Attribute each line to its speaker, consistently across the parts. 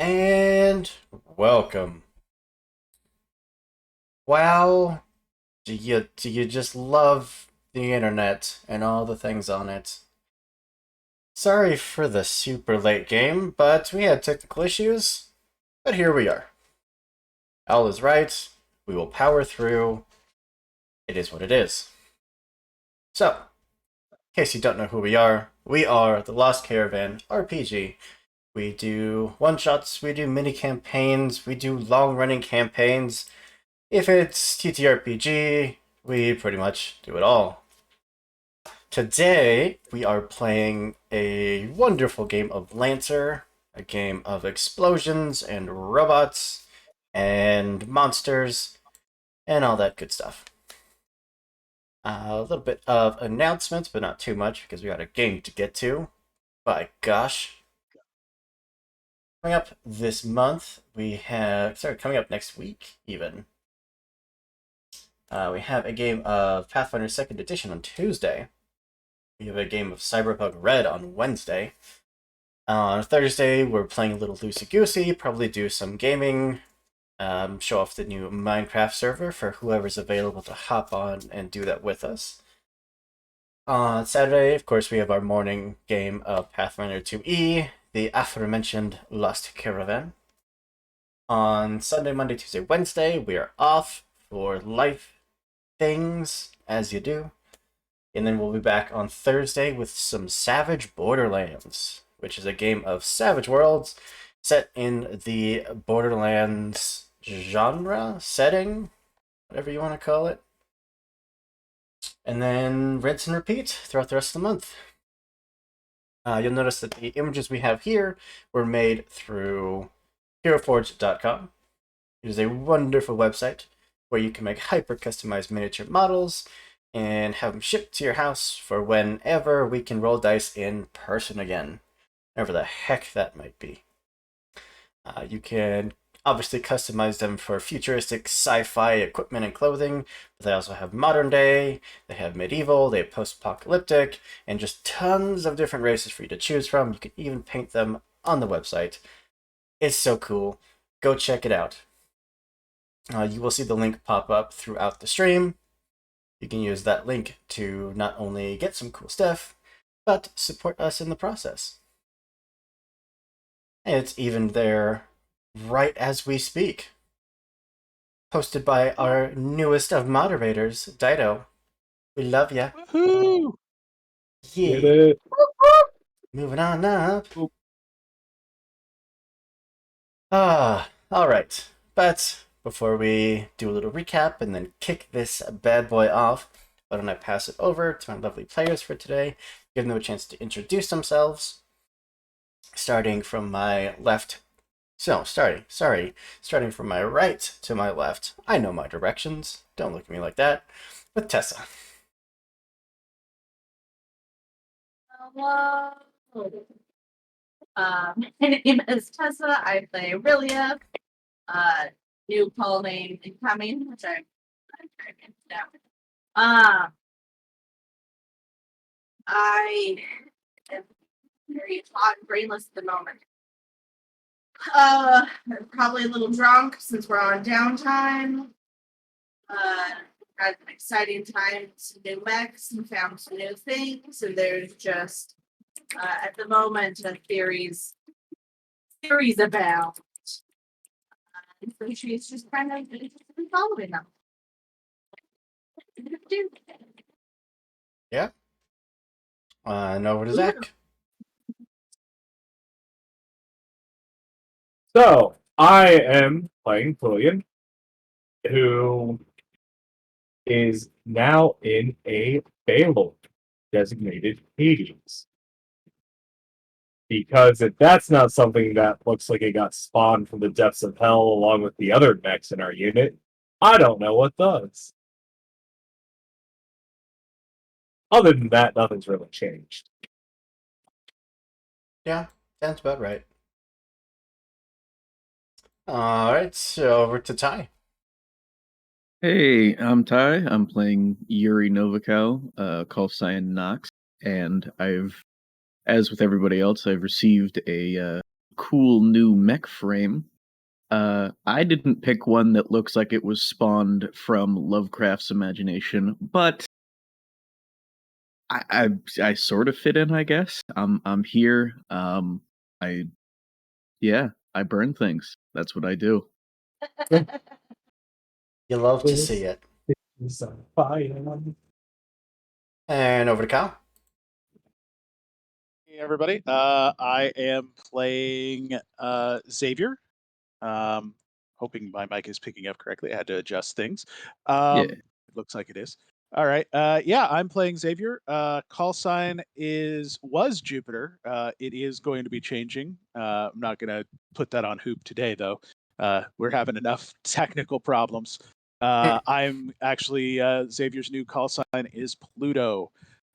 Speaker 1: And welcome. Wow, do you just love the internet and all the things on it? Sorry for the super late game, but we had technical issues. But here we are. All is right. We will power through. It is what it is. So, in case you don't know who we are the Lost Caravan RPG. We do one shots, we do mini campaigns, we do long running campaigns. If it's TTRPG, we pretty much do it all. Today, we are playing a wonderful game of Lancer, a game of explosions and robots and monsters and all that good stuff. A little bit of announcements, but not too much because we got a game to get to. By gosh. Coming up this month, coming up next week, even. We have a game of Pathfinder 2nd Edition on Tuesday. We have a game of Cyberpunk Red on Wednesday. On Thursday, we're playing a little loosey-goosey, probably do some gaming, show off the new Minecraft server for whoever's available to hop on and do that with us. On Saturday, of course, we have our morning game of Pathfinder 2E, the aforementioned Lost Caravan. On Sunday, Monday, Tuesday, Wednesday, we are off for life things, as you do. And then we'll be back on Thursday with some Savage Borderlands, which is a game of Savage Worlds set in the Borderlands genre, setting, whatever you want to call it. And then rinse and repeat throughout the rest of the month. You'll notice that the images we have here were made through HeroForge.com. It is a wonderful website where you can make hyper customized miniature models and have them shipped to your house for whenever we can roll dice in person again. Whatever the heck that might be. You can obviously customize them for futuristic sci-fi equipment and clothing, but they also have modern day, they have medieval, they have post-apocalyptic, and just tons of different races for you to choose from. You can even paint them on the website. It's so cool. Go check it out. You will see the link pop up throughout the stream. You can use that link to not only get some cool stuff, but support us in the process. And it's even there right as we speak. Hosted by our newest of moderators, Dido. We love ya.
Speaker 2: Woohoo! Get
Speaker 1: Yeah.
Speaker 2: it?
Speaker 1: Moving on up.
Speaker 2: Oop.
Speaker 1: All right. But before we do a little recap and then kick this bad boy off, why don't I pass it over to my lovely players for today, give them a chance to introduce themselves. Starting from my left. Starting from my right to my left. I know my directions. Don't look at me like that. With Tessa.
Speaker 3: Hello. My name is Tessa. I play Aurelia. New call name incoming, which I'm typing down. I am very hot and brainless at the moment. Probably a little drunk since we're on downtime. Had an exciting time, some new mechs and found some new things, and there's just at the moment theories about. It's just kind of following them.
Speaker 1: Yeah. And over to Zach.
Speaker 2: So, I am playing William, who is now in a Balaam designated Hades. Because if that's not something that looks like it got spawned from the depths of hell along with the other mechs in our unit, I don't know what does. Other than that, nothing's really changed.
Speaker 1: Yeah, sounds about right. Alright, so over to Ty.
Speaker 4: Hey, I'm Ty. I'm playing Yuri Novikov, call sign Nox, and as with everybody else, I've received a cool new mech frame. I didn't pick one that looks like it was spawned from Lovecraft's imagination, but I sort of fit in, I guess. I'm here. I I burn things. That's what I do.
Speaker 1: You love to see it.
Speaker 2: It's a fire.
Speaker 1: And over to Kyle.
Speaker 5: Hey everybody, I am playing Xavier. Hoping my mic is picking up correctly. I had to adjust things.
Speaker 4: Yeah.
Speaker 5: It looks like it is. All right. Yeah, I'm playing Xavier. Call sign was Jupiter. It is going to be changing. I'm not going to put that on Hoop today, though. We're having enough technical problems. I'm actually Xavier's new call sign is Pluto.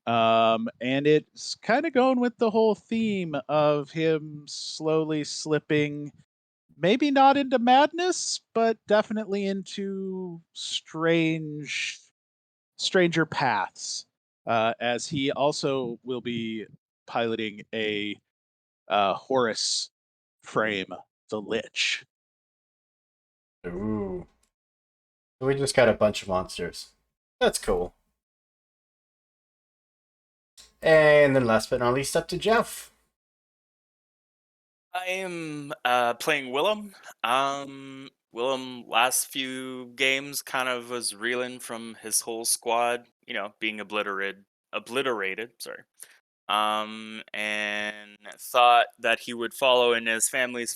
Speaker 5: And it's kind of going with the whole theme of him slowly slipping, maybe not into madness, but definitely into stranger paths. As he also will be piloting a Horus frame, the Lich.
Speaker 1: Ooh. We just got a bunch of monsters. That's cool. And then last but not least, up to Jeff.
Speaker 6: I am playing Willem. Willem last few games kind of was reeling from his whole squad, being obliterated, sorry. And thought that he would follow in his family's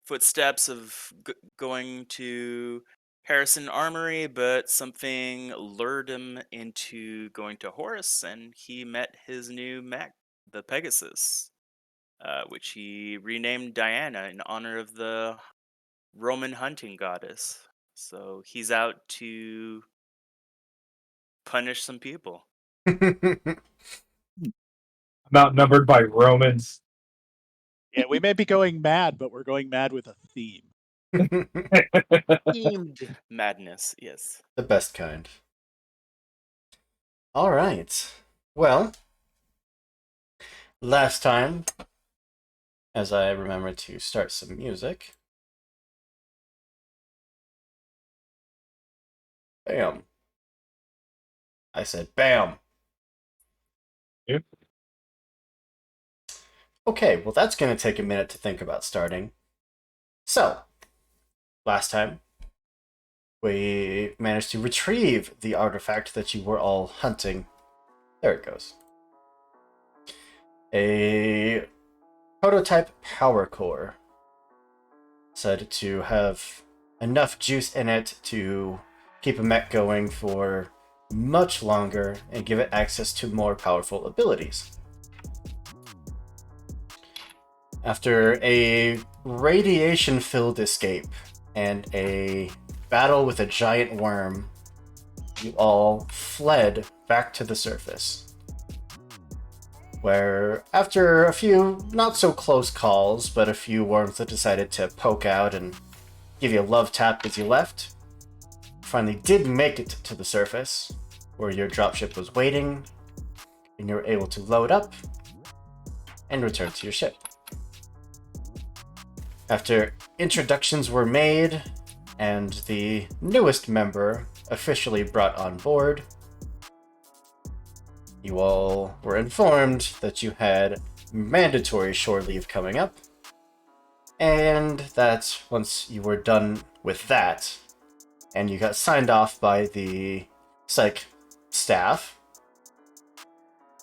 Speaker 6: footsteps of going to Harrison Armory, but something lured him into going to Horus, and he met his new mech, the Pegasus, which he renamed Diana in honor of the Roman hunting goddess. So he's out to punish some people.
Speaker 2: I'm outnumbered by Romans.
Speaker 5: Yeah, we may be going mad, but we're going mad with a theme.
Speaker 6: Themed madness, yes.
Speaker 1: The best kind. All right. Well, last time, as I remember to start some music. Bam. I said bam.
Speaker 2: Yep.
Speaker 1: Okay, well that's going to take a minute to think about starting. So, last time, we managed to retrieve the artifact that you were all hunting. There it goes. A prototype power core. Said to have enough juice in it to keep a mech going for much longer and give it access to more powerful abilities. After a radiation-filled escape and a battle with a giant worm, you all fled back to the surface, where after a few not so close calls, but a few worms that decided to poke out and give you a love tap as you left, finally did make it to the surface, where your dropship was waiting, and you were able to load up and return to your ship. After introductions were made and the newest member officially brought on board, you all were informed that you had mandatory shore leave coming up, and that once you were done with that, and you got signed off by the psych staff,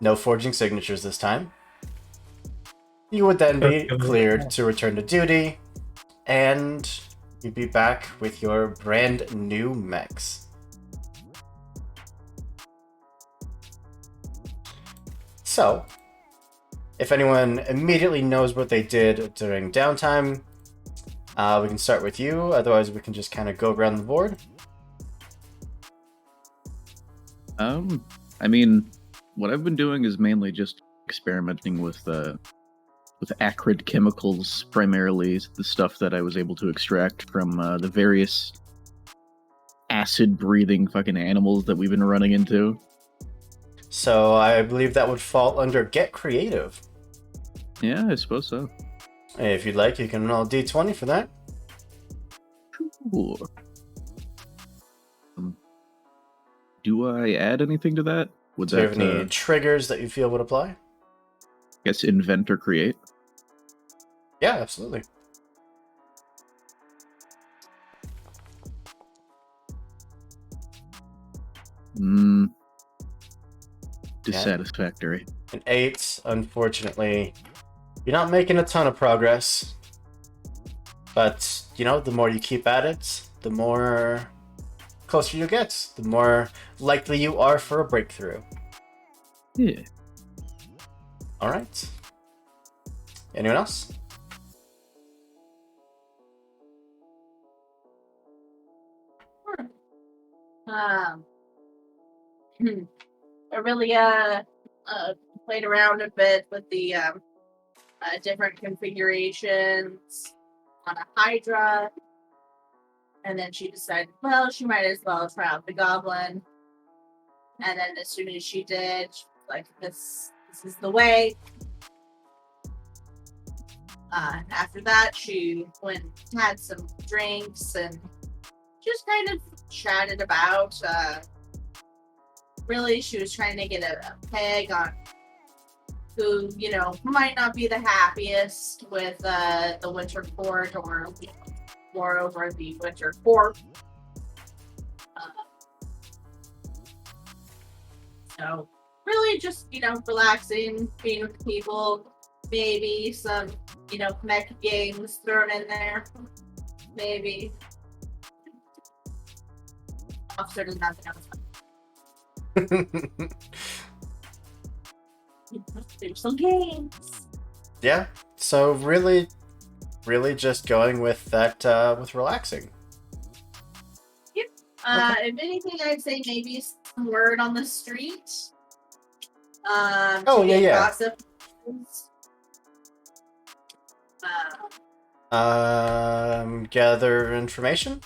Speaker 1: no forging signatures this time, you would then be cleared to return to duty, and you'd be back with your brand new mechs. So, if anyone immediately knows what they did during downtime, we can start with you. Otherwise, we can just kind of go around the board.
Speaker 4: I mean, what I've been doing is mainly just experimenting with acrid chemicals, primarily the stuff that I was able to extract from the various acid-breathing fucking animals that we've been running into.
Speaker 1: So I believe that would fall under Get Creative.
Speaker 4: Yeah, I suppose so.
Speaker 1: If you'd like, you can roll d20 for that.
Speaker 4: Sure. Do I add anything to that? Would
Speaker 1: Do you
Speaker 4: that,
Speaker 1: have any triggers that you feel would apply?
Speaker 4: guess, invent or create?
Speaker 1: Yeah, absolutely.
Speaker 4: Dissatisfactory.
Speaker 1: An 8, unfortunately. You're not making a ton of progress. But, the more you keep at it, the more closer you get. The more likely you are for a breakthrough.
Speaker 4: Yeah.
Speaker 1: Alright. Anyone else?
Speaker 3: Um, I really played around a bit with the different configurations on a Hydra, and then she decided, well, she might as well try out the Goblin. And then as soon as she did, she was like, this is the way. After that, she went and had some drinks and just kind of chatted about. Really, she was trying to get a peg on who, might not be the happiest with the Winter Court, or moreover, the Winter Court. So, really just, relaxing, being with people, maybe some, mech games thrown in there. Maybe. Officer does nothing else. There's some games.
Speaker 1: Yeah, so really just going with that, with relaxing.
Speaker 3: If anything, I'd say maybe some word on the street.
Speaker 1: Oh,
Speaker 3: to
Speaker 1: yeah,
Speaker 3: get
Speaker 1: yeah.
Speaker 3: Gossip.
Speaker 1: Gather information?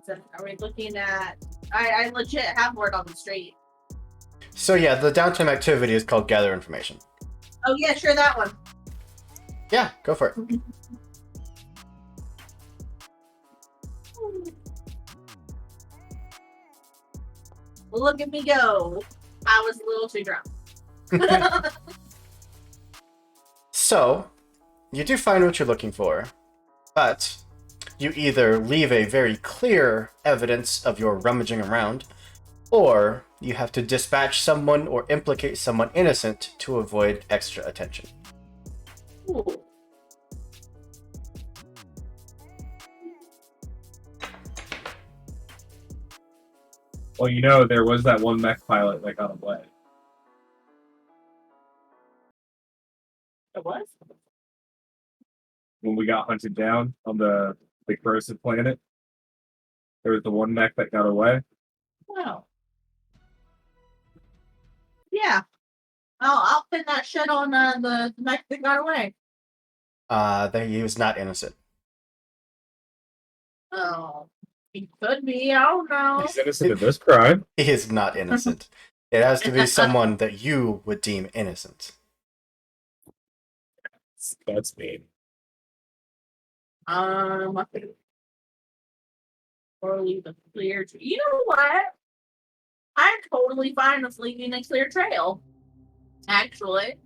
Speaker 3: Are we looking at... I legit have word on the street.
Speaker 1: So yeah, the downtime activity is called gather information.
Speaker 3: Oh yeah, sure, that one.
Speaker 1: Yeah, go for it.
Speaker 3: Look at me go. I was a little too drunk.
Speaker 1: So, you do find what you're looking for, but you either leave a very clear evidence of your rummaging around, or you have to dispatch someone or implicate someone innocent to avoid extra attention.
Speaker 3: Ooh.
Speaker 2: Well, there was that one mech pilot that got away.
Speaker 3: It was?
Speaker 2: When we got hunted down on the corrosive planet, there was the one mech that got away.
Speaker 3: Wow. Yeah. I'll pin that shit on the mech that got away.
Speaker 1: He was not innocent.
Speaker 3: Oh. He could be, I don't know.
Speaker 2: He's innocent of this crime.
Speaker 1: He is not innocent. It has to be someone that you would deem innocent.
Speaker 2: That's mean.
Speaker 3: Or leave a clear trail. You know what? I'm totally fine with leaving a clear trail. Actually.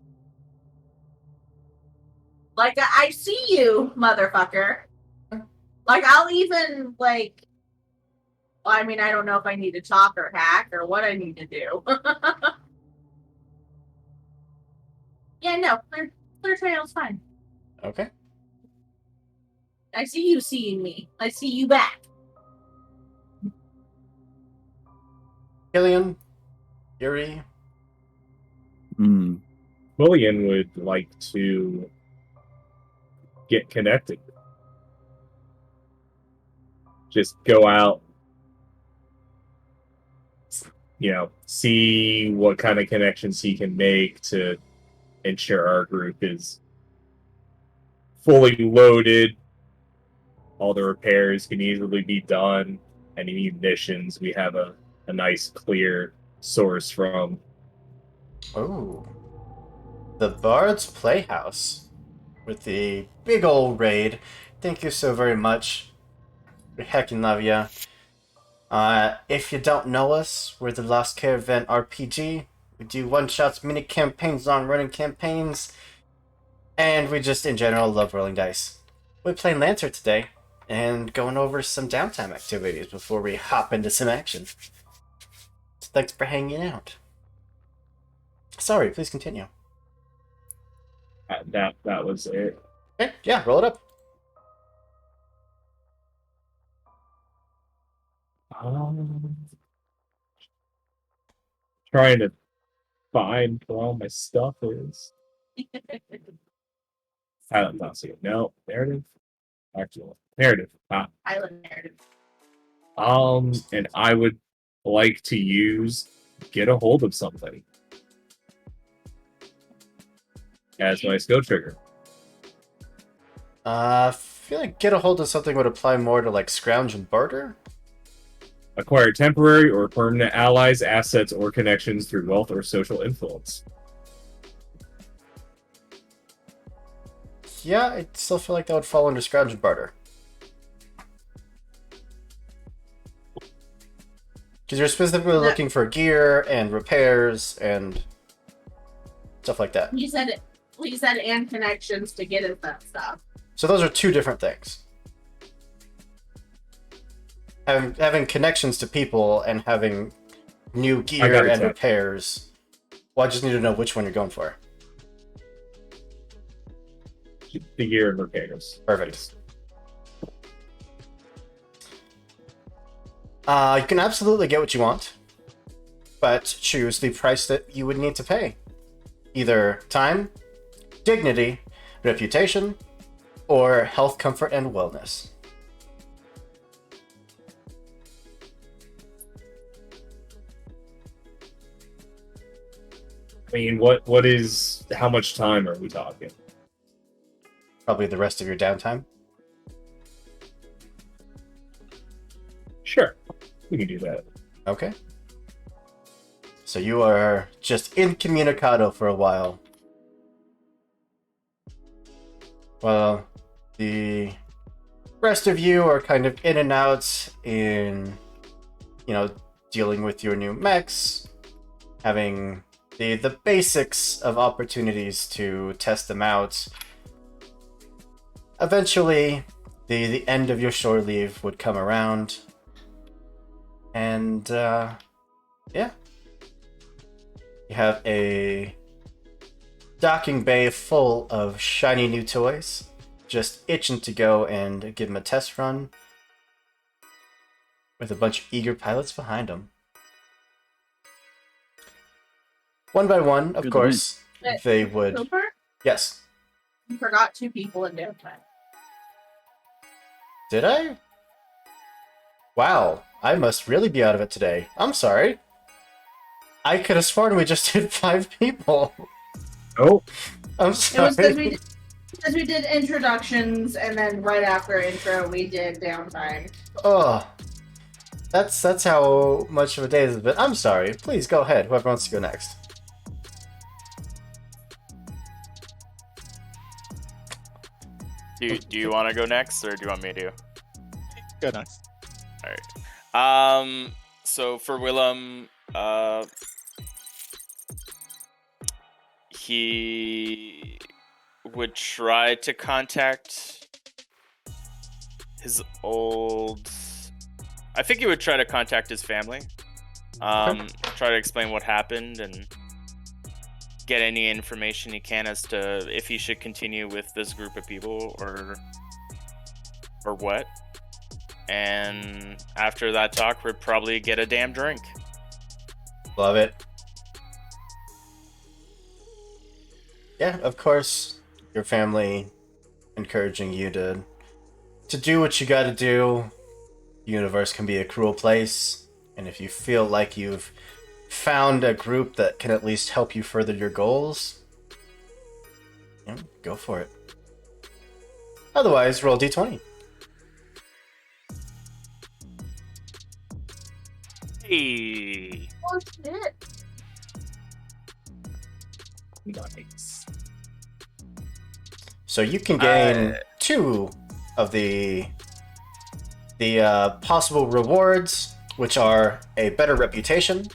Speaker 3: Like, I see you, motherfucker. Like, I'll even, I mean, I don't know if I need to talk or hack or what I need to do. Yeah, no, clear trail's fine.
Speaker 1: Okay.
Speaker 3: I see you seeing me. I see you back.
Speaker 1: Killian, Yuri.
Speaker 2: William would like to get connected. Just go out, see what kind of connections he can make to ensure our group is fully loaded. All the repairs can easily be done. Any munitions, we have a nice, clear source from.
Speaker 1: Oh. the Bard's Playhouse with the big old raid. Thank you so very much. We heckin' love ya. If you don't know us, we're the Lost Caravan RPG. We do one-shots, mini campaigns, long-running campaigns, and we just, in general, love rolling dice. We're playing Lancer today, and going over some downtime activities before we hop into some action. So thanks for hanging out. Sorry, please continue.
Speaker 2: That was it.
Speaker 1: Okay, yeah, roll it up.
Speaker 2: Trying to find where all my stuff is. I don't not see it. No, narrative. Actual narrative.
Speaker 3: Island narrative.
Speaker 2: And I would like to use get a hold of somebody as my skill trigger.
Speaker 1: I feel like get a hold of something would apply more to like scrounge and barter.
Speaker 2: Acquire temporary or permanent allies, assets, or connections through wealth or social influence.
Speaker 1: Yeah, I still feel like that would fall under scrounge and barter. Because you're specifically looking for gear and repairs and stuff like that.
Speaker 3: He said and connections to get at that stuff.
Speaker 1: So those are two different things. Having connections to people and having new gear and repairs. Well, I just need to know which one you're going for.
Speaker 2: The gear and repairs.
Speaker 1: Perfect. You can absolutely get what you want, but choose the price that you would need to pay. Either time, dignity, reputation, or health, comfort, and wellness.
Speaker 2: I mean, how much time are we talking?
Speaker 1: Probably the rest of your downtime.
Speaker 2: Sure, we can do that.
Speaker 1: Okay. So you are just incommunicado for a while. Well, the rest of you are kind of in and out in, dealing with your new mechs, having the basics of opportunities to test them out. Eventually, the end of your shore leave would come around, and yeah, you have a docking bay full of shiny new toys, just itching to go and give them a test run, with a bunch of eager pilots behind them. One by one, of
Speaker 4: Good
Speaker 1: course, they would.
Speaker 3: Cooper,
Speaker 1: Yes.
Speaker 3: you forgot 2 people in downtime.
Speaker 1: Did I? Wow, I must really be out of it today. I'm sorry. I could have sworn we just did 5 people.
Speaker 2: Oh,
Speaker 1: I'm
Speaker 3: It
Speaker 1: sorry.
Speaker 3: was because we did introductions, and then right after intro we did downtime.
Speaker 1: Oh, that's how much of a day this has been. I'm sorry. Please go ahead. Whoever wants to go next.
Speaker 6: Do you want to go next, or do you want me to?
Speaker 5: Go next.
Speaker 6: All right. So for Willem, he would try to contact his old. I think he would try to contact his family. Try to explain what happened and get any information he can as to if he should continue with this group of people or what. And after that talk, we'd probably get a damn drink.
Speaker 1: Love it. Yeah, of course, your family encouraging you to do what you gotta do. The universe can be a cruel place, and if you feel like you've found a group that can at least help you further your goals, go for it. Otherwise, roll d20.
Speaker 6: Hey.
Speaker 3: Oh shit!
Speaker 2: Nice.
Speaker 1: So you can gain 2 of the possible rewards, which are a better reputation,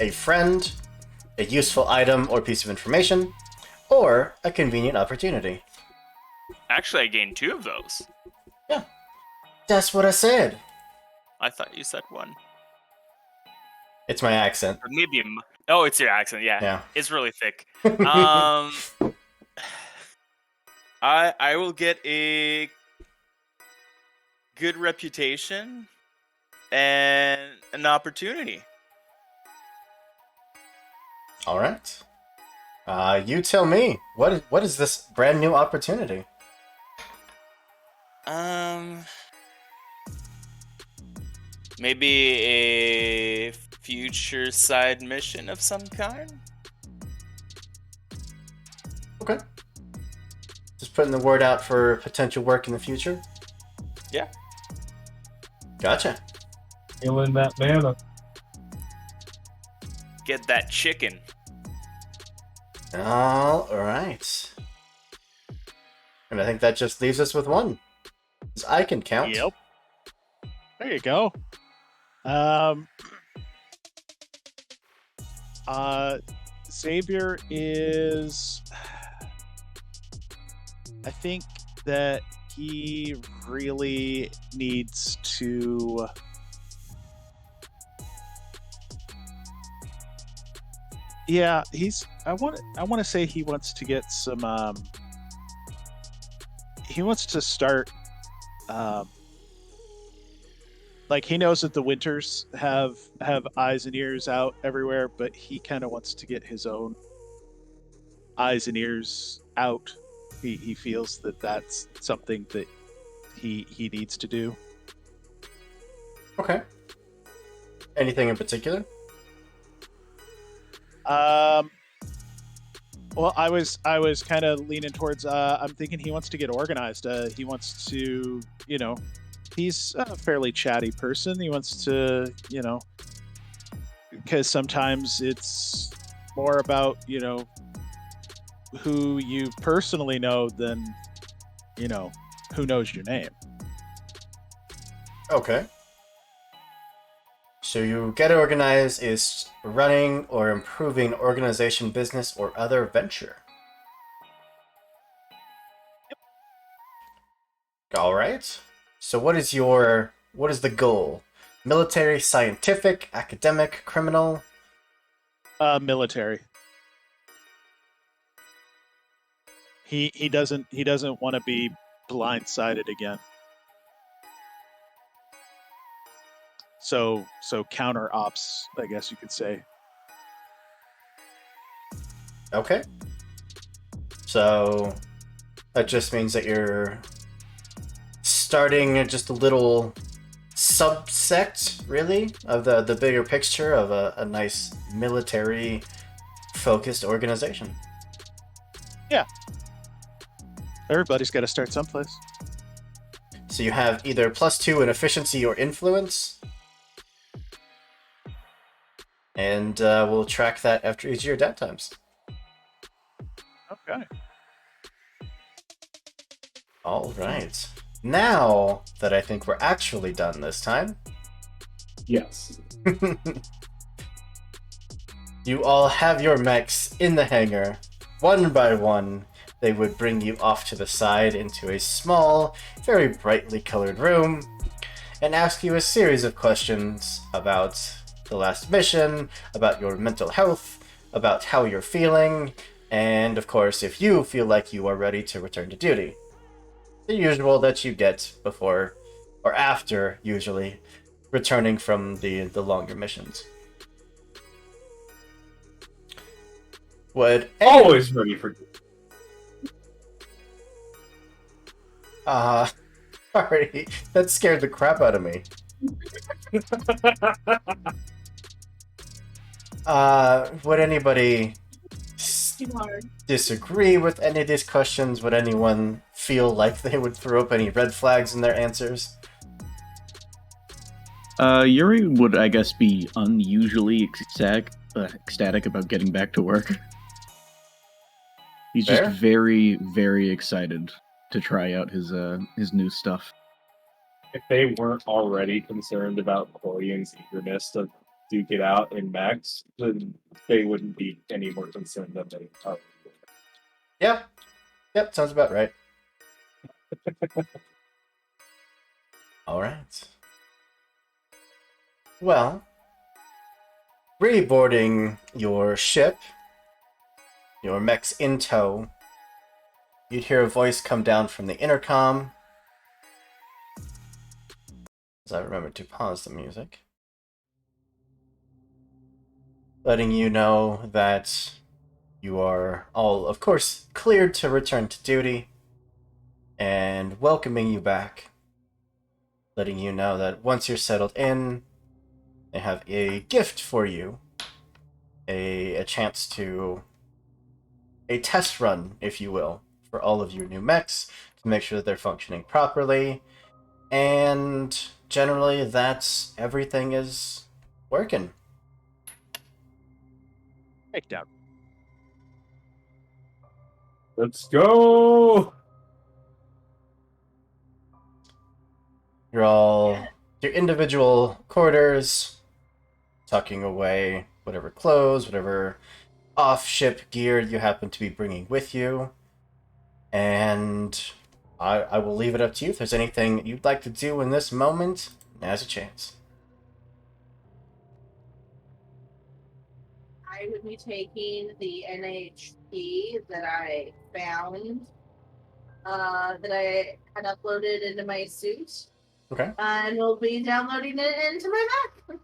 Speaker 1: a friend, a useful item or piece of information, or a convenient opportunity.
Speaker 6: Actually, I gained 2 of those.
Speaker 1: Yeah, that's what I said.
Speaker 6: I thought you said 1.
Speaker 1: It's my accent.
Speaker 6: Or maybe oh, it's your accent. Yeah,
Speaker 1: Yeah.
Speaker 6: it's really thick. I will get a good reputation and an opportunity.
Speaker 1: All right. You tell me. What is this brand new opportunity?
Speaker 6: Maybe a future side mission of some kind.
Speaker 1: Okay. Just putting the word out for potential work in the future.
Speaker 6: Yeah.
Speaker 1: Gotcha.
Speaker 2: Feeling that mana.
Speaker 6: Get that chicken.
Speaker 1: All right. And I think that just leaves us with 1. I can count.
Speaker 5: Yep. There you go. Xavier is. I think that he really needs to. Yeah, he's. I want to say he wants to get some. He wants to start. Like he knows that the winters have eyes and ears out everywhere, but he kind of wants to get his own eyes and ears out. He feels that that's something that he needs to do.
Speaker 1: Okay. Anything in particular?
Speaker 5: Well, I was kind of leaning towards. I'm thinking he wants to get organized. He wants to, he's a fairly chatty person. He wants to, because sometimes it's more about, who you personally know than, who knows your name.
Speaker 1: Okay. So you get organized is running or improving organization, business, or other venture.
Speaker 5: Yep.
Speaker 1: All right. So what is the goal? Military, scientific, academic, criminal?
Speaker 5: Military. He doesn't want to be blindsided again. So counter ops, I guess you could say.
Speaker 1: Okay. So that just means that you're starting just a little subsect, really, of the bigger picture of a nice military focused organization.
Speaker 5: Yeah. Everybody's got to start someplace.
Speaker 1: So you have either +2 in efficiency or influence. And we'll track that after each of your death times.
Speaker 5: Okay.
Speaker 1: All right. Now that I think we're actually done this time,
Speaker 2: Yes.
Speaker 1: you all have your mechs in the hangar. One by one, they would bring you off to the side into a small, very brightly colored room and ask you a series of questions about the last mission, about your mental health, about how you're feeling, and of course, if you feel like you are ready to return to duty. The usual that you get before, or after, usually, returning from the longer missions. Would
Speaker 2: Always ready for.
Speaker 1: sorry, that scared the crap out of me. Would anybody
Speaker 3: Too hard.
Speaker 1: disagree with any of these questions? Would anyone feel like they would throw up any red flags in their answers?
Speaker 4: Yuri would, I guess, be unusually ecstatic about getting back to work. He's
Speaker 1: Fair.
Speaker 4: just very, very excited to try out his new stuff.
Speaker 2: If they weren't already concerned about Corian's eagerness to duke it out in Max, then they wouldn't be any more concerned than they are.
Speaker 1: Yeah. Yep, sounds about right. All right. Well, reboarding your ship, your mech's in tow, you'd hear a voice come down from the intercom. As I remember to pause the music. Letting you know that you are all, of course, cleared to return to duty, and welcoming you back. Letting you know that once you're settled in, they have a gift for you. A chance to... a test run, if you will, for all of your new mechs, to make sure that they're functioning properly. And generally, that's everything is working.
Speaker 5: Breakdown.
Speaker 2: Let's go!
Speaker 1: You're all your individual quarters, tucking away whatever clothes, whatever off-ship gear you happen to be bringing with you. And I will leave it up to you. If there's anything you'd like to do in this moment, now's a chance.
Speaker 3: I would be taking the NHP that I found, that I had uploaded into my suit,
Speaker 1: Okay.
Speaker 3: and we'll be downloading it into my Mac.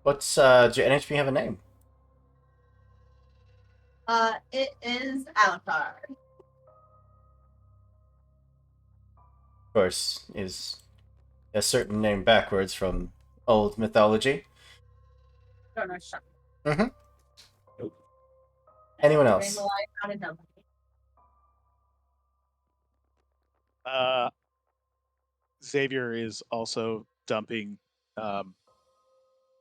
Speaker 1: Does your NHP have a name?
Speaker 3: It is Alucard.
Speaker 1: Of course, is a certain name backwards from old mythology.
Speaker 3: Don't know, shut
Speaker 1: Mm-hmm.
Speaker 2: Nope.
Speaker 1: Anyone
Speaker 3: Rainbow
Speaker 1: else?
Speaker 3: Eye found a dump.
Speaker 5: Xavier is also dumping an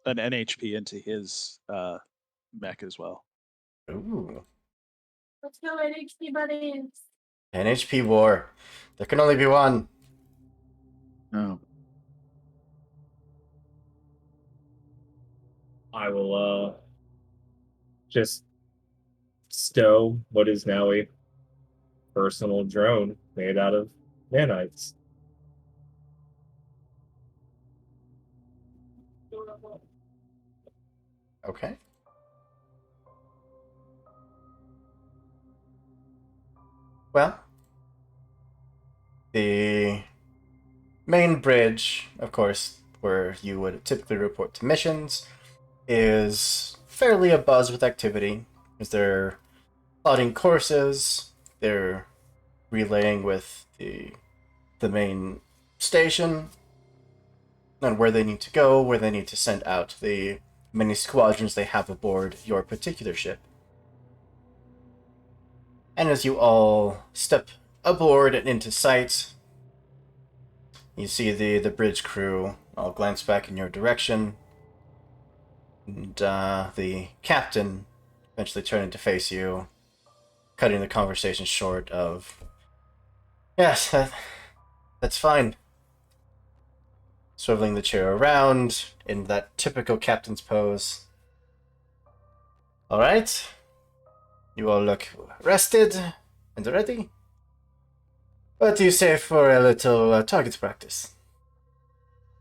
Speaker 5: NHP into his mech as well.
Speaker 1: Ooh.
Speaker 3: Let's go, NHP buddies.
Speaker 1: NHP war. There can only be one.
Speaker 4: Oh,
Speaker 2: I will just stow what is now a personal drone made out of nanites.
Speaker 1: Okay. Well, the main bridge, of course, where you would typically report to missions, is fairly abuzz with activity, as they're plotting courses, they're relaying with the main station on where they need to go, where they need to send out the many squadrons they have aboard your particular ship. And as you all step aboard and into sight, you see the bridge crew all glance back in your direction, and the captain eventually turning to face you, cutting the conversation short of, yes, that's fine. Swiveling the chair around in that typical captain's pose. Alright. You all look rested and ready. What do you say for a little target practice?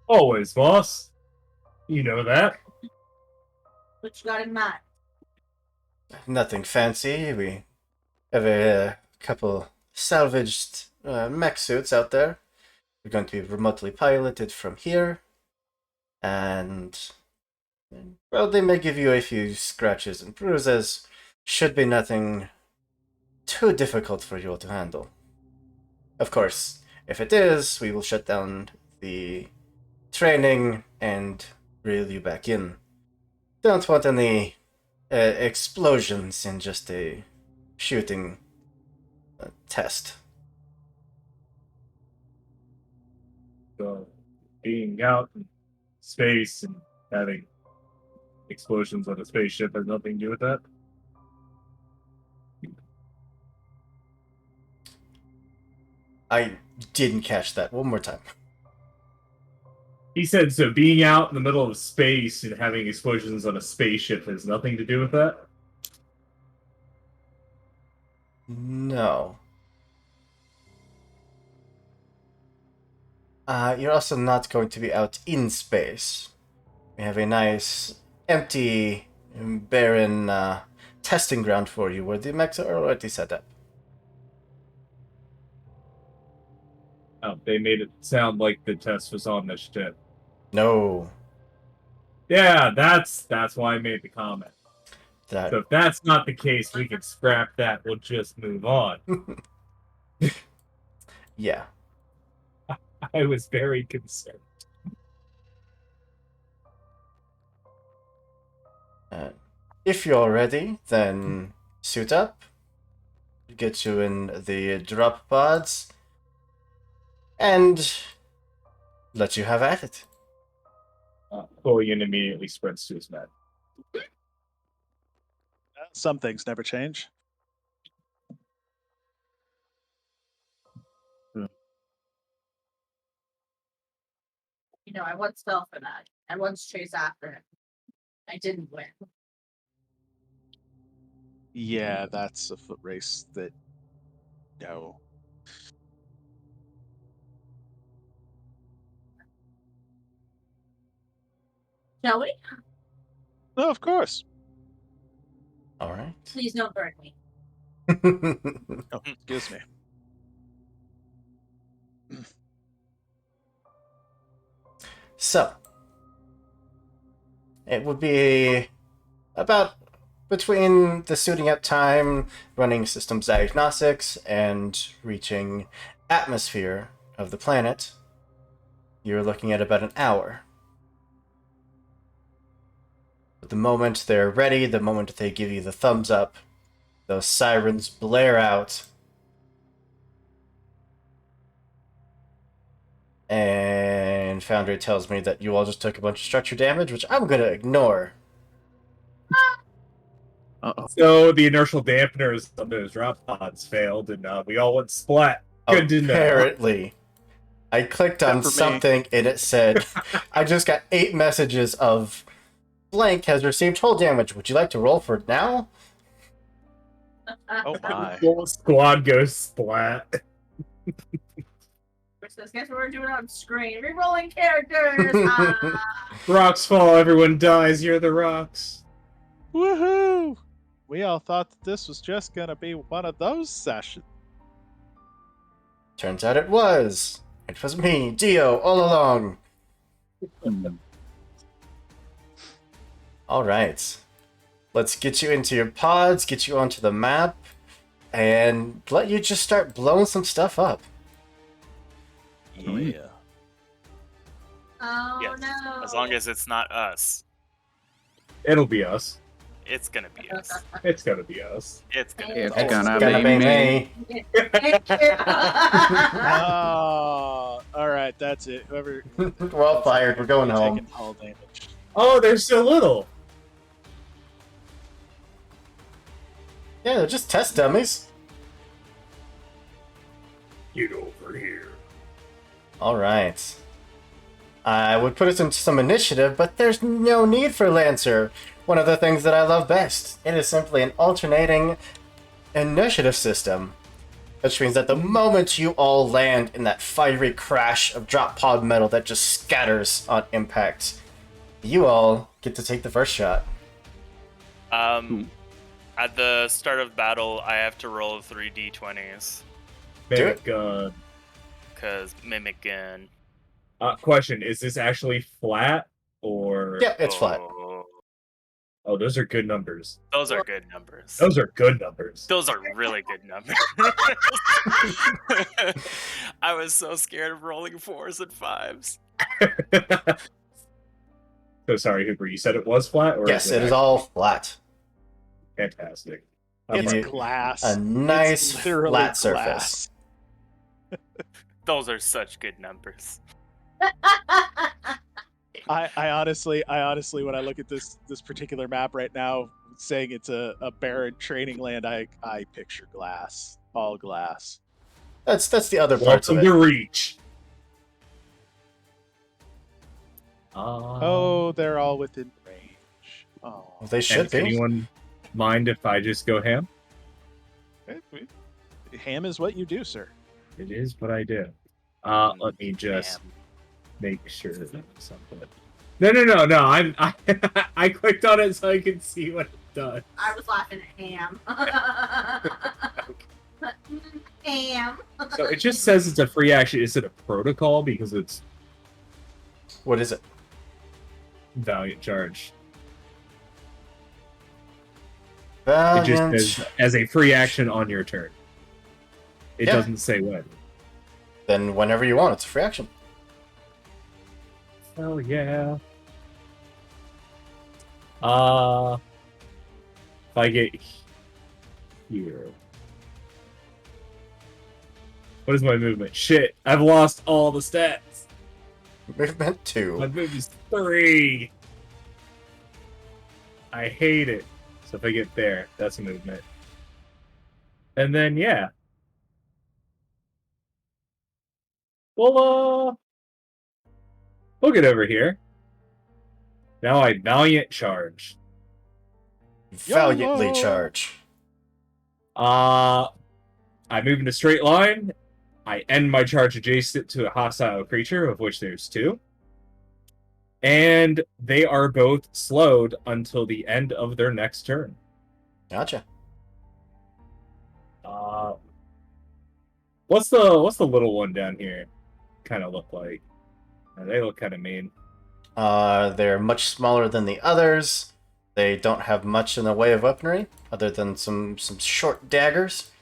Speaker 2: Always, boss. You know that.
Speaker 3: What you got in mind?
Speaker 1: Nothing fancy. We have a couple salvaged mech suits out there. We're going to be remotely piloted from here. And, well, they may give you a few scratches and bruises. Should be nothing too difficult for you to handle. Of course, if it is, we will shut down the training and reel you back in. Don't want any explosions in just a shooting test.
Speaker 2: So being out in space and having explosions on a spaceship has nothing to do with that?
Speaker 1: I didn't catch that. One more time.
Speaker 2: He said, so being out in the middle of space and having explosions on a spaceship has nothing to do with that?
Speaker 1: No. You're also not going to be out in space. We have a nice, empty, barren testing ground for you where the mechs are already set up.
Speaker 2: Oh, they made it sound like the test was on the ship.
Speaker 1: No.
Speaker 2: Yeah, that's why I made the comment.
Speaker 1: That.
Speaker 2: So if that's not the case, we can scrap that. We'll just move on.
Speaker 1: Yeah.
Speaker 2: I was very concerned.
Speaker 1: If you're ready, then suit up. Get you in the drop pods. And let you have at it.
Speaker 2: Quillian immediately sprints to his med.
Speaker 5: Some things never change.
Speaker 3: You know, I once fell for that. I once chased after him. I didn't win.
Speaker 5: Yeah, that's a foot race that. No.
Speaker 3: Shall we?
Speaker 5: No, of course.
Speaker 1: All right.
Speaker 3: Please don't burn me.
Speaker 5: Oh, excuse me.
Speaker 1: So, it would be about between the suiting up time, running systems diagnostics, and reaching atmosphere of the planet. You're looking at about an hour. But the moment they're ready, the moment they give you the thumbs up, those sirens blare out. And Foundry tells me that you all just took a bunch of structure damage, which I'm going to ignore.
Speaker 4: Uh-oh.
Speaker 2: So the inertial dampeners on those drop pods failed, and we all went splat. Good to know.
Speaker 1: Apparently. I clicked on
Speaker 5: Except for me.
Speaker 1: something and it said, I just got 8 messages of blank has received hull damage. Would you like to roll for it now?
Speaker 5: Oh my.
Speaker 2: Whole squad goes splat.
Speaker 3: Guess what we're doing on screen? Rerolling characters.
Speaker 2: Rocks fall, everyone dies. You're the rocks.
Speaker 5: Woohoo! We all thought that this was just gonna be one of those sessions.
Speaker 1: Turns out it was. It was me, Dio, all along.
Speaker 4: Hmm.
Speaker 1: Alright. Let's get you into your pods, get you onto the map, and let you just start blowing some stuff up.
Speaker 5: Yeah.
Speaker 3: Oh
Speaker 6: Yes,
Speaker 3: no.
Speaker 6: as long as it's not us.
Speaker 2: It'll be us.
Speaker 6: It's gonna be us.
Speaker 2: It's gonna be us.
Speaker 6: It's gonna
Speaker 4: It's
Speaker 6: be us.
Speaker 4: gonna be me.
Speaker 5: Oh, all right, that's it. Whoever.
Speaker 1: We're all fired, we're going home.
Speaker 5: Taking hull damage.
Speaker 2: Oh, they're so little.
Speaker 1: Yeah, they're just test dummies.
Speaker 2: Get over here.
Speaker 1: Alright. I would put us into some initiative, but there's no need for Lancer. One of the things that I love best. It is simply an alternating initiative system. Which means that the moment you all land in that fiery crash of drop pod metal that just scatters on impact, you all get to take the first shot.
Speaker 6: At the start of battle, I have to roll 3 d20s
Speaker 1: Do it.
Speaker 2: Gun.
Speaker 6: because mimic gun.
Speaker 2: Question: is this actually flat or?
Speaker 1: Yeah, it's flat.
Speaker 2: Oh, those are good numbers.
Speaker 6: Those are good numbers.
Speaker 2: Those are good numbers.
Speaker 6: Those are really good numbers. I was so scared of rolling 4s and 5s.
Speaker 2: So sorry, Hooper. You said it was flat, or
Speaker 1: Yes, it is all flat.
Speaker 2: fantastic.
Speaker 5: It's
Speaker 1: you-
Speaker 5: glass.
Speaker 1: A nice
Speaker 5: It's literally
Speaker 1: flat surface.
Speaker 5: glass.
Speaker 6: Those are such good numbers.
Speaker 5: I honestly, when I look at this particular map right now, saying it's a barren training land, I picture glass, all glass.
Speaker 1: That's the other parts of
Speaker 2: Welcome
Speaker 1: it.
Speaker 2: to Reach.
Speaker 5: Oh, they're all within range. Oh,
Speaker 1: Well, they should
Speaker 2: and
Speaker 1: be.
Speaker 2: anyone mind if I just go ham?
Speaker 5: ham is what you do, sir.
Speaker 2: It is what I do. Let me just
Speaker 5: Ham.
Speaker 2: make sure that something. No. I clicked on it so I could see what it does.
Speaker 3: I was laughing at ham. Ham.
Speaker 2: So it just says it's a free action. Is it a protocol because it's
Speaker 1: What is it?
Speaker 2: Valiant Charge?
Speaker 1: Valiant.
Speaker 2: It just says as a free action on your turn. It
Speaker 1: Yeah.
Speaker 2: doesn't say when.
Speaker 1: Then whenever you want, it's a free action.
Speaker 2: Hell yeah. If I get here. What is my movement? Shit, I've lost all the stats.
Speaker 1: Movement
Speaker 2: My
Speaker 1: 2.
Speaker 2: movement is 3. I hate it. So if I get there, that's a movement. And then, yeah. Well, we'll get over here. Now I Valiant Charge.
Speaker 1: Valiantly
Speaker 5: YOLO!
Speaker 1: charge.
Speaker 2: I move in a straight line. I end my charge adjacent to a hostile creature, of which there's 2. And they are both slowed until the end of their next turn.
Speaker 1: Gotcha.
Speaker 2: What's the little one down here kind of look like? They look kind of mean.
Speaker 1: They're much smaller than the others. They don't have much in the way of weaponry, other than some short daggers.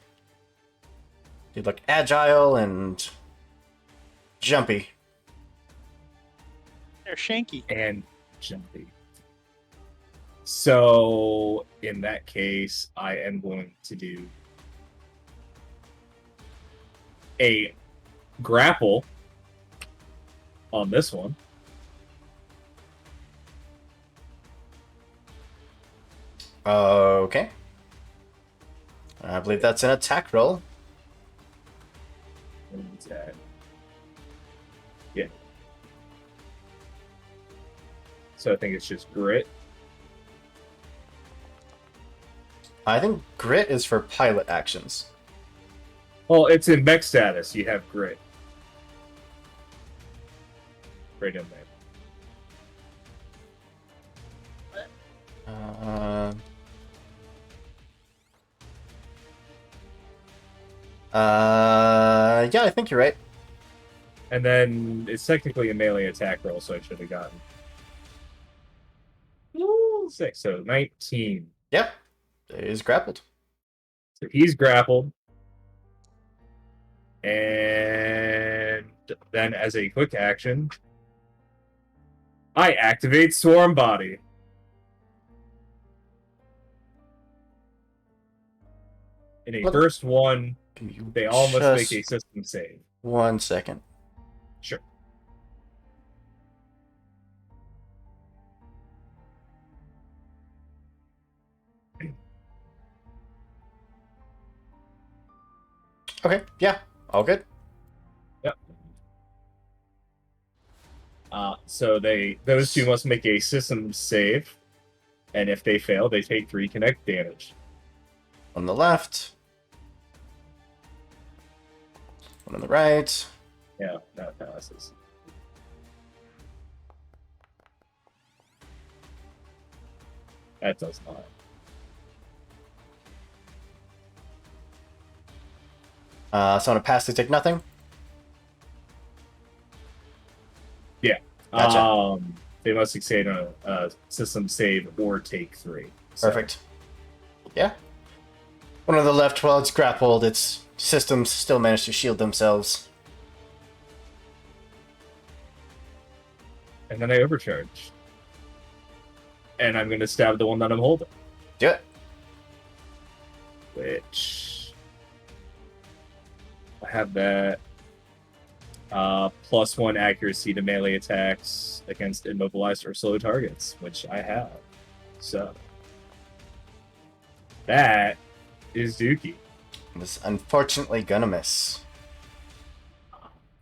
Speaker 1: They look agile and jumpy.
Speaker 5: They're shanky.
Speaker 2: And jumpy. So in that case, I am going to do a grapple on this one.
Speaker 1: Okay. I believe that's an attack roll.
Speaker 2: What is that? Yeah. So I think it's just grit.
Speaker 1: I think grit is for pilot actions.
Speaker 2: Well, it's in mech status. You have grit. Right in there.
Speaker 1: Yeah, I think you're right.
Speaker 2: And then it's technically a melee attack roll, so I should have gotten 6. So 19.
Speaker 1: Yeah, he's grappled.
Speaker 2: So he's grappled. And then as a quick action, I activate Swarm Body. In a
Speaker 1: What?
Speaker 2: first one,
Speaker 1: Can you
Speaker 2: they all must make
Speaker 1: just-
Speaker 2: a system save.
Speaker 1: 1 second.
Speaker 2: Sure.
Speaker 1: Okay, yeah, all good.
Speaker 2: Yep. So those 2 must make a system save, and if they fail, they take 3 connect damage.
Speaker 1: On the left. One on the right.
Speaker 2: Yeah, that passes. That does not.
Speaker 1: So on a pass, they take nothing. Gotcha.
Speaker 2: They must succeed on a system save or take 3. So,
Speaker 1: Perfect. Yeah. One on the left, while it's grappled, its systems still manage to shield themselves.
Speaker 2: And then I overcharge. And I'm going to stab the one that I'm holding.
Speaker 1: Do it.
Speaker 2: Which... I have that. +1 accuracy to melee attacks against immobilized or slow targets, which I have. So that is Dookie.
Speaker 1: Is unfortunately gonna miss.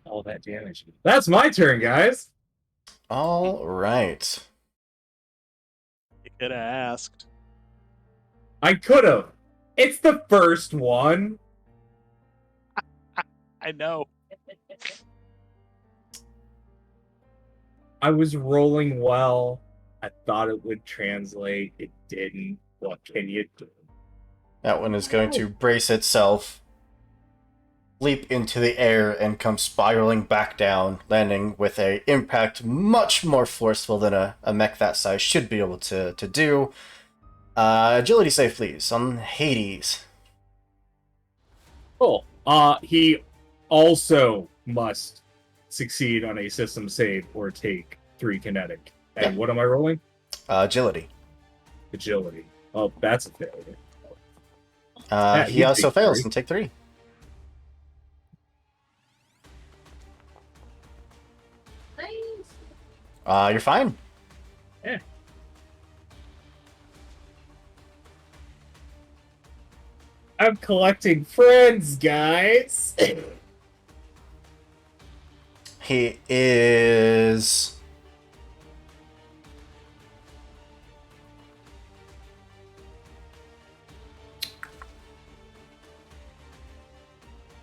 Speaker 2: All that damage. That's my turn, guys.
Speaker 1: All right.
Speaker 5: You could have asked.
Speaker 2: I could have. It's the first one.
Speaker 5: I know.
Speaker 2: I was rolling well. I thought it would translate. It didn't. What can you do?
Speaker 1: That one is going to brace itself, leap into the air, and come spiraling back down, landing with a impact much more forceful than a mech that size should be able to do. Agility save, please, on Hades.
Speaker 2: Cool. He also must succeed on a system save or take 3 kinetic. And
Speaker 1: Yeah.
Speaker 2: what am I rolling?
Speaker 1: Agility.
Speaker 2: Agility. Oh, that's a failure.
Speaker 1: He
Speaker 2: you
Speaker 1: also
Speaker 2: take
Speaker 1: fails
Speaker 2: 3.
Speaker 1: and take 3.
Speaker 3: Nice.
Speaker 1: You're fine.
Speaker 2: Yeah. I'm collecting friends, guys.
Speaker 1: He is...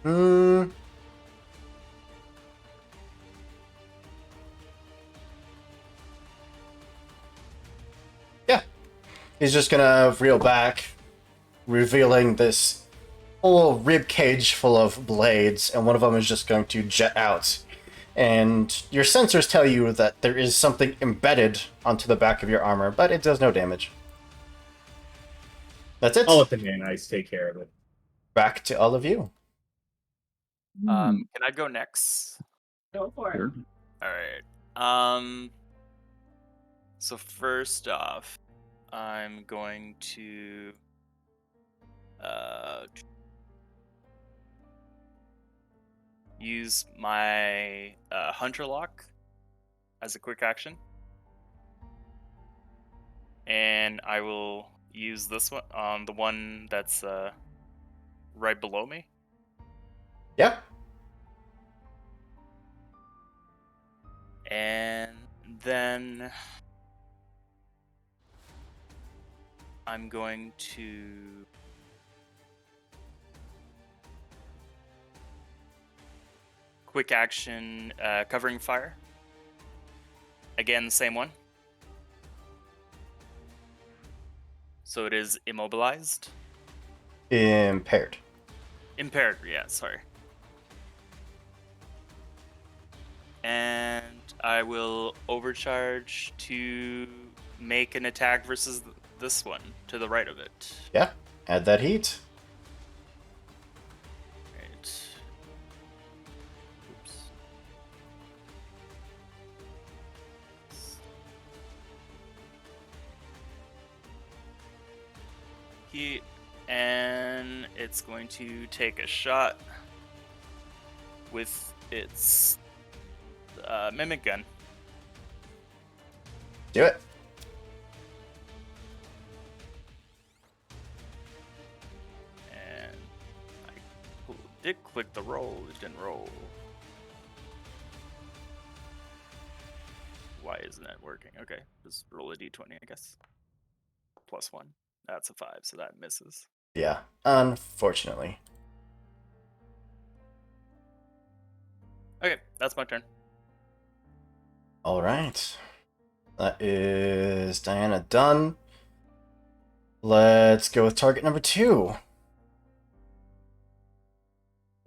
Speaker 1: Hmm... Yeah. He's just gonna reel back, revealing this whole rib cage full of blades, and one of them is just going to jet out. And your sensors tell you that there is something embedded onto the back of your armor, but it does no damage. That's it.
Speaker 2: I'll let the man ice take care of it.
Speaker 1: Back to all of you.
Speaker 6: Can I go next?
Speaker 3: Go for it.
Speaker 4: Sure.
Speaker 6: All right. So first off, I'm going to use my Hunter Lock as a quick action, and I will use this one on the one that's right below me.
Speaker 1: Yeah.
Speaker 6: And then I'm going to quick action covering fire. Again, the same one. So it is immobilized.
Speaker 1: Impaired.
Speaker 6: Impaired, yeah, sorry. And I will overcharge to make an attack versus this one to the right of it.
Speaker 1: Yeah. Add that heat.
Speaker 6: Right. Oops. Heat, and it's going to take a shot with its mimic gun.
Speaker 1: Do it.
Speaker 6: And I did click the roll, it didn't roll. Why isn't it working? Okay, just roll a d20, I guess. +1. That's a 5, so that misses.
Speaker 1: Yeah. Unfortunately.
Speaker 6: Okay, that's my turn.
Speaker 1: All right. That is Diana done. Let's go with target number 2.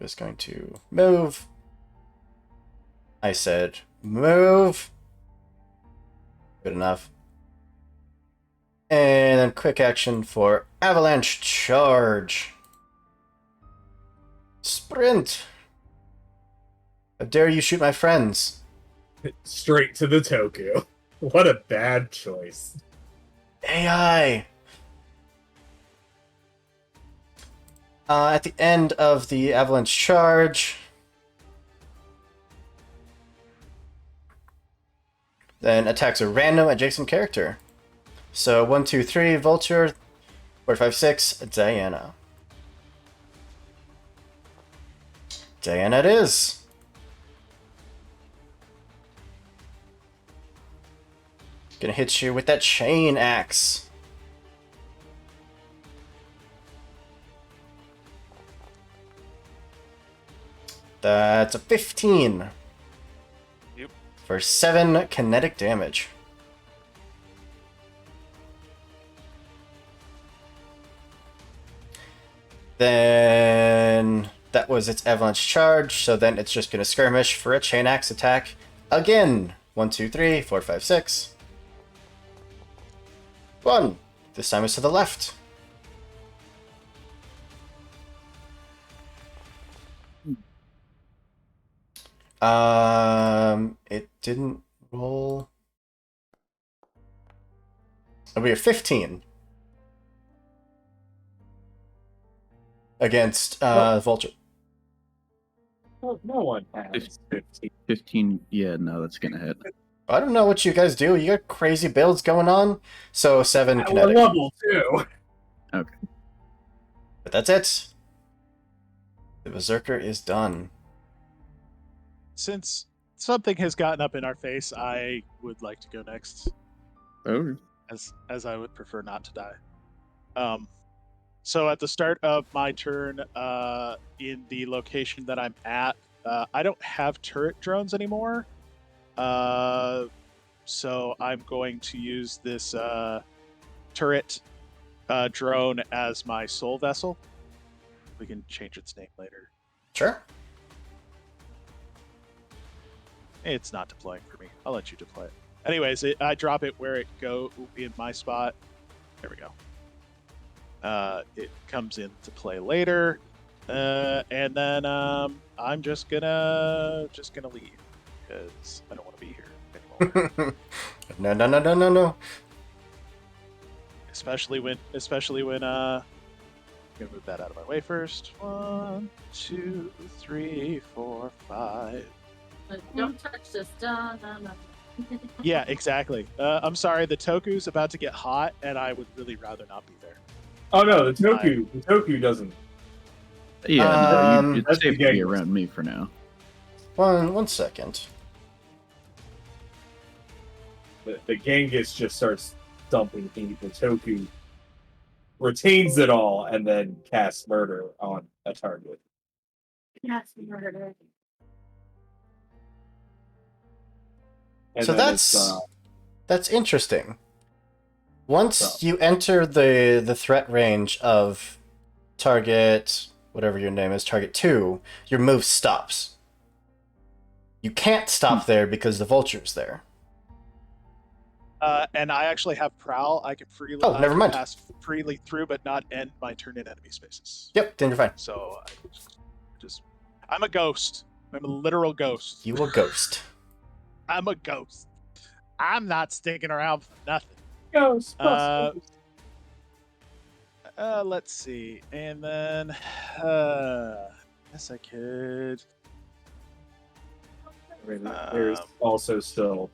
Speaker 1: Just going to move. I said move. Good enough. And then quick action for avalanche charge. Sprint. How dare you shoot my friends?
Speaker 2: Straight to the Toku. What a bad choice.
Speaker 1: AI. At the end of the avalanche charge, Then attacks a random adjacent character. So 1, 2, 3, Vulture. 4, 5, 6, Diana. Diana it is. Gonna hit you with that chain axe. That's a 15.
Speaker 6: Yep.
Speaker 1: For 7 kinetic damage. Then that was its avalanche charge, so then it's just gonna skirmish for a chain axe attack again. 1, 2, 3, 4, 5, 6. 1. This time it's to the left. It didn't roll. It'll be a 15 against Vulture.
Speaker 2: No one has 15.
Speaker 4: 15. Yeah, no, that's gonna hit.
Speaker 1: I don't know what you guys do. You got crazy builds going on. So 7
Speaker 2: We're
Speaker 1: kinetic.
Speaker 2: level 2.
Speaker 4: Okay.
Speaker 1: But that's it. The Berserker is done.
Speaker 5: Since something has gotten up in our face, I would like to go next,
Speaker 4: Oh,
Speaker 5: as I would prefer not to die. So at the start of my turn, in the location that I'm at, I don't have turret drones anymore. So I'm going to use this turret drone as my soul vessel. We can change its name later.
Speaker 1: Sure.
Speaker 5: It's not deploying for me. I'll let you deploy it. Anyways, I drop it where it go in my spot. There we go. It comes into play later, and then I'm just gonna leave because I don't want to be here anymore.
Speaker 1: No.
Speaker 5: especially when I'm gonna move that out of my way first. 1, 2, 3, 4, 5.
Speaker 3: Don't touch this. No.
Speaker 5: Yeah, exactly. I'm sorry, the Toku's about to get hot, and I would really rather not be there.
Speaker 2: Oh no, the Toku doesn't.
Speaker 4: yeah, no,
Speaker 1: Um,
Speaker 4: it's
Speaker 2: That's
Speaker 4: safe
Speaker 2: the
Speaker 4: to be
Speaker 2: game.
Speaker 4: around me for now.
Speaker 1: One second.
Speaker 2: The Genghis just starts dumping heat. The Toku retains it all and then casts murder on a target.
Speaker 3: Yes, we murdered her.
Speaker 2: And
Speaker 1: So
Speaker 2: then
Speaker 1: that's interesting. Once
Speaker 2: So-
Speaker 1: you enter the threat range of target, whatever your name is, target 2, your move stops. You can't stop there because the Vulture's there.
Speaker 5: And I actually have Prowl. I can freely
Speaker 1: Oh, never mind.
Speaker 5: pass freely through, but not end my turn in enemy spaces.
Speaker 1: Yep, then you're fine.
Speaker 5: So I'm a ghost. I'm a literal ghost.
Speaker 1: You a ghost.
Speaker 5: I'm a ghost. I'm not sticking around for nothing.
Speaker 2: Ghost.
Speaker 5: Let's see, and then yes, I could.
Speaker 2: There's also still.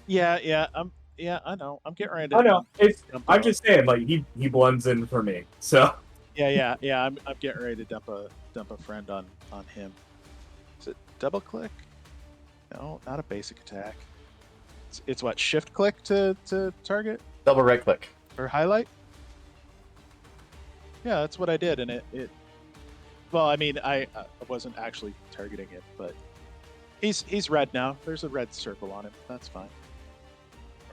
Speaker 5: Yeah. I know. I'm getting ready to.
Speaker 2: Oh no,
Speaker 5: dump
Speaker 2: I'm
Speaker 5: a-
Speaker 2: just saying, like he blends in for me. So
Speaker 5: Yeah. I'm getting ready to dump a friend on him. Is it double click? No, not a basic attack. It's what, shift click to target
Speaker 1: Double right click.
Speaker 5: or highlight? Yeah, that's what I did, and it. Well, I mean, I wasn't actually targeting it, but he's red now. There's a red circle on him. That's fine.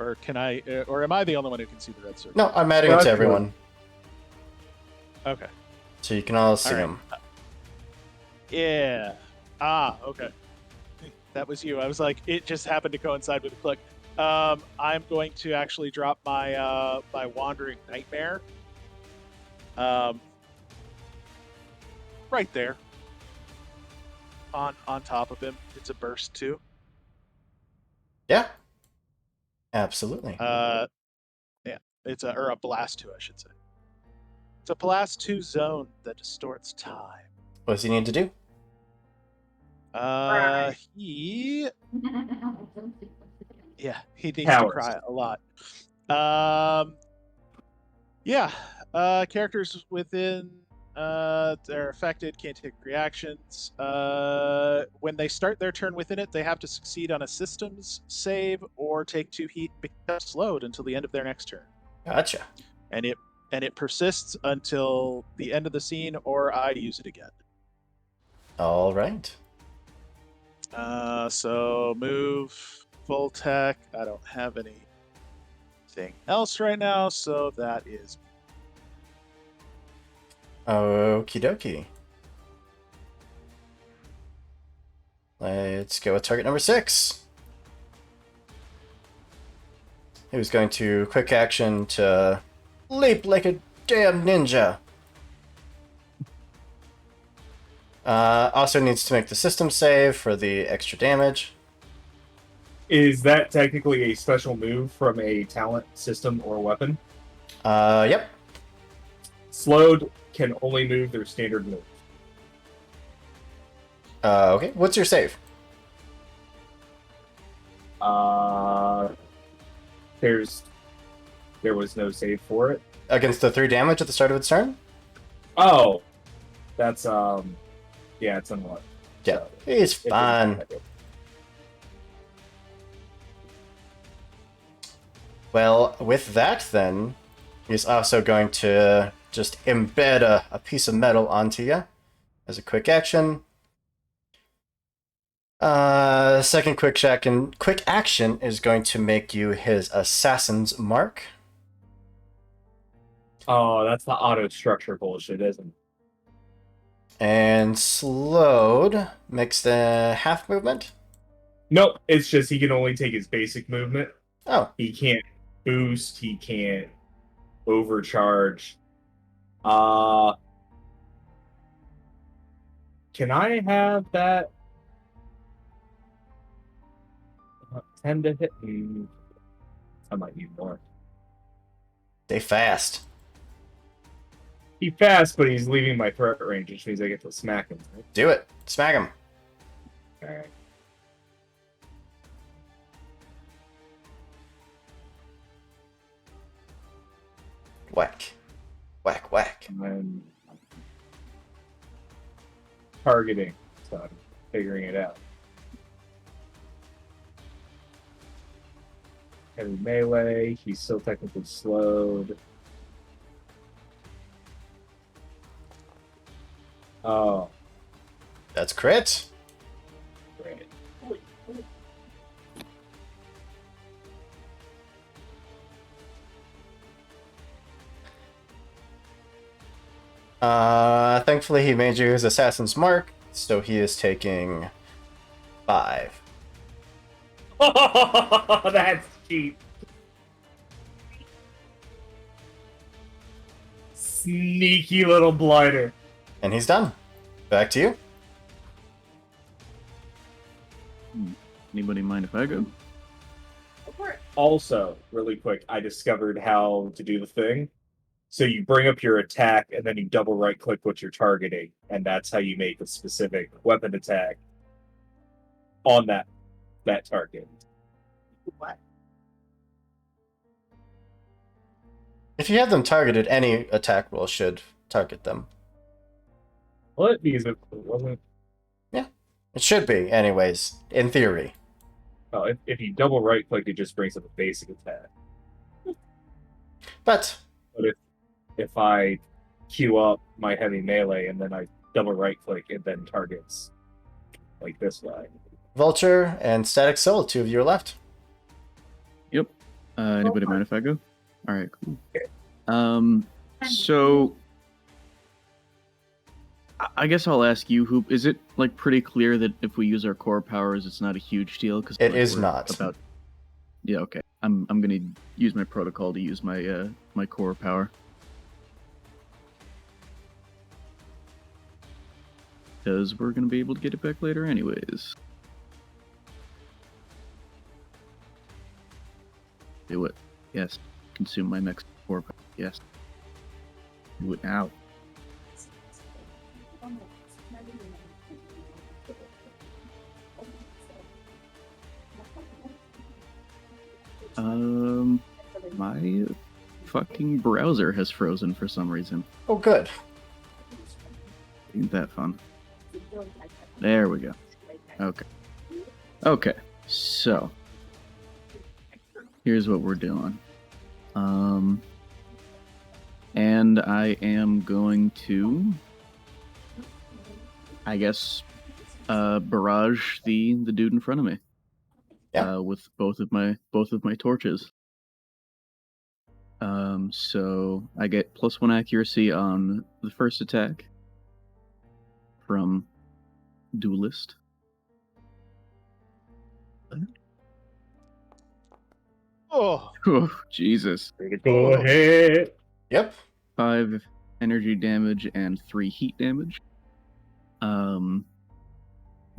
Speaker 5: Or can I? Or am I the only one who can see the red circle?
Speaker 1: No, I'm adding it
Speaker 2: That's
Speaker 1: to
Speaker 2: good.
Speaker 1: everyone.
Speaker 5: Okay.
Speaker 1: So you can all see
Speaker 5: All right.
Speaker 1: them.
Speaker 5: Yeah. Okay. That was you. I was like, it just happened to coincide with a click. I'm going to actually drop my my Wandering Nightmare. Right there. On top of him. It's a burst too.
Speaker 1: Yeah. Absolutely.
Speaker 5: Yeah. It's a blast 2, I should say. It's a blast 2 zone that distorts time.
Speaker 1: What does he need to do?
Speaker 3: Right.
Speaker 5: He needs to
Speaker 2: Cowards.
Speaker 5: cry a lot. Yeah, characters within they're affected can't take reactions. When they start their turn within it, they have to succeed on a systems save or take 2 heat, become slowed until the end of their next turn,
Speaker 1: Gotcha.
Speaker 5: and it persists until the end of the scene or I use it again.
Speaker 1: All right.
Speaker 5: So move, full tech. I don't have anything else right now, so that is
Speaker 1: Okie dokie. Let's go with target number 6. Who's going to quick action to leap like a damn ninja. Also needs to make the system save for the extra damage.
Speaker 2: Is that technically a special move from a talent, system, or weapon?
Speaker 1: Yep.
Speaker 2: Slowed can only move their standard move.
Speaker 1: Okay, what's your save?
Speaker 2: There was no save for it.
Speaker 1: Against the 3 damage at the start of its turn?
Speaker 2: Oh, that's yeah, it's unlocked.
Speaker 1: Yeah,
Speaker 2: So,
Speaker 1: he's
Speaker 2: it
Speaker 1: fine.
Speaker 2: didn't-
Speaker 1: Well, with that then, he's also going to just embed a piece of metal onto you as a quick action. Second quick action is going to make you his assassin's mark.
Speaker 2: Oh, that's the auto structure bullshit, isn't it?
Speaker 1: And slowed makes the half movement.
Speaker 2: Nope, it's just he can only take his basic movement.
Speaker 1: Oh,
Speaker 2: He can't boost, he can't overcharge. Can I have that 10 to hit? I might need more.
Speaker 1: stay fast.
Speaker 2: He's fast, but he's leaving my threat range, which means I get to smack him. Right?
Speaker 1: Do it. Smack him.
Speaker 2: Alright.
Speaker 1: Whack. Whack, whack.
Speaker 2: I'm targeting, so I'm figuring it out. Heavy melee, he's still technically slowed. Oh,
Speaker 1: That's crit.
Speaker 2: great.
Speaker 1: Thankfully he made you his assassin's mark, so he is taking 5.
Speaker 2: That's cheap. Sneaky little blighter.
Speaker 1: And he's done. Back to you.
Speaker 4: Anybody mind if I go?
Speaker 3: Go for it.
Speaker 2: Also, really quick, I discovered how to do the thing. So you bring up your attack and then you double right click what you're targeting, and that's how you make a specific weapon attack on that target.
Speaker 3: What?
Speaker 1: If you have them targeted, any attack roll should target them.
Speaker 2: What? Because it wasn't.
Speaker 1: It should be, anyways, in theory.
Speaker 2: Oh, if you double right click, it just brings up a basic attack.
Speaker 1: But
Speaker 2: But if I queue up my heavy melee and then I double right click, it then targets like this guy.
Speaker 1: Vulture and Static Soul, 2 of you are left.
Speaker 4: Yep. Anybody mind if I go? All right, cool. So I guess I'll ask you, Hoop. Is it like pretty clear that if we use our core powers, it's not a huge deal? Because
Speaker 1: It is not.
Speaker 4: Yeah. Okay. I'm gonna use my protocol to use my my core power. Because we're gonna be able to get it back later, anyways. Do it. Yes. Consume my next core power. Yes. Do it now. My fucking browser has frozen for some reason.
Speaker 1: Oh, good.
Speaker 4: Ain't that fun? There we go. Okay. Okay. So here's what we're doing. And I am going to, I guess, barrage the dude in front of me.
Speaker 1: Yeah.
Speaker 4: With both of my torches. So I get +1 accuracy on the first attack from Duelist.
Speaker 5: Oh,
Speaker 4: Oh, Jesus.
Speaker 2: Go ahead.
Speaker 1: Yep.
Speaker 4: 5 energy damage and 3 heat damage.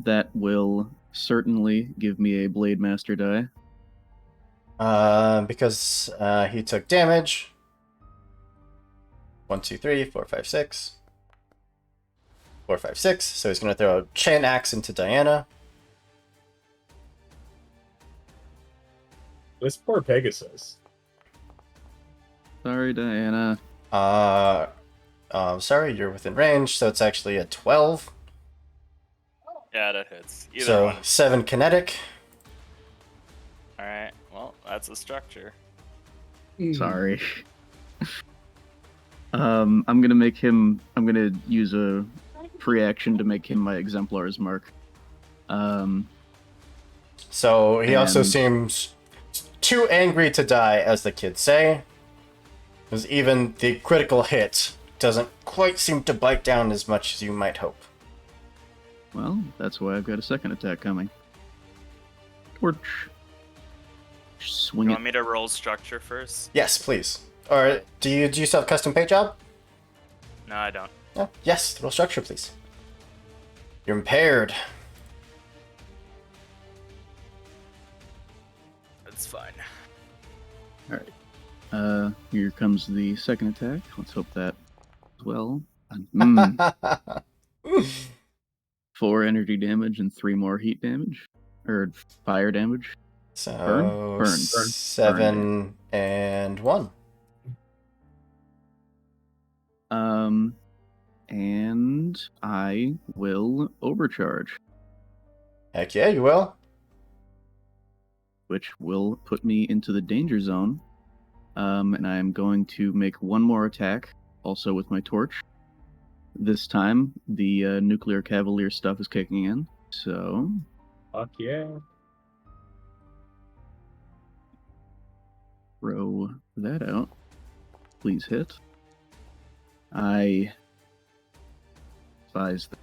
Speaker 4: That will certainly give me a Blade Master die.
Speaker 1: Because he took damage. 1, 2, 3, 4, 5, 6. 4, 5, 6. So he's going to throw a chain axe into Diana.
Speaker 2: This poor Pegasus.
Speaker 4: Sorry, Diana.
Speaker 1: Sorry, you're within range, so it's actually a 12.
Speaker 6: Yeah, that hits. Either
Speaker 1: So
Speaker 6: one.
Speaker 1: 7 kinetic.
Speaker 6: Alright, well, that's a structure.
Speaker 4: Sorry. I'm gonna use a free action to make him my Exemplar's mark.
Speaker 1: So he also
Speaker 4: And-
Speaker 1: seems too angry to die, as the kids say. Because even the critical hit doesn't quite seem to bite down as much as you might hope.
Speaker 4: Well, that's why I've got a second attack coming. Torch. Swing
Speaker 6: You
Speaker 4: it.
Speaker 6: want me to roll structure first?
Speaker 1: Yes, please. Or do you still have custom paint job?
Speaker 6: No, I don't.
Speaker 1: Oh, yes, roll structure, please. You're impaired.
Speaker 6: That's fine.
Speaker 4: Here comes the second attack. Let's hope that as well. 4 energy damage and 3 more heat damage. Or fire damage.
Speaker 1: So
Speaker 4: Burn.
Speaker 1: 7 and 1.
Speaker 4: And I will overcharge,
Speaker 1: Heck yeah, you will.
Speaker 4: which will put me into the danger zone. And I'm going to make one more attack, also with my torch. This time, the nuclear cavalier stuff is kicking in, so
Speaker 2: Fuck yeah.
Speaker 4: throw that out. Please hit. I despise that.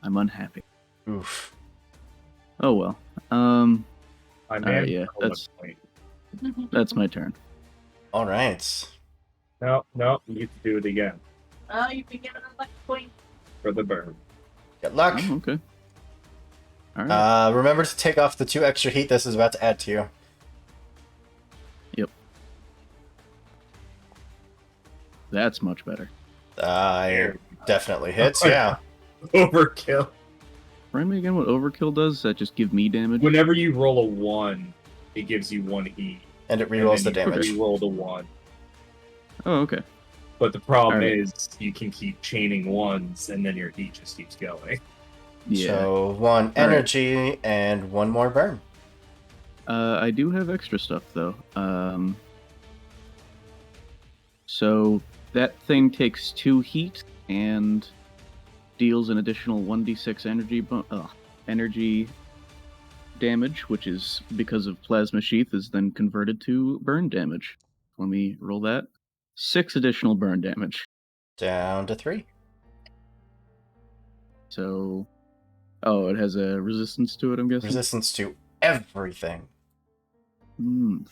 Speaker 4: I'm unhappy.
Speaker 1: Oof.
Speaker 4: Oh well.
Speaker 2: I man.
Speaker 4: yeah, that's my turn.
Speaker 1: All right.
Speaker 2: No, you get to do it again
Speaker 3: Oh, you've been given a lucky point.
Speaker 2: for the burn.
Speaker 1: Good luck.
Speaker 4: Oh, okay. All right.
Speaker 1: Remember to take off the 2 extra heat this is about to add to you.
Speaker 4: Yep. That's much better.
Speaker 1: It definitely hits, yeah.
Speaker 2: Overkill.
Speaker 4: Remind me again what overkill does? Does that just give me damage?
Speaker 2: Whenever you roll a 1, it gives you 1 heat.
Speaker 1: And it rerolls the
Speaker 2: and then
Speaker 1: damage.
Speaker 2: You roll the 1.
Speaker 4: Oh, okay.
Speaker 2: But the problem
Speaker 4: Alright.
Speaker 2: is you can keep chaining 1s and then your heat just keeps going.
Speaker 4: Yeah.
Speaker 1: So 1 energy and 1 more burn.
Speaker 4: I do have extra stuff though. So that thing takes 2 heat and deals an additional 1d6 energy damage, which is because of plasma sheath, is then converted to burn damage. Let me roll that. 6 additional burn damage.
Speaker 1: Down to 3.
Speaker 4: So, it has a resistance to it, I'm guessing.
Speaker 1: Resistance to everything.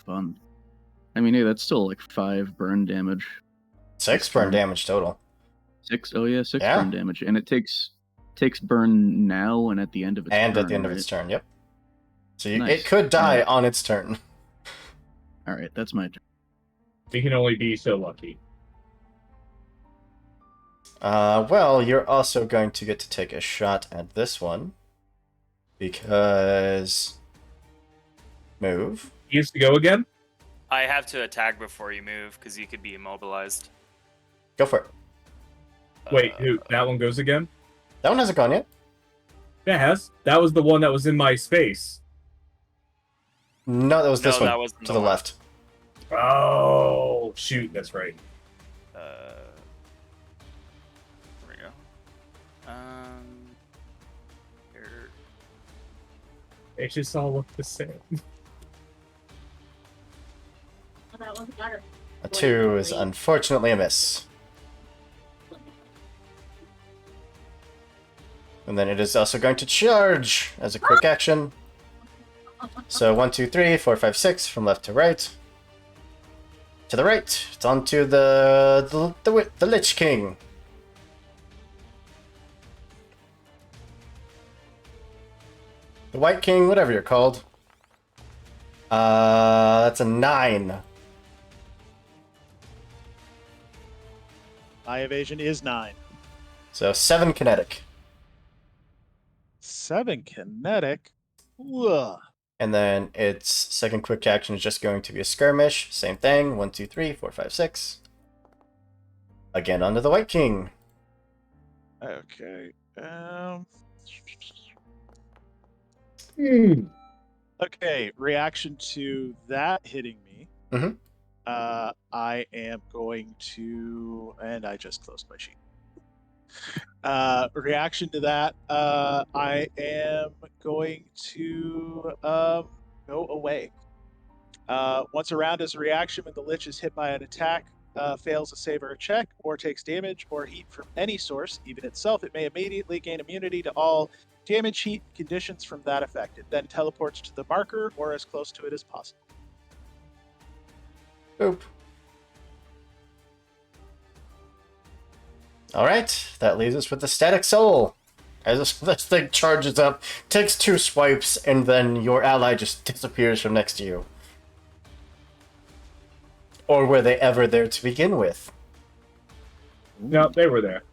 Speaker 4: Fun. I mean, hey, that's still like 5 burn damage.
Speaker 1: 6 burn damage total.
Speaker 4: 6. Oh yeah, 6
Speaker 1: Yeah.
Speaker 4: burn damage, and it takes burn now and at the end of its
Speaker 1: And
Speaker 4: turn,
Speaker 1: at the end of
Speaker 4: right?
Speaker 1: its turn, yep. So
Speaker 4: Nice.
Speaker 1: it could die
Speaker 4: Alright.
Speaker 1: on its turn.
Speaker 4: All right, that's my turn.
Speaker 2: You can only be so lucky.
Speaker 1: Well, you're also going to get to take a shot at this one. Because... Move.
Speaker 2: He has to go again?
Speaker 6: I have to attack before you move because you could be immobilized.
Speaker 1: Go for it.
Speaker 2: Wait, who? That one goes again?
Speaker 1: That one hasn't gone yet.
Speaker 2: Yeah, it has. That was the one that was in my space.
Speaker 1: No, that was this
Speaker 6: No,
Speaker 1: one
Speaker 6: that wasn't
Speaker 1: to
Speaker 6: the
Speaker 1: the
Speaker 6: one.
Speaker 1: left.
Speaker 2: Oh, shoot, that's right.
Speaker 6: There we go. Here.
Speaker 2: They just all look the same.
Speaker 3: Oh, that one's better.
Speaker 1: A 2 is unfortunately a miss. And then it is also going to charge as a quick action. So 1, 2, 3, 4, 5, 6 from left to right. To the right. It's on to the Lich King. The White King, whatever you're called. That's a 9.
Speaker 5: My evasion is 9.
Speaker 1: So 7 kinetic.
Speaker 5: 7 kinetic. Ugh.
Speaker 1: And then its second quick action is just going to be a skirmish. Same thing. 1, 2, 3, 4, 5, 6. Again onto the White King.
Speaker 5: Okay.
Speaker 2: Hmm.
Speaker 5: Okay. Reaction to that hitting me.
Speaker 1: Mhm.
Speaker 5: I am going to, and I just closed my sheet. Reaction to that, I am going to go away. Once a round as a reaction, when the Lich is hit by an attack, fails a save or a check, or takes damage or heat from any source, even itself, it may immediately gain immunity to all damage, heat, conditions from that effect. It then teleports to the marker or as close to it as possible.
Speaker 1: Boop. Alright, that leaves us with the Static Soul. As this thing charges up, takes 2 swipes, and then your ally just disappears from next to you. Or were they ever there to begin with?
Speaker 2: No, they were there.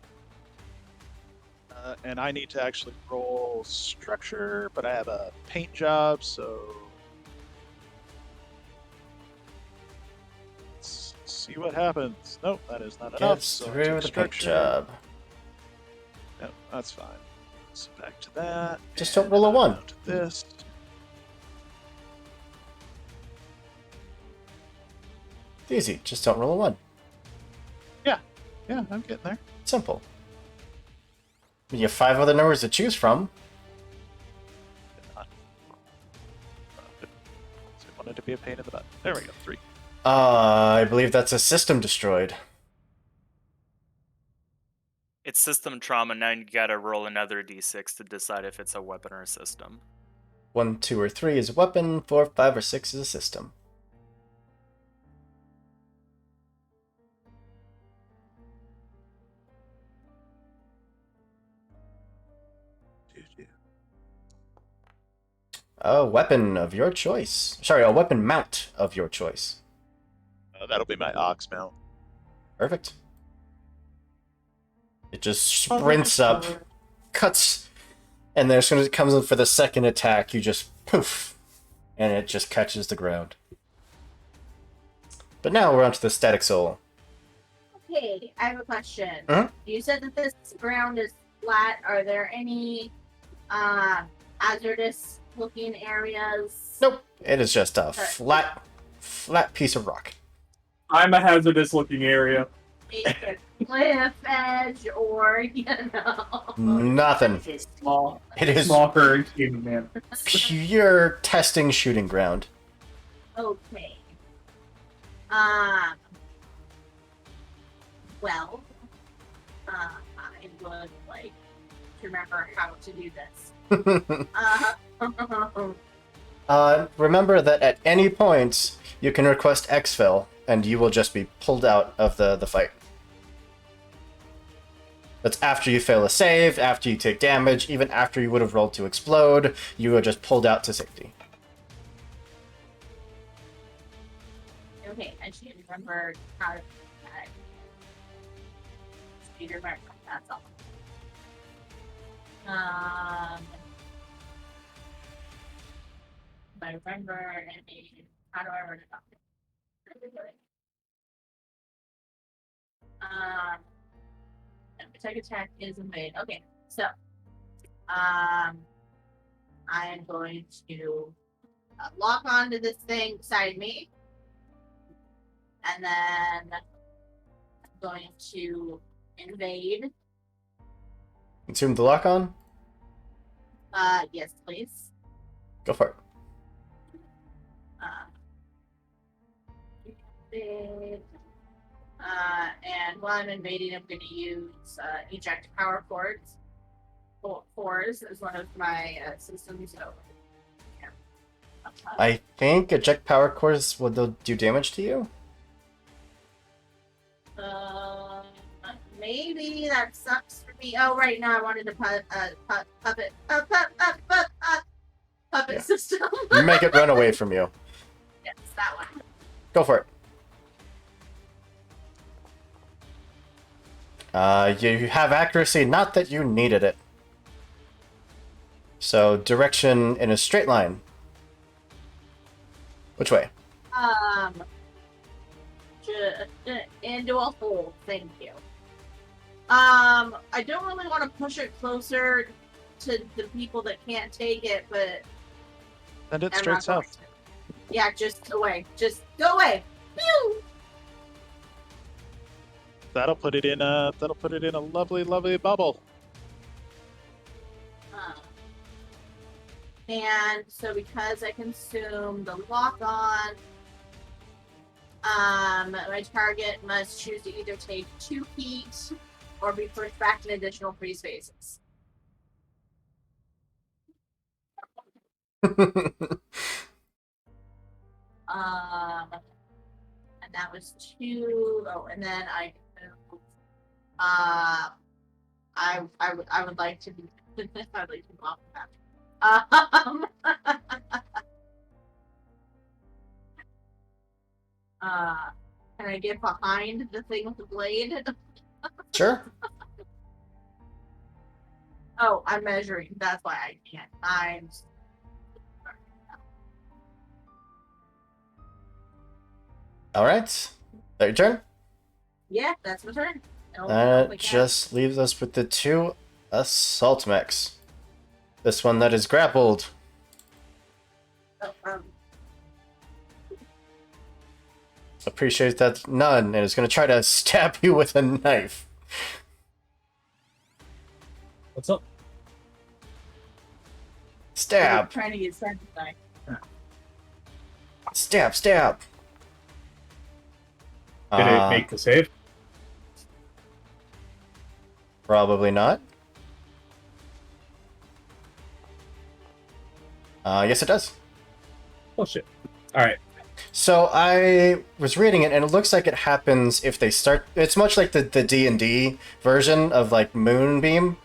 Speaker 5: And I need to actually roll structure, but I have a paint job, so let's see what happens. Nope, that is not enough.
Speaker 1: Gets
Speaker 5: So I
Speaker 1: through
Speaker 5: take
Speaker 1: the paint
Speaker 5: structure.
Speaker 1: job.
Speaker 5: Yep, that's fine. So back to that.
Speaker 1: Just don't
Speaker 5: and
Speaker 1: roll a
Speaker 5: then
Speaker 1: 1.
Speaker 5: down to this.
Speaker 1: It's easy, just don't roll a 1.
Speaker 5: Yeah, I'm getting there.
Speaker 1: Simple. You have 5 other numbers to choose from.
Speaker 5: I wanted to be a pain in the butt. There we go, 3.
Speaker 1: I believe that's a system destroyed.
Speaker 6: It's system trauma. Now you gotta roll another d6 to decide if it's a weapon or a system.
Speaker 1: 1, 2, or 3 is a weapon, 4, 5, or 6 is a system. A weapon of your choice. Sorry, a weapon mount of your choice.
Speaker 5: That'll be my ox mount.
Speaker 1: Perfect. It just sprints up, cuts, and then as soon as it comes in for the second attack, you just poof, and it just catches the ground. But now we're onto the Static Soul.
Speaker 3: Okay, I have a question.
Speaker 1: Mhm.
Speaker 3: You said that this ground is flat. Are there any hazardous looking areas?
Speaker 1: Nope, it is just a flat piece of rock.
Speaker 2: I'm a hazardous looking area.
Speaker 3: A cliff edge or, you know.
Speaker 1: Nothing.
Speaker 3: It's
Speaker 2: Small.
Speaker 1: It is
Speaker 2: Small for a human man.
Speaker 1: pure testing shooting ground.
Speaker 3: Okay. Well, I would like to remember how to do this.
Speaker 1: Remember that at any point you can request exfil, and you will just be pulled out of the fight. That's after you fail a save, after you take damage, even after you would have rolled to explode, you are just pulled out to safety.
Speaker 3: Okay, I should remember how to do that. Just need to remember, that's all. If I remember any How do I run it up? Attack attack is invade. Okay, so I am going to lock onto this thing beside me, and then I'm going to invade.
Speaker 1: Consume the lock on.
Speaker 3: Yes, please.
Speaker 1: Go for it.
Speaker 3: Invade. And while I'm invading, I'm going to use eject power cords. Fours is one of my systems. So, yeah.
Speaker 1: I think eject power cores will do damage to you.
Speaker 3: Maybe that sucks for me. Oh, right now I wanted to puppet
Speaker 1: Yeah.
Speaker 3: system.
Speaker 1: Make it run away from you.
Speaker 3: Yes, that one.
Speaker 1: Go for it. You have accuracy, not that you needed it. So, direction in a straight line. Which way?
Speaker 3: Into a hole. Thank you. I don't really want to push it closer to the people that can't take it, but
Speaker 5: Send it
Speaker 3: I'm
Speaker 5: straight
Speaker 3: not going
Speaker 5: south.
Speaker 3: to. Yeah, just away. Just go away. Pew!
Speaker 5: That'll put it in a lovely, lovely bubble.
Speaker 3: And so because I consume the lock on, my target must choose to either take 2 heat or be pushed back an additional 3 spaces. And that was 2. Oh, and then I would like to be I'd like to be off that. Can I get behind the thing with the blade?
Speaker 1: Sure.
Speaker 3: Oh, I'm measuring. That's why I can't.
Speaker 1: Alright. That your turn?
Speaker 3: Yeah, that's my turn.
Speaker 1: That just leaves us with the 2 assault mechs. This one that is grappled. Appreciate that none, and is going to try to stab you with a knife.
Speaker 2: What's up?
Speaker 1: Stab!
Speaker 3: I'm trying to get started tonight.
Speaker 1: Stab, stab!
Speaker 2: Did it make the save?
Speaker 1: Probably not. Yes, it does.
Speaker 2: Oh shit. Alright.
Speaker 1: So I was reading it, and it looks like it happens if they start. It's much like the D&D version of like Moonbeam,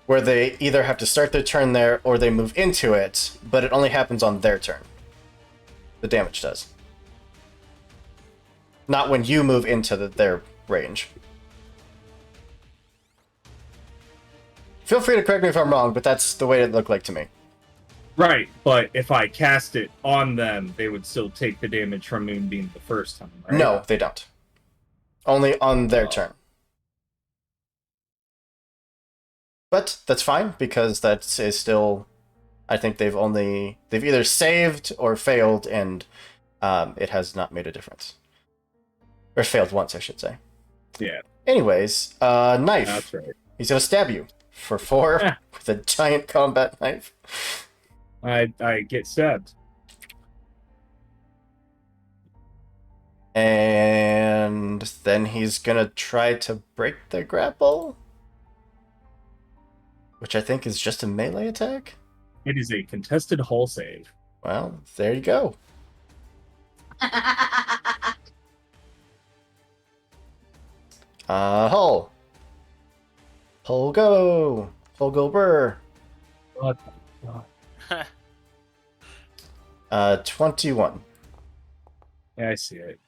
Speaker 1: where they either have to start their turn there or they move into it, but it only happens on their turn. The damage does. Not when you move into their range. Feel free to correct me if I'm wrong, but that's the way it looked like to me.
Speaker 2: Right, but if I cast it on them, they would still take the damage from Moonbeam the first time, right?
Speaker 1: No, they don't. Only on their
Speaker 2: Oh.
Speaker 1: turn. But that's fine, because that is still... I think they've either saved or failed, and it has not made a difference. Or failed once, I should say.
Speaker 2: Yeah.
Speaker 1: Anyways, knife.
Speaker 2: That's right.
Speaker 1: He's gonna stab you for 4
Speaker 2: Ah.
Speaker 1: with a giant combat knife.
Speaker 2: I get stabbed.
Speaker 1: And then he's gonna try to break the grapple, which I think is just a melee attack.
Speaker 2: It is a contested hull save.
Speaker 1: Well, there you go. Hull. Hull go. Hull go burr.
Speaker 2: What?
Speaker 1: 21.
Speaker 2: Yeah, I see it.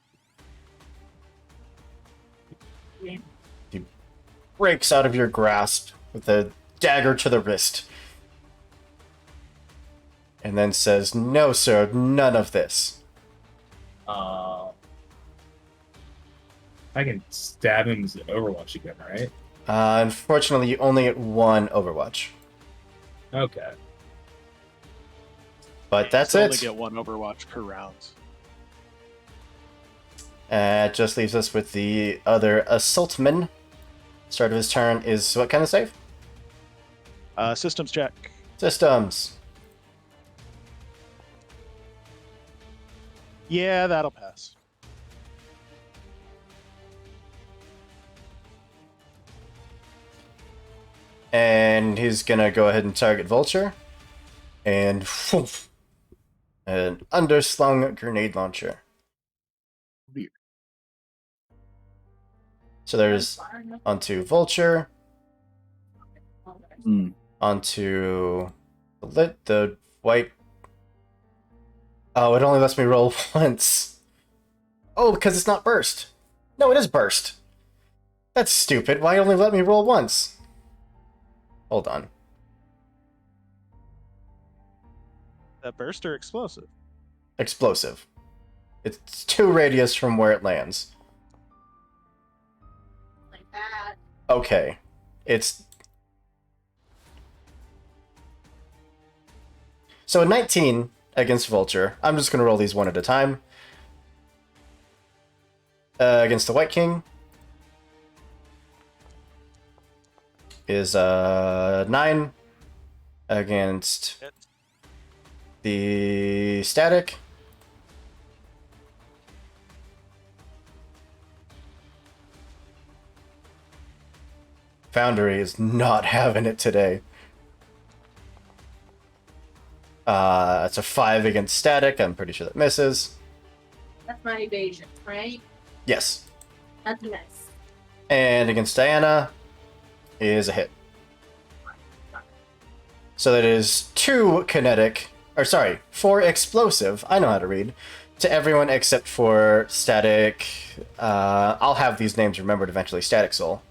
Speaker 1: He breaks out of your grasp with a dagger to the wrist. And then says, "No, sir, none of this."
Speaker 2: I can stab him as an Overwatch again, right?
Speaker 1: Unfortunately, you only get one Overwatch.
Speaker 2: Okay.
Speaker 1: But that's
Speaker 5: Only
Speaker 1: it.
Speaker 5: get one Overwatch per round.
Speaker 1: It just leaves us with the other Assaultman. Start of his turn is what kind of save?
Speaker 5: Systems check.
Speaker 1: Systems.
Speaker 5: Yeah, that'll pass.
Speaker 1: And he's gonna go ahead and target Vulture. And an underslung grenade launcher.
Speaker 4: Weird.
Speaker 1: So there's onto Vulture, onto the white. Oh, it only lets me roll once. Oh, because it's not burst. No, it is burst. That's stupid. Why only let me roll once? Hold on.
Speaker 5: Burst or explosive?
Speaker 1: Explosive. It's 2 radius from where it lands.
Speaker 3: Like that.
Speaker 1: Okay. It's... So a 19 against Vulture. I'm just going to roll these one at a time. Against the White King is 9. Against the Static. Foundry is not having it today. It's a 5 against Static. I'm pretty sure that misses.
Speaker 3: That's my evasion, right?
Speaker 1: Yes.
Speaker 3: That's nice.
Speaker 1: And against Diana is a hit. So that is 2 kinetic, or sorry, 4 explosive, I know how to read, to everyone except for Static. I'll have these names remembered eventually. Static Soul.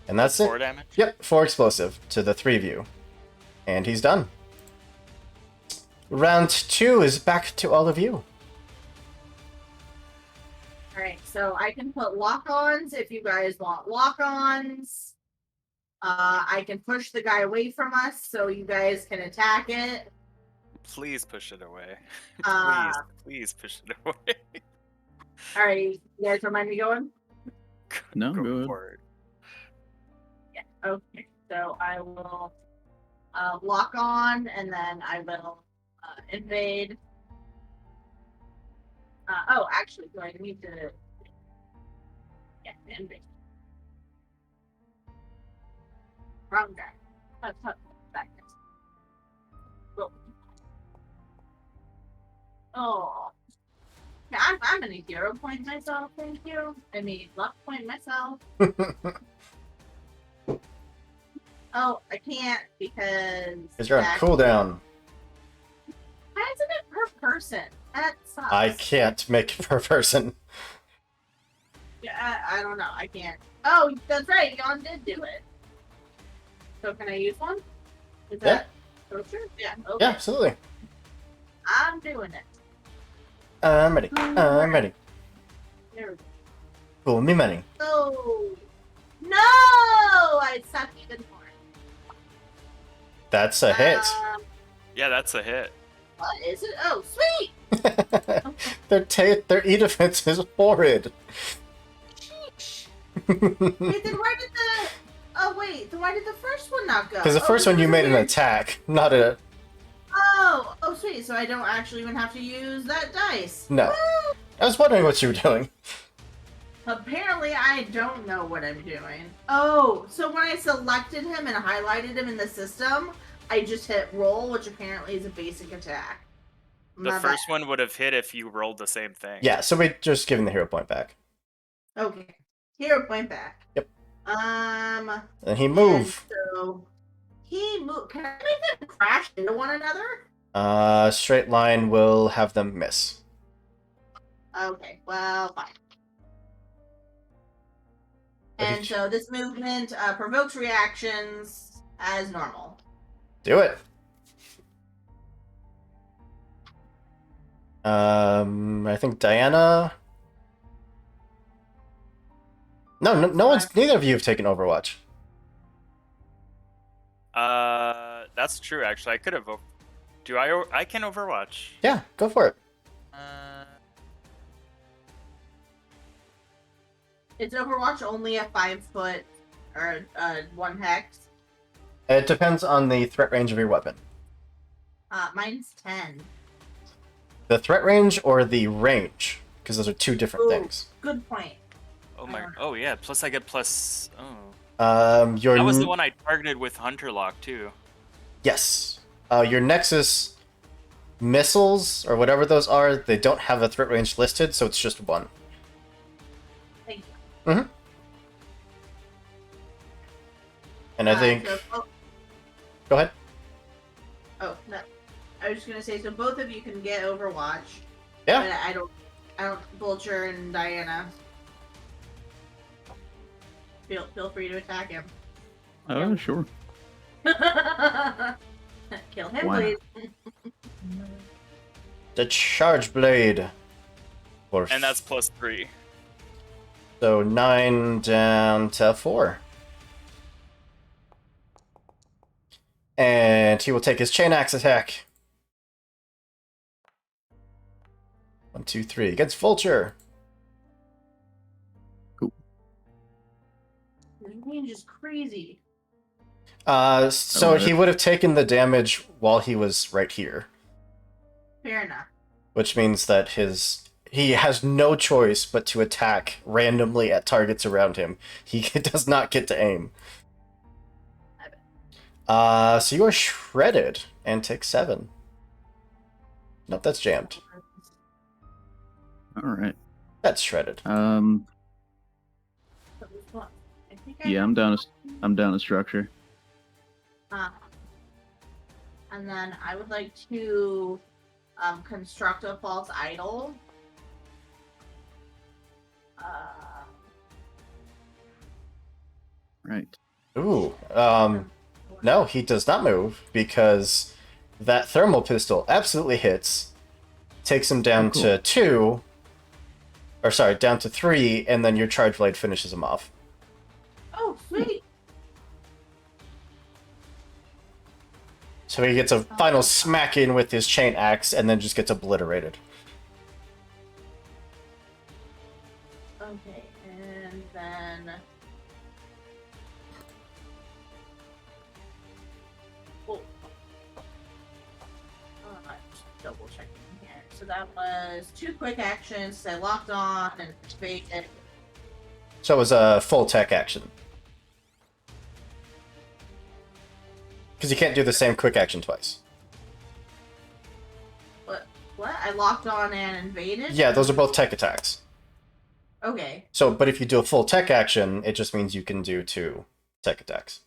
Speaker 1: And that's it.
Speaker 6: 4 damage?
Speaker 1: Yep, 4 explosive to the 3 of you. And he's done. Round 2 is back to all of you.
Speaker 3: Alright, so I can put lock-ons if you guys want lock-ons. I can push the guy away from us so you guys can attack it.
Speaker 6: Please push it away.
Speaker 3: Uh,
Speaker 6: please push it away.
Speaker 3: Alright, you guys don't mind me going?
Speaker 4: No, go ahead.
Speaker 6: for it.
Speaker 3: Yeah, okay. So I will lock on and then I will invade. Oh, actually, do I need to... Yeah, invade. Wrong guy. Back. Roll. Oh. Yeah, I'm gonna hero point myself, thank you. I mean, luck point myself. Oh, I can't because...
Speaker 1: Because you're on
Speaker 3: that-
Speaker 1: cooldown.
Speaker 3: Why isn't it per person? That sucks.
Speaker 1: I can't make it per person.
Speaker 3: Yeah, I don't know. I can't. Oh, that's right. Yon did do it. So can I use one? Is
Speaker 1: Yeah.
Speaker 3: that kosher? Yeah. Okay.
Speaker 1: Yeah, absolutely.
Speaker 3: I'm doing it.
Speaker 1: I'm ready. I'm ready.
Speaker 3: There we go.
Speaker 1: Cool me money.
Speaker 3: Oh. No! I suck even more.
Speaker 1: That's a hit.
Speaker 6: Yeah, that's a hit.
Speaker 3: What is it? Oh, sweet!
Speaker 1: Their E-defense is horrid.
Speaker 3: Sheesh. Wait, then why did the... Oh, wait. Then why did the first one not go?
Speaker 1: Because the first one you made an attack, not a...
Speaker 3: Oh, sweet. So I don't actually even have to use that dice.
Speaker 1: No.
Speaker 3: Woo!
Speaker 1: I was wondering what you were doing.
Speaker 3: Apparently, I don't know what I'm doing. Oh, so when I selected him and highlighted him in the system, I just hit roll, which apparently is a basic attack.
Speaker 6: The
Speaker 3: My
Speaker 6: first
Speaker 3: bad.
Speaker 6: one would have hit if you rolled the same thing.
Speaker 1: Yeah, so we're just giving the hero point back.
Speaker 3: Okay. Hero point back.
Speaker 1: Yep.
Speaker 3: And
Speaker 1: And he move.
Speaker 3: so he move. Can I make them crash into one another?
Speaker 1: Straight line will have them miss.
Speaker 3: Okay. Well, fine.
Speaker 1: But
Speaker 3: And so this movement provokes reactions as normal.
Speaker 1: Do it. I think Diana. No one's. Neither of you have taken Overwatch.
Speaker 6: That's true. Actually, I could have. Do I? I can Overwatch.
Speaker 1: Yeah, go for it.
Speaker 3: Is Overwatch only a 5 foot or 1 hex?
Speaker 1: It depends on the threat range of your weapon.
Speaker 3: Mine's 10.
Speaker 1: The threat range or the range, because those are two different
Speaker 3: Ooh.
Speaker 1: things.
Speaker 3: Good point.
Speaker 6: Oh my. Oh yeah. Plus I get plus. Oh.
Speaker 1: Your
Speaker 6: That was the one I targeted with Hunter Lock too.
Speaker 1: Yes. Your Nexus missiles or whatever those are, they don't have a threat range listed, so it's just one.
Speaker 3: Thank you.
Speaker 1: Mm-hmm. And I think. Go ahead.
Speaker 3: Oh no, I was just gonna say. So both of you can get Overwatch.
Speaker 1: Yeah.
Speaker 3: But I don't. Vulture and Diana. Feel free to attack him.
Speaker 4: Oh, sure.
Speaker 3: Kill him,
Speaker 4: Wow.
Speaker 3: please.
Speaker 1: The Charge Blade.
Speaker 6: And that's plus 3.
Speaker 1: So 9 down to 4. And he will take his chain axe attack. 1, 2, 3 against Vulture.
Speaker 3: His range is crazy.
Speaker 1: So he would have taken the damage while he was right here,
Speaker 3: Fair enough.
Speaker 1: which means that he has no choice but to attack randomly at targets around him. He does not get to aim. So you are shredded and take 7. Nope, that's jammed.
Speaker 4: All right.
Speaker 1: That's shredded.
Speaker 3: I think
Speaker 4: Yeah, I'm down a structure.
Speaker 3: And then I would like to construct a false idol.
Speaker 4: Right.
Speaker 1: Ooh. No, he does not move because that thermal pistol absolutely hits, takes him down
Speaker 4: cool.
Speaker 1: to 2, or sorry, down to 3, and then your charge blade finishes him off.
Speaker 3: Oh, sweet.
Speaker 1: So he gets a final smack in with his chain axe, and then just gets obliterated.
Speaker 3: Okay, and then. Oh. Just double checking here. So that was 2 quick actions. I locked on and evaded.
Speaker 1: So it was a full tech action. Because you can't do the same quick action twice.
Speaker 3: What? I locked on and invaded?
Speaker 1: Yeah, those are both tech attacks.
Speaker 3: Okay.
Speaker 1: So, but if you do a full tech action, it just means you can do 2 tech attacks.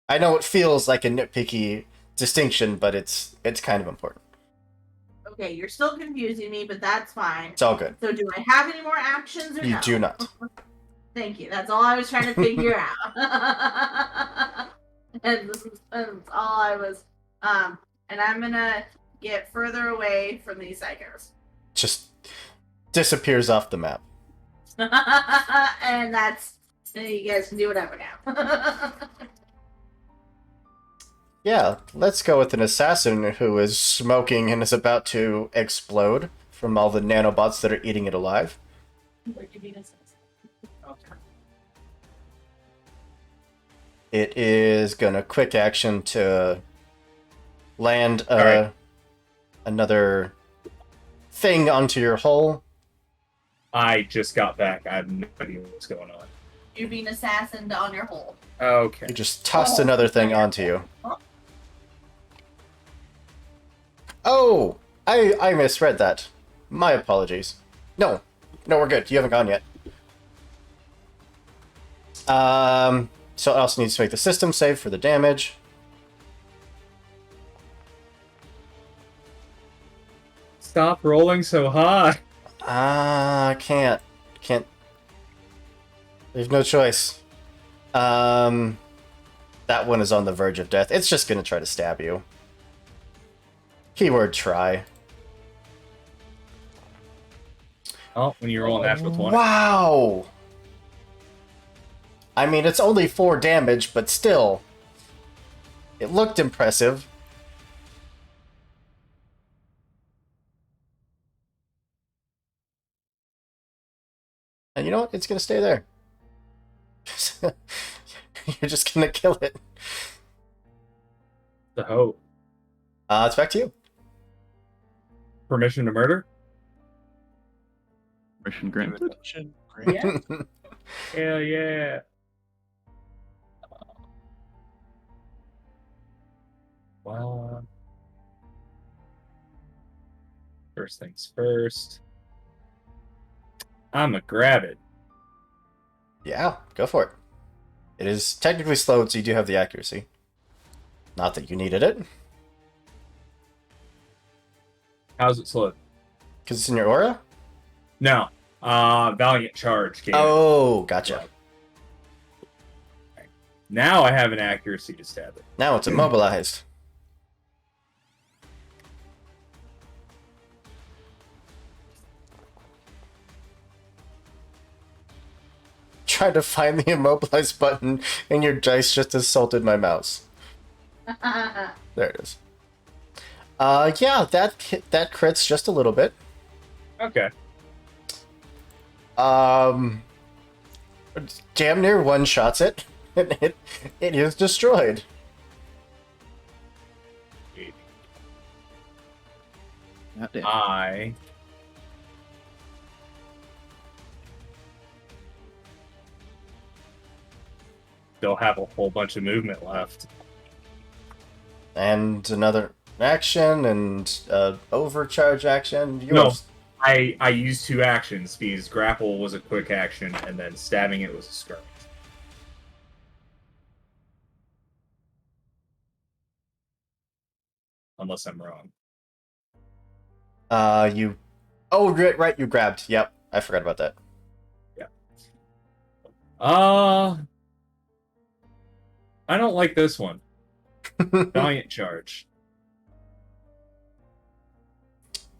Speaker 1: I know it feels like a nitpicky distinction, but it's kind of important.
Speaker 3: Okay, you're still confusing me, but that's fine.
Speaker 1: It's all good.
Speaker 3: So do I have any more actions or
Speaker 1: You
Speaker 3: no?
Speaker 1: do not.
Speaker 3: Thank you. That's all I was trying to figure out. and that's all I was. And I'm gonna get further away from these psychos.
Speaker 1: Just disappears off the map.
Speaker 3: And that's you guys can do whatever now.
Speaker 1: Yeah, let's go with an assassin who is smoking and is about to explode from all the nanobots that are eating it alive. It is gonna quick action to land
Speaker 2: Alright.
Speaker 1: another thing onto your hull.
Speaker 2: I just got back. I have no idea what's going on.
Speaker 3: You're being assassined on your hole.
Speaker 2: Okay.
Speaker 1: You just tossed another thing onto you. Oh, I misread that. My apologies. No, we're good. You haven't gone yet. So it also needs to make the system save for the damage.
Speaker 2: Stop rolling so high.
Speaker 1: Can't. There's no choice. That one is on the verge of death. It's just gonna try to stab you. Keyword try.
Speaker 2: Oh, when you roll a natural 20.
Speaker 1: Wow! I mean, it's only 4 damage, but still. It looked impressive. And you know what? It's gonna stay there. You're just gonna kill it.
Speaker 2: The hope.
Speaker 1: It's back to you.
Speaker 2: Permission to murder?
Speaker 4: Permission granted.
Speaker 5: Permission granted.
Speaker 3: Yeah.
Speaker 2: Hell yeah. Well, first things first. I'm gonna grab it.
Speaker 1: Yeah, go for it. It is technically slowed, so you do have the accuracy. Not that you needed it,
Speaker 2: How's it slowed?
Speaker 1: because it's in your aura?
Speaker 2: No. Valiant Charge. Gave it.
Speaker 1: Oh, gotcha.
Speaker 2: Now I have an accuracy to stab it.
Speaker 1: Now it's immobilized. Tried to find the immobilize button, and your dice just assaulted my mouse. There it is. Yeah, that crits just a little bit.
Speaker 2: Okay.
Speaker 1: Damn near one-shots it, and it is destroyed.
Speaker 4: Not dead.
Speaker 2: I still have a whole bunch of movement left.
Speaker 1: And another action, and overcharge action. You
Speaker 2: No.
Speaker 1: have-
Speaker 2: I used 2 actions because grapple was a quick action and then stabbing it was a skirmish. Unless I'm wrong.
Speaker 1: you. Oh, right, you grabbed. Yep, I forgot about that.
Speaker 2: I don't like this one. Valiant Charge.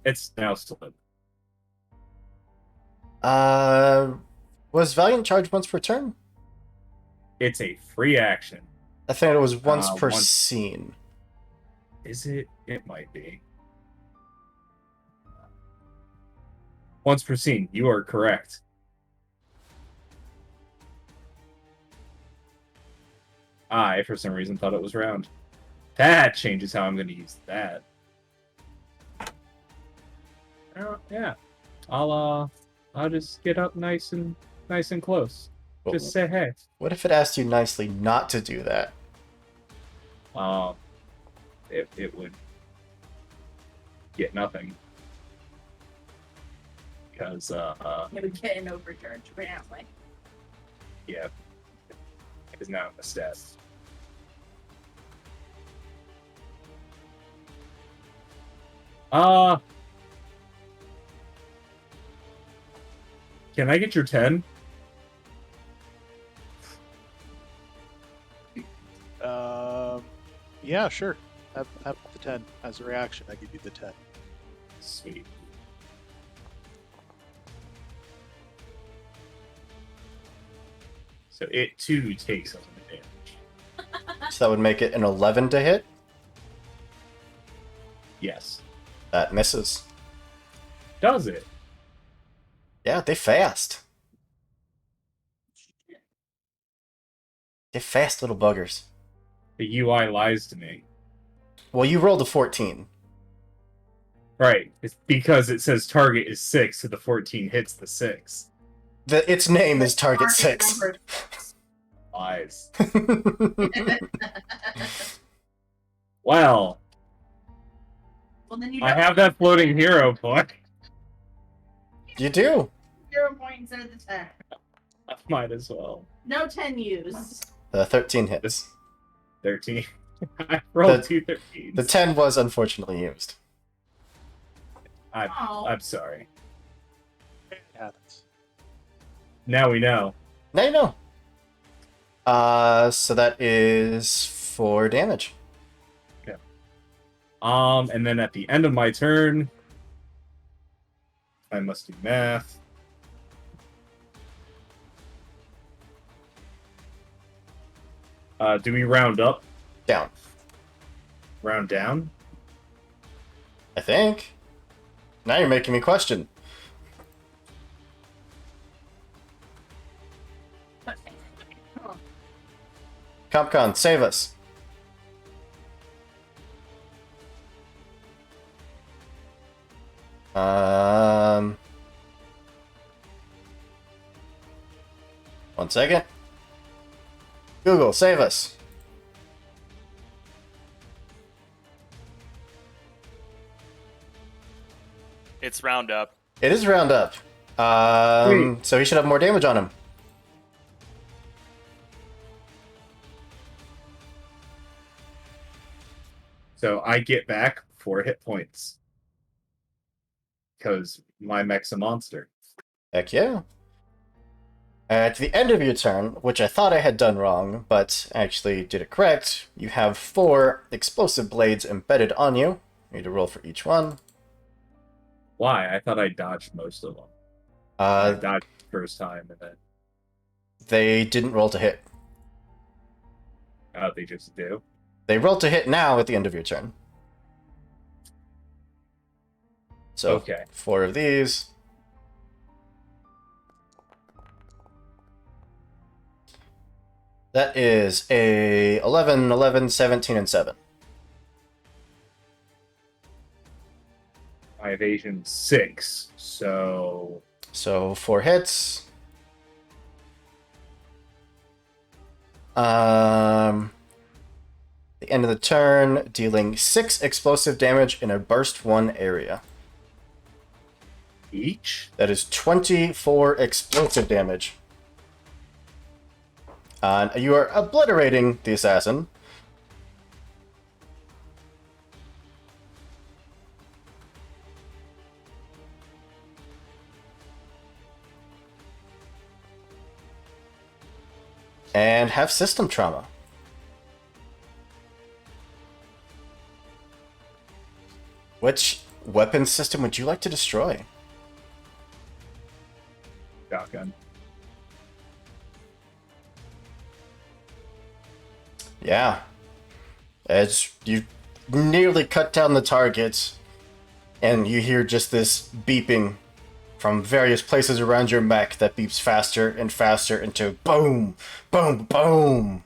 Speaker 2: It's now split.
Speaker 1: Was Valiant Charge once per turn?
Speaker 2: It's a free action.
Speaker 1: I think it was once per
Speaker 2: once-
Speaker 1: scene.
Speaker 2: Is it? It might be. Once per scene. You are correct. I, for some reason, thought it was round. That changes how I'm going to use that. Yeah. I'll just get up nice and close. Just say hey.
Speaker 1: What if it asked you nicely not to do that?
Speaker 2: It would get nothing. Because
Speaker 3: It would get an overcharge, apparently.
Speaker 2: yeah. Is now a stat. Can I get your 10?
Speaker 5: Yeah, sure. Have the 10 as a reaction. I give you the 10.
Speaker 2: Sweet. So it too takes some of the damage.
Speaker 1: So that would make it an 11 to hit.
Speaker 2: Yes.
Speaker 1: That misses.
Speaker 2: Does it?
Speaker 1: Yeah, they fast. They're fast little buggers.
Speaker 2: The UI lies to me.
Speaker 1: Well, you rolled a 14.
Speaker 2: Right. It's because it says target is 6, so the 14 hits the 6.
Speaker 1: Its name is Target 6.
Speaker 3: Number.
Speaker 2: Lies. Well,
Speaker 3: Well, then you
Speaker 2: I
Speaker 3: don't
Speaker 2: have that floating hero point.
Speaker 1: You do.
Speaker 3: 0 points instead of the 10.
Speaker 2: I might as well.
Speaker 3: No 10 used.
Speaker 1: 13 hits.
Speaker 2: 13. I rolled
Speaker 1: The-
Speaker 2: 2 13s.
Speaker 1: The 10 was unfortunately used.
Speaker 3: Oh.
Speaker 2: I'm sorry.
Speaker 5: It happens.
Speaker 2: Now we know.
Speaker 1: Now you know. So that is 4 damage.
Speaker 2: And then at the end of my turn, I must do math. Do we round up?
Speaker 1: Down.
Speaker 2: Round down?
Speaker 1: I think. Now you're making me question. Compcon, save us. One second. Google, save us.
Speaker 6: It's round up.
Speaker 1: It is round up. So he should have more damage on him.
Speaker 2: So I get back 4 hit points. Because my mech's a monster.
Speaker 1: Heck yeah. At the end of your turn, which I thought I had done wrong, but actually did it correct, you have 4 explosive blades embedded on you. You need to roll for each one.
Speaker 2: Why? I thought I dodged most of them. I
Speaker 1: Uh,
Speaker 2: dodged the first time and then
Speaker 1: they didn't roll to hit.
Speaker 2: they just do.
Speaker 1: They roll to hit now at the end of your turn. So,
Speaker 2: Okay.
Speaker 1: 4 of these. That is a 11, 11, 17, and 7.
Speaker 2: My evasion 6, so
Speaker 1: So 4 hits. The end of the turn, dealing 6 explosive damage in a burst 1 area.
Speaker 2: each.
Speaker 1: That is 24 explosive damage. You are obliterating the assassin. And have system trauma. Which weapon system would you like to destroy?
Speaker 2: Shotgun.
Speaker 1: Yeah. As you nearly cut down the targets, and you hear just this beeping from various places around your mech that beeps faster and faster into boom, boom, boom.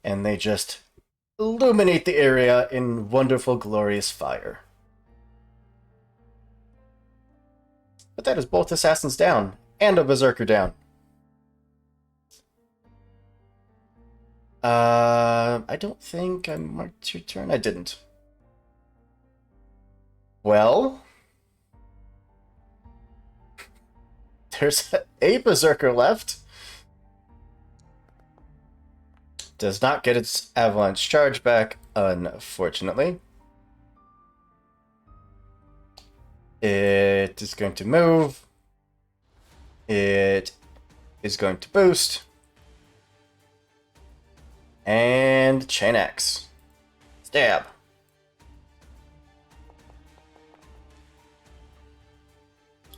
Speaker 1: And they just illuminate the area in wonderful, glorious fire. But that is both assassins down and a berserker down. I don't think I marked your turn. I didn't. Well, there's a berserker left. Does not get its avalanche charge back, unfortunately. It is going to move. It is going to boost. And chain axe. Stab.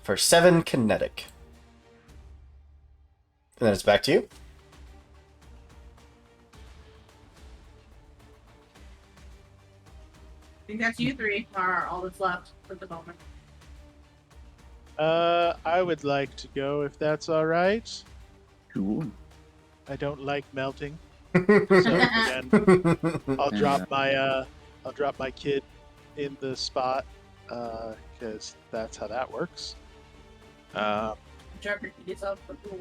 Speaker 1: For 7 kinetic. And then it's back to you.
Speaker 3: I think that's you 3 are all that's left at the moment.
Speaker 5: I would like to go if that's all right.
Speaker 4: Cool.
Speaker 5: I don't like melting. So again, I'll drop my kid in the spot because that's how that works.
Speaker 3: Drop your keys off the pool.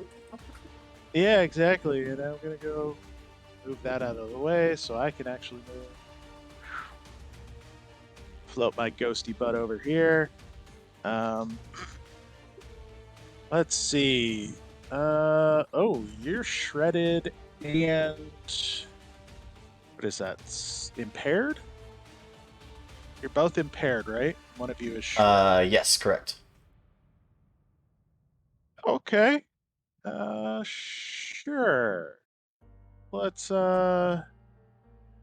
Speaker 5: Yeah, exactly. And I'm gonna go move that out of the way so I can actually move. Float my ghosty butt over here. Let's see. Oh, you're shredded and what is that? Impaired? You're both impaired, right? One of you is shredded.
Speaker 1: Yes, correct.
Speaker 5: Okay. Sure. Let's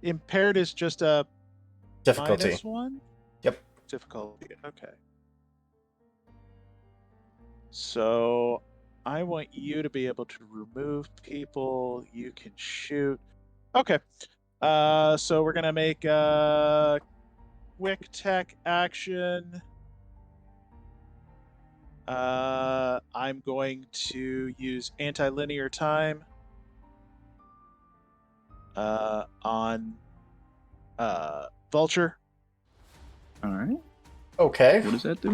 Speaker 5: impaired is just a
Speaker 1: Difficulty.
Speaker 5: -1?
Speaker 1: Yep.
Speaker 5: Difficulty. Okay. So I want you to be able to remove people. You can shoot. Okay. So we're gonna make a quick tech action. I'm going to use anti-linear time on Vulture.
Speaker 4: All right.
Speaker 1: Okay.
Speaker 4: What does that do?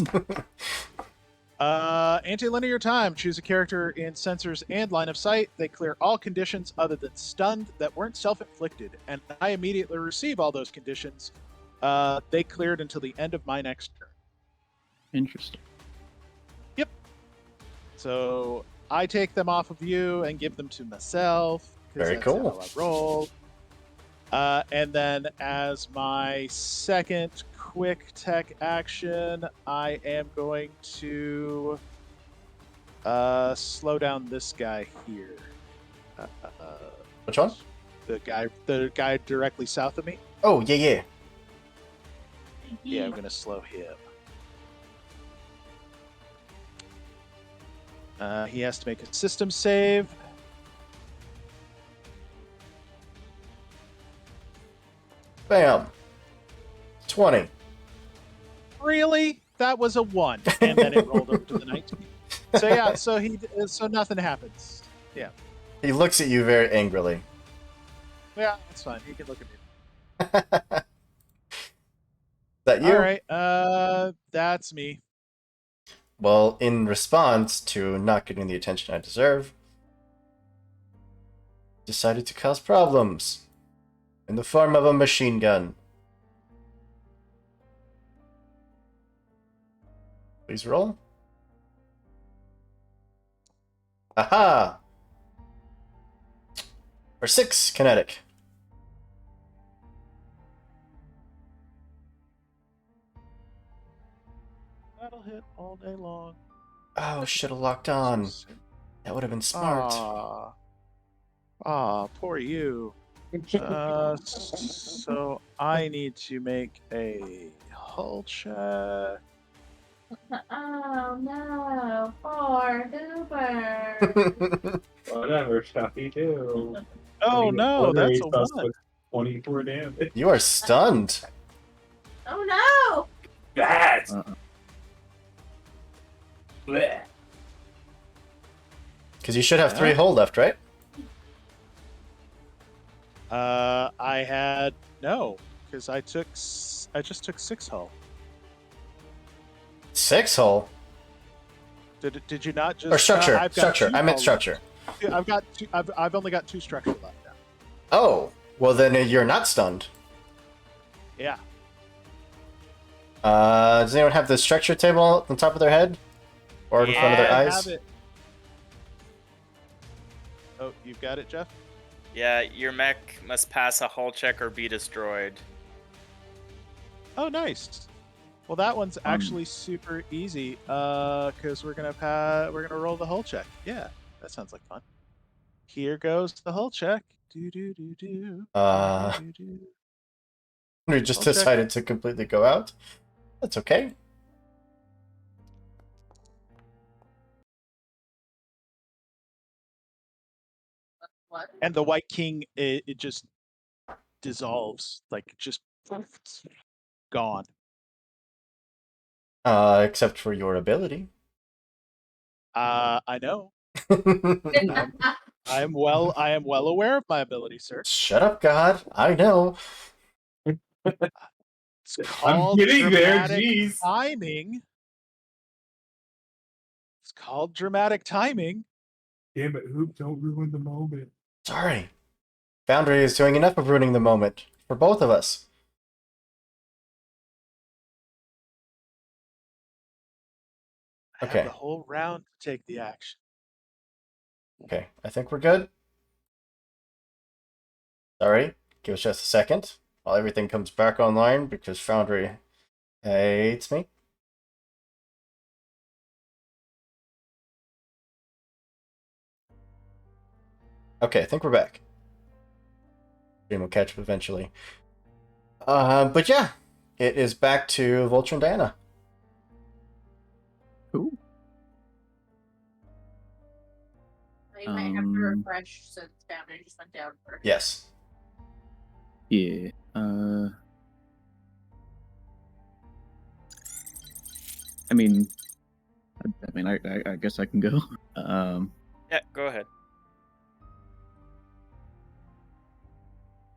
Speaker 5: Anti-linear time. Choose a character in sensors and line of sight. They clear all conditions other than stunned that weren't self-inflicted, and I immediately receive all those conditions. They cleared until the end of my next turn.
Speaker 4: Interesting.
Speaker 5: So I take them off of you and give them to myself. 'Cause
Speaker 1: Very
Speaker 5: that's
Speaker 1: cool.
Speaker 5: How I roll. And then as my second quick tech action, I am going to slow down this guy here.
Speaker 1: Which one?
Speaker 5: The guy directly south of me.
Speaker 1: Oh, yeah.
Speaker 5: Yeah, I'm gonna slow him. He has to make a system save.
Speaker 1: Bam. 20.
Speaker 5: Really? That was a 1, and then it rolled over to the 19. So yeah, so nothing happens. Yeah,
Speaker 1: He looks at you very angrily.
Speaker 5: yeah, that's fine. You can look at me.
Speaker 1: Is that you?
Speaker 5: All right, that's me.
Speaker 1: Well, in response to not getting the attention I deserve, decided to cause problems in the form of a machine gun. Please roll. Aha! For 6 kinetic.
Speaker 5: That'll hit all day long.
Speaker 1: Oh, should have locked on. That would have been smart.
Speaker 5: Poor you. So I need to make a hull check.
Speaker 3: Oh no, poor Hooper.
Speaker 2: Whatever, Chucky, do.
Speaker 5: Oh no, that's a 1.
Speaker 2: 24 damage.
Speaker 1: You are stunned.
Speaker 3: Oh no!
Speaker 2: Bad!
Speaker 4: Uh-uh.
Speaker 2: Blech.
Speaker 1: Because you should have 3
Speaker 5: Yeah.
Speaker 1: hull left, right?
Speaker 5: I had no, because I just took 6 hull.
Speaker 1: 6 hull?
Speaker 5: Did you not just?
Speaker 1: Or structure.
Speaker 5: I've got
Speaker 1: Structure.
Speaker 5: 2
Speaker 1: I meant
Speaker 5: hull
Speaker 1: structure.
Speaker 5: left. I've got 2. I've only got 2 structure left now.
Speaker 1: Oh, well then you're not stunned.
Speaker 5: Yeah.
Speaker 1: Does anyone have the structure table on top of their head? Or in front of their
Speaker 5: I
Speaker 1: eyes?
Speaker 5: have it. Oh, you've got it, Jeff?
Speaker 6: Yeah, your mech must pass a hull check or be destroyed.
Speaker 5: Oh, nice. Well, that one's actually super easy. Because we're gonna roll the hull check. Yeah, that sounds like fun. Here goes the hull check. Do do do do. Do, do, do.
Speaker 1: We just
Speaker 5: I'll check.
Speaker 1: decided to completely go out. That's okay.
Speaker 3: What?
Speaker 5: And the White King, it just dissolves, like just gone.
Speaker 1: Except for your ability.
Speaker 5: I know. I am well aware of my ability, sir.
Speaker 1: Shut up, God. I know.
Speaker 5: It's called
Speaker 2: getting there,
Speaker 5: dramatic
Speaker 2: jeez.
Speaker 5: timing. It's called dramatic timing.
Speaker 2: Damn it, Hoop, don't ruin the moment.
Speaker 1: Sorry. Foundry is doing enough of ruining the moment. For both of us.
Speaker 5: I have
Speaker 1: Okay.
Speaker 5: the whole round to take the action.
Speaker 1: Okay, I think we're good. Sorry, give us just a second while everything comes back online because Foundry hates me. Okay, I think we're back. Stream will catch up eventually. But yeah, it is back to Vulture and Diana.
Speaker 4: Cool.
Speaker 3: You might have to refresh since stamina just went down first.
Speaker 1: Yes.
Speaker 4: Yeah. I mean, I guess I can go.
Speaker 6: Yeah, go ahead.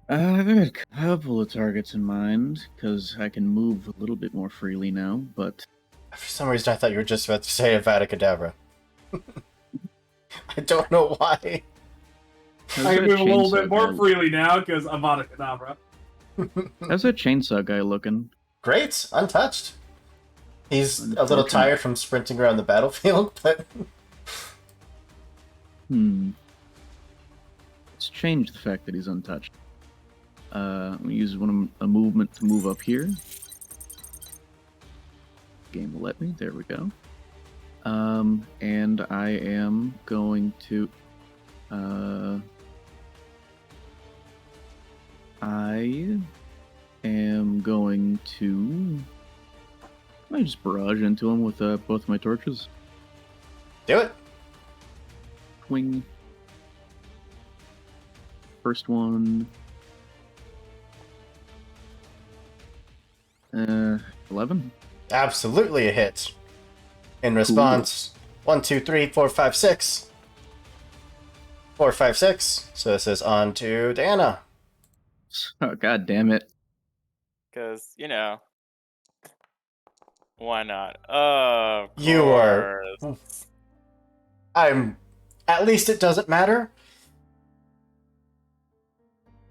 Speaker 4: I've got a couple of targets in mind because I can move a little bit more freely now. But
Speaker 1: For some reason, I thought you were just about to say Avada Kedavra. I don't know why.
Speaker 4: how's
Speaker 2: I
Speaker 4: that
Speaker 2: can move a little
Speaker 4: chainsaw
Speaker 2: bit more
Speaker 4: guy-
Speaker 2: freely now because I'm on a Kadabra.
Speaker 4: How's that chainsaw guy looking?
Speaker 1: Great, untouched. He's a little
Speaker 4: Unfortunate.
Speaker 1: tired from sprinting around the battlefield, but
Speaker 4: Let's change the fact that he's untouched. I'm gonna use a movement to move up here. Game will let me. There we go. And I am going to. I am going to. I just barrage into him with both my torches.
Speaker 1: do it.
Speaker 4: Wing. First one. 11.
Speaker 1: Absolutely a hit. In response, 1, 2, 3, 4, 5, 6. 4, 5, 6. So this is on to Diana.
Speaker 4: Oh, god damn it.
Speaker 6: Because, why not? Of
Speaker 1: You are-
Speaker 6: course.
Speaker 1: At least it doesn't matter.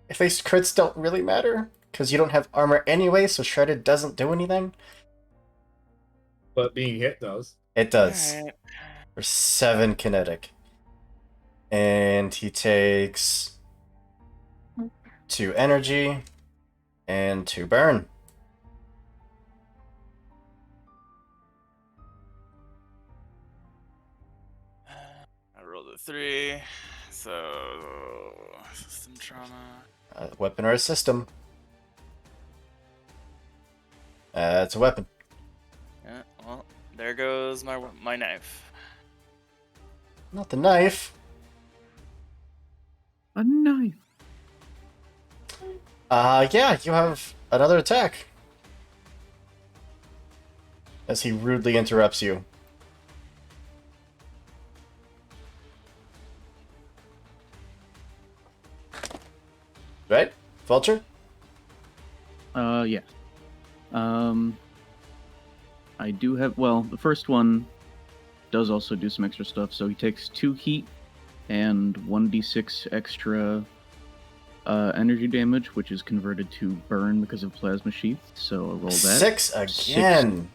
Speaker 1: If these crits don't really matter, because you don't have armor anyway, so Shredded doesn't do anything.
Speaker 2: But being hit does.
Speaker 1: It does.
Speaker 6: Alright.
Speaker 1: For 7 kinetic. And he takes 2 energy and 2 burn.
Speaker 6: I rolled a 3, so system trauma.
Speaker 1: A weapon or a system. It's a weapon.
Speaker 6: Yeah, well, there goes my knife.
Speaker 1: Not the knife.
Speaker 4: A knife.
Speaker 1: Yeah, you have another attack. As he rudely interrupts you. Right? Vulture?
Speaker 4: Yeah. I do have, well, the first one does also do some extra stuff, so he takes 2 heat and 1d6 extra energy damage, which is converted to burn because of plasma sheath, so I'll roll that.
Speaker 1: 6 again.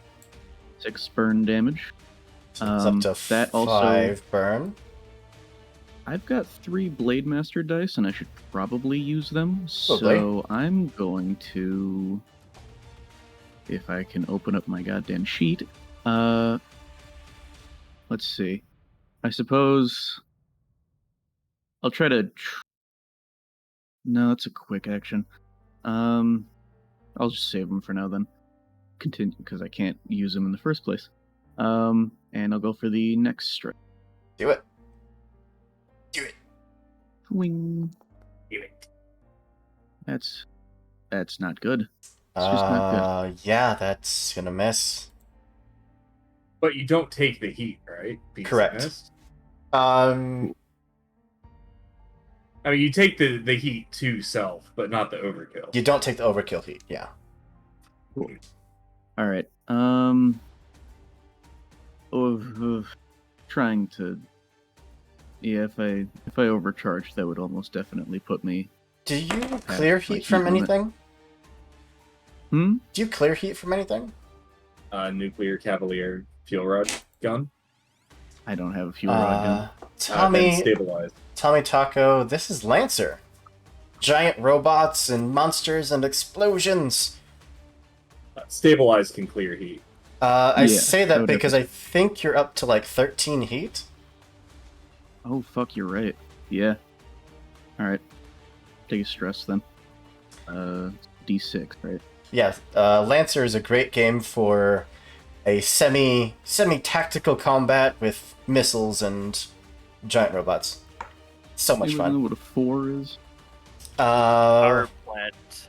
Speaker 4: 6 burn damage.
Speaker 1: So it's up to
Speaker 4: that
Speaker 1: 5
Speaker 4: also-
Speaker 1: burn.
Speaker 4: I've got 3 Blade Master dice, and I should probably use them,
Speaker 1: Lovely.
Speaker 4: so I'm going to, if I can open up my goddamn sheet, let's see. I suppose I'll try to. No, that's a quick action. I'll just save them for now then. Continue because I can't use them in the first place. And I'll go for the next strike.
Speaker 1: Do it. Do it.
Speaker 4: Wing.
Speaker 2: Get it.
Speaker 4: That's not good. It's just not good.
Speaker 1: Yeah, that's gonna miss.
Speaker 2: But you don't take the heat, right? Beast
Speaker 1: Correct.
Speaker 2: Nest?
Speaker 1: Um,
Speaker 2: I mean, you take the heat to self, but not the overkill.
Speaker 1: you don't take the overkill heat, yeah.
Speaker 4: All right. Trying to. Yeah, if I overcharge, that would almost definitely put me.
Speaker 1: Do you clear
Speaker 4: my
Speaker 1: heat
Speaker 4: heat
Speaker 1: from
Speaker 4: limit.
Speaker 1: anything?
Speaker 4: Hmm.
Speaker 1: Do you clear heat from anything?
Speaker 2: Nuclear Cavalier fuel rod gun.
Speaker 4: I don't have a fuel rod gun.
Speaker 2: Then
Speaker 1: Tommy
Speaker 2: stabilized.
Speaker 1: Taco, this is Lancer. Giant robots and monsters and explosions.
Speaker 2: Stabilized can clear heat.
Speaker 1: I
Speaker 4: Yeah,
Speaker 1: say
Speaker 4: that
Speaker 1: that
Speaker 4: would
Speaker 1: because I think you're up to like 13 heat.
Speaker 4: Oh fuck, you're right. Yeah. All right. Take a stress then. D6, right?
Speaker 1: Yeah, Lancer is a great game for a semi tactical combat with missiles and giant robots. So much
Speaker 4: Anyone know
Speaker 1: fun.
Speaker 4: what a 4 is?
Speaker 6: Power plant.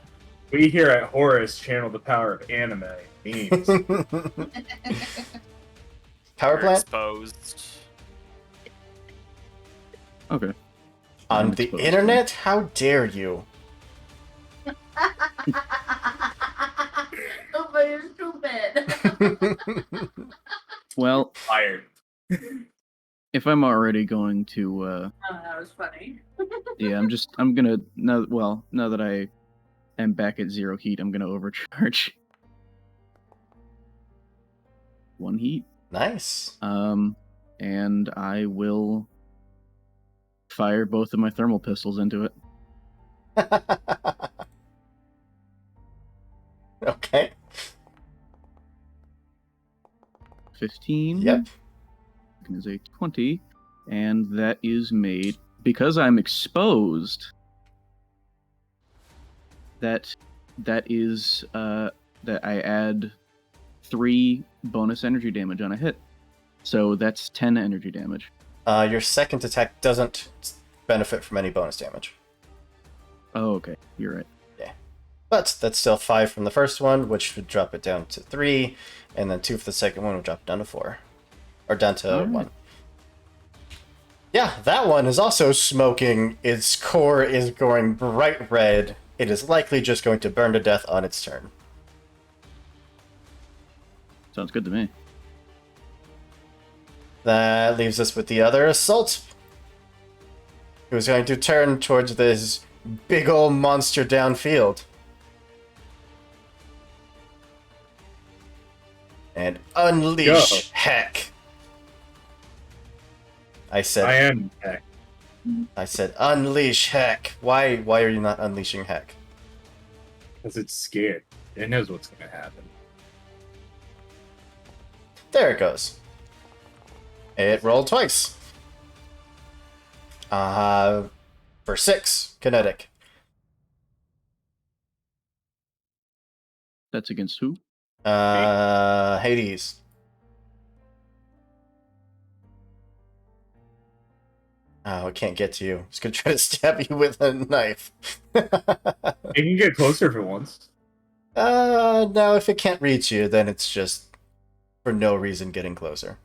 Speaker 2: We here at Horus channel the power of anime memes.
Speaker 1: Power
Speaker 6: You're
Speaker 1: plant
Speaker 6: exposed.
Speaker 4: Okay.
Speaker 1: on
Speaker 4: I'm
Speaker 1: the
Speaker 4: exposed
Speaker 1: internet? How dare you?
Speaker 3: Oh, but you're stupid.
Speaker 4: Well,
Speaker 2: Fired.
Speaker 4: if I'm already going to,
Speaker 3: Oh, that was funny.
Speaker 4: yeah, I'm gonna now that I am back at 0 heat, I'm gonna overcharge 1 heat.
Speaker 1: Nice.
Speaker 4: And I will fire both of my thermal pistols into it.
Speaker 1: Okay.
Speaker 4: 15.
Speaker 1: Yep.
Speaker 4: Is a 20, and that is made because I'm exposed. That is that I add 3 bonus energy damage on a hit, so that's 10 energy damage.
Speaker 1: Your second attack doesn't benefit from any bonus damage.
Speaker 4: Oh, okay, you're right.
Speaker 1: But that's still 5 from the first one, which would drop it down to 3, and then 2 for the second one would drop it down to 4. Or down to
Speaker 4: All right.
Speaker 1: 1. Yeah, that one is also smoking. Its core is going bright red. It is likely just going to burn to death on its turn.
Speaker 4: Sounds good to me.
Speaker 1: That leaves us with the other assault. Who's going to turn towards this big ol' monster downfield. And unleash
Speaker 2: Go.
Speaker 1: heck. I
Speaker 2: I
Speaker 1: said
Speaker 2: am heck.
Speaker 1: unleash heck. Why are you not unleashing heck?
Speaker 2: Because it's scared. It knows what's going to happen.
Speaker 1: There it goes. It rolled twice. For 6 kinetic.
Speaker 4: That's against who?
Speaker 1: Hades. Oh, it can't get to you. It's gonna try to stab you with a knife.
Speaker 2: It can get closer for once.
Speaker 1: No, if it can't reach you, then it's just for no reason getting closer.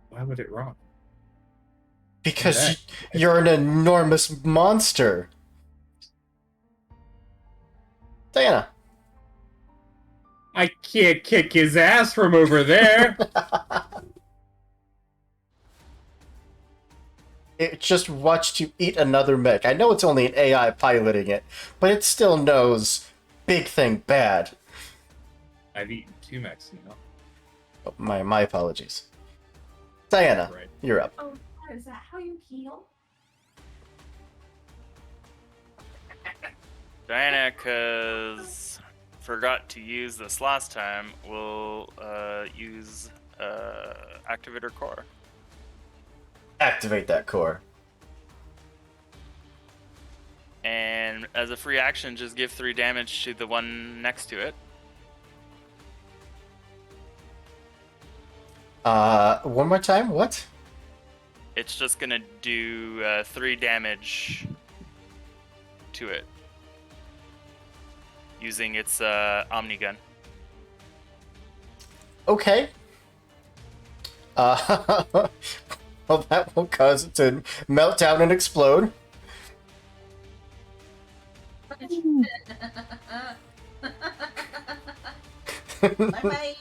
Speaker 2: Why would it run?
Speaker 1: Because
Speaker 2: Yeah.
Speaker 1: you're an enormous monster. Diana.
Speaker 2: I can't kick his ass from over there.
Speaker 1: It just watched you eat another mech. I know it's only an AI piloting it, but it still knows big thing bad.
Speaker 2: I've eaten 2 mechs, you know.
Speaker 1: Oh, my apologies. Diana,
Speaker 2: Right.
Speaker 1: you're up.
Speaker 3: Oh, is that how you heal?
Speaker 6: Diana, cause forgot to use this last time, will use Activator Core.
Speaker 1: Activate that core.
Speaker 6: And as a free action, just give 3 damage to the one next to it.
Speaker 1: One more time? What?
Speaker 6: It's just gonna do 3 damage to it using its Omnigun.
Speaker 1: Okay. Well, that will cause it to melt down and explode.
Speaker 3: Bye-bye.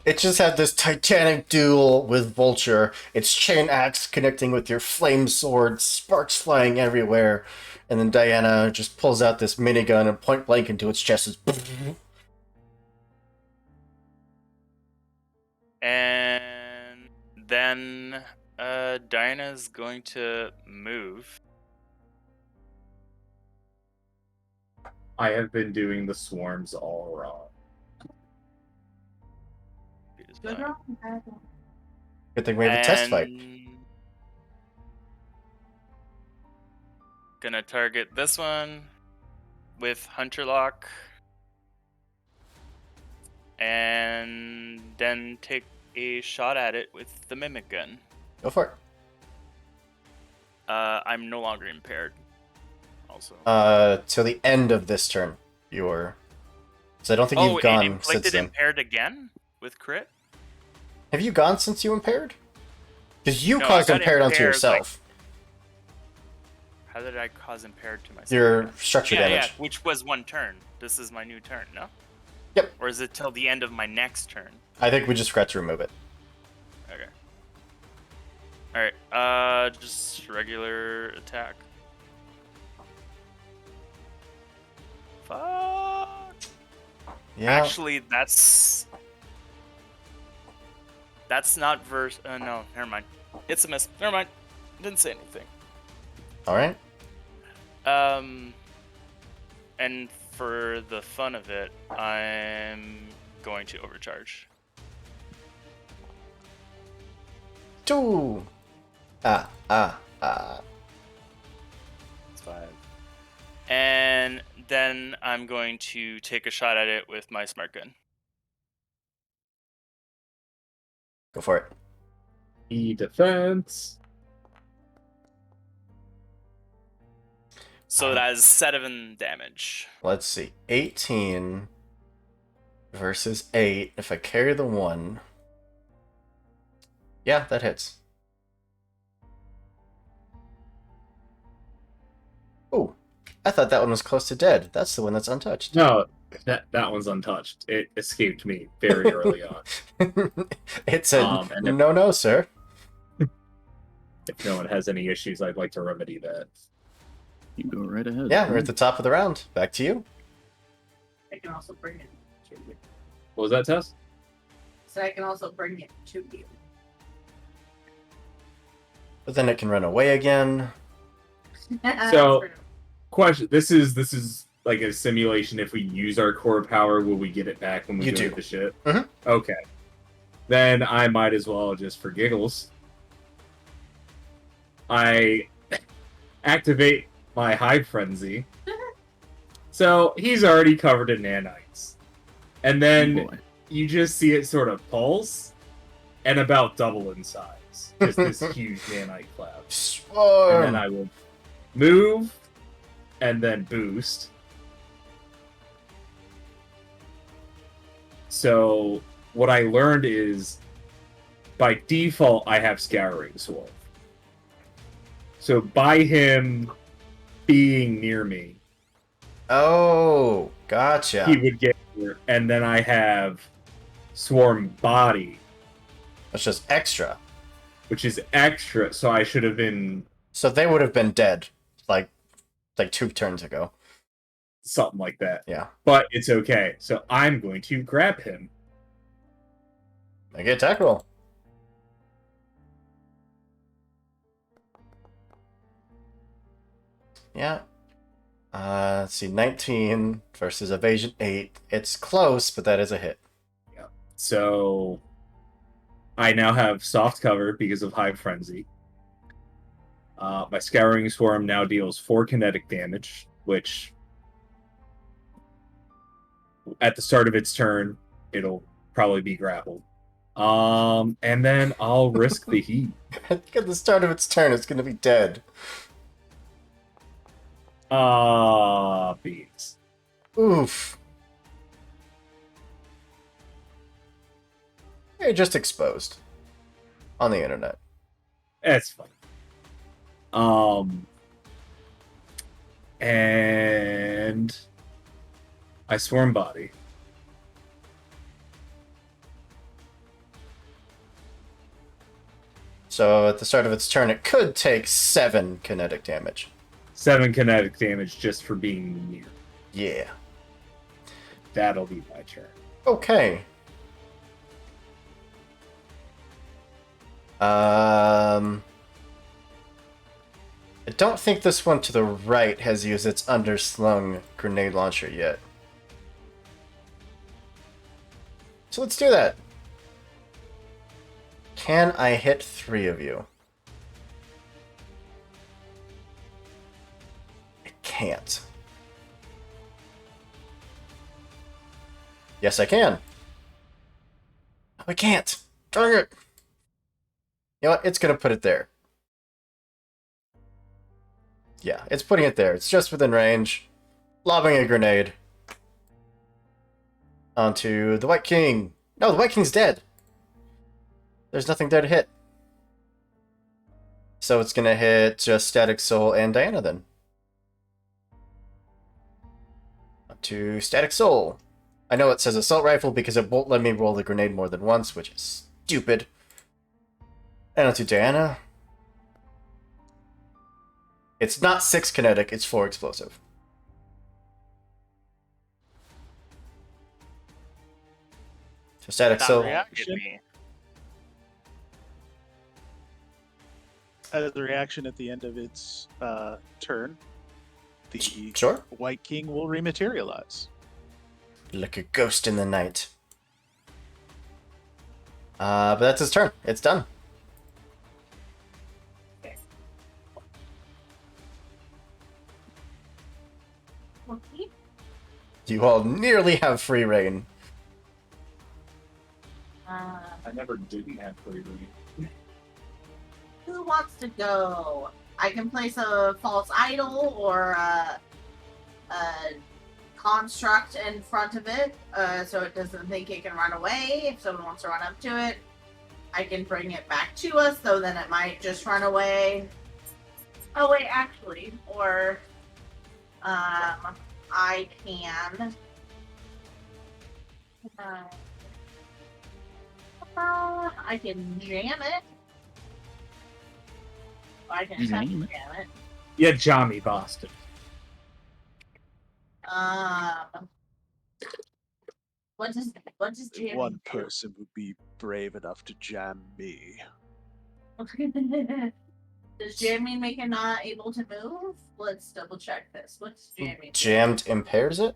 Speaker 1: It just had this titanic duel with Vulture, its chain axe connecting with your flame sword, sparks flying everywhere, and then Diana just pulls out this minigun and point blank into its chest.
Speaker 6: And then Diana's going to move.
Speaker 2: I have been doing the swarms all wrong.
Speaker 3: Good roll, bad roll.
Speaker 1: Good thing we have a test fight.
Speaker 6: Gonna target this one with Hunter Lock. And then take a shot at it with the Mimic Gun.
Speaker 1: Go for it.
Speaker 6: I'm no longer impaired. Also.
Speaker 1: Till the end of this turn, you're. So I don't think
Speaker 6: Oh,
Speaker 1: you've
Speaker 6: it
Speaker 1: gone since
Speaker 6: inflicted
Speaker 1: then.
Speaker 6: impaired again with crit?
Speaker 1: Have you gone since you impaired? Because you
Speaker 6: No, I
Speaker 1: caused
Speaker 6: got
Speaker 1: impaired onto
Speaker 6: impaired,
Speaker 1: yourself.
Speaker 6: How did I cause impaired to myself?
Speaker 1: Your structure
Speaker 6: Yeah,
Speaker 1: damage.
Speaker 6: which was one turn. This is my new turn, no?
Speaker 1: Yep.
Speaker 6: Or is it till the end of my next turn?
Speaker 1: I think we just forgot to remove it.
Speaker 6: Okay. Alright, just regular attack. Fuck.
Speaker 1: Yeah.
Speaker 6: Actually, that's not verse. No, never mind. It's a miss. Never mind. Didn't say anything.
Speaker 1: All right.
Speaker 6: And for the fun of it, I'm going to overcharge.
Speaker 1: 2.
Speaker 6: It's 5. And then I'm going to take a shot at it with my smart gun.
Speaker 1: Go for it.
Speaker 2: Defense.
Speaker 6: So that is 7 damage.
Speaker 1: Let's see. 18 versus 8. If I carry the 1. Yeah, that hits. Ooh. I thought that one was close to dead. That's the one that's untouched.
Speaker 2: No, that one's untouched. It escaped me very early on.
Speaker 1: It said,
Speaker 2: and if,
Speaker 1: no, sir.
Speaker 2: if no one has any issues, I'd like to remedy that.
Speaker 4: You go right ahead.
Speaker 1: Yeah, we're at the top of the round. Back to you.
Speaker 3: I can also bring it to you.
Speaker 2: What was that, Tess?
Speaker 3: So I can also bring it to you.
Speaker 1: But then it can run away again.
Speaker 2: So, question: This is like a simulation. If we use our core power, will we get it back when we
Speaker 1: You
Speaker 2: go
Speaker 1: do.
Speaker 2: to the ship?
Speaker 1: Mhm.
Speaker 2: Okay. Then I might as well just for giggles. I activate my Hive Frenzy. So he's already covered in nanites. And then
Speaker 4: Boy.
Speaker 2: you just see it sort of pulse and about double in size. Just this huge nanite cloud. And
Speaker 1: Swarm.
Speaker 2: then I will move and then boost. So what I learned is by default I have Scouring Swarm. So by him being near me,
Speaker 1: Oh, gotcha.
Speaker 2: he would get here, and then I have Swarm Body,
Speaker 1: That's just extra.
Speaker 2: which is extra, so I should have been
Speaker 1: So they would have been dead, like 2 turns ago.
Speaker 2: something like that.
Speaker 1: Yeah.
Speaker 2: But it's okay. So I'm going to grab him.
Speaker 1: Make an attack roll. Yeah. Let's see, 19 versus evasion 8. It's close, but that is a hit.
Speaker 2: So I now have soft cover because of Hive Frenzy. My Scouring Swarm now deals 4 kinetic damage, which at the start of its turn, it'll probably be grappled. And then I'll risk the heat.
Speaker 1: I think at the start of its turn, it's going to be dead.
Speaker 2: Beats.
Speaker 1: Oof. You're just exposed on the internet.
Speaker 2: That's fine. And I Swarm Body.
Speaker 1: So at the start of its turn, it could take 7 kinetic damage.
Speaker 2: 7 kinetic damage just for being near.
Speaker 1: Yeah.
Speaker 2: That'll be my turn.
Speaker 1: Okay. I don't think this one to the right has used its underslung grenade launcher yet. So let's do that. Can I hit 3 of you? I can't. Yes, I can. No, I can't. Darn it. You know what? It's going to put it there. Yeah, it's putting it there. It's just within range. Lobbing a grenade. Onto the White King. No, the White King's dead. There's nothing there to hit. So it's gonna hit just Static Soul and Diana then. To Static Soul. I know it says Assault Rifle because it won't let me roll the grenade more than once, which is stupid. And onto Diana. It's not 6 kinetic, it's 4 explosive. So Static
Speaker 6: That
Speaker 1: Soul.
Speaker 6: won't hit
Speaker 5: reaction.
Speaker 6: me.
Speaker 5: As a reaction at the end of its turn, the
Speaker 1: Sure.
Speaker 5: White King will rematerialize.
Speaker 1: Like a ghost in the night. But that's his turn. It's done.
Speaker 3: Okay.
Speaker 1: You all nearly have free reign.
Speaker 2: I never didn't have free reign.
Speaker 3: Who wants to go? I can place a false idol or a construct in front of it, so it doesn't think it can run away. If someone wants to run up to it, I can bring it back to us, so then it might just run away. Oh wait, actually, or I can. I can jam it. I can attempt to
Speaker 4: Jam it?
Speaker 3: jam it.
Speaker 2: Yeah, Johnny Boston.
Speaker 3: What does jamming
Speaker 5: One
Speaker 3: do?
Speaker 5: person would be brave enough to jam me.
Speaker 3: Does jamming make it not able to move? Let's double check this. What's jamming? do?
Speaker 1: Jammed impairs it?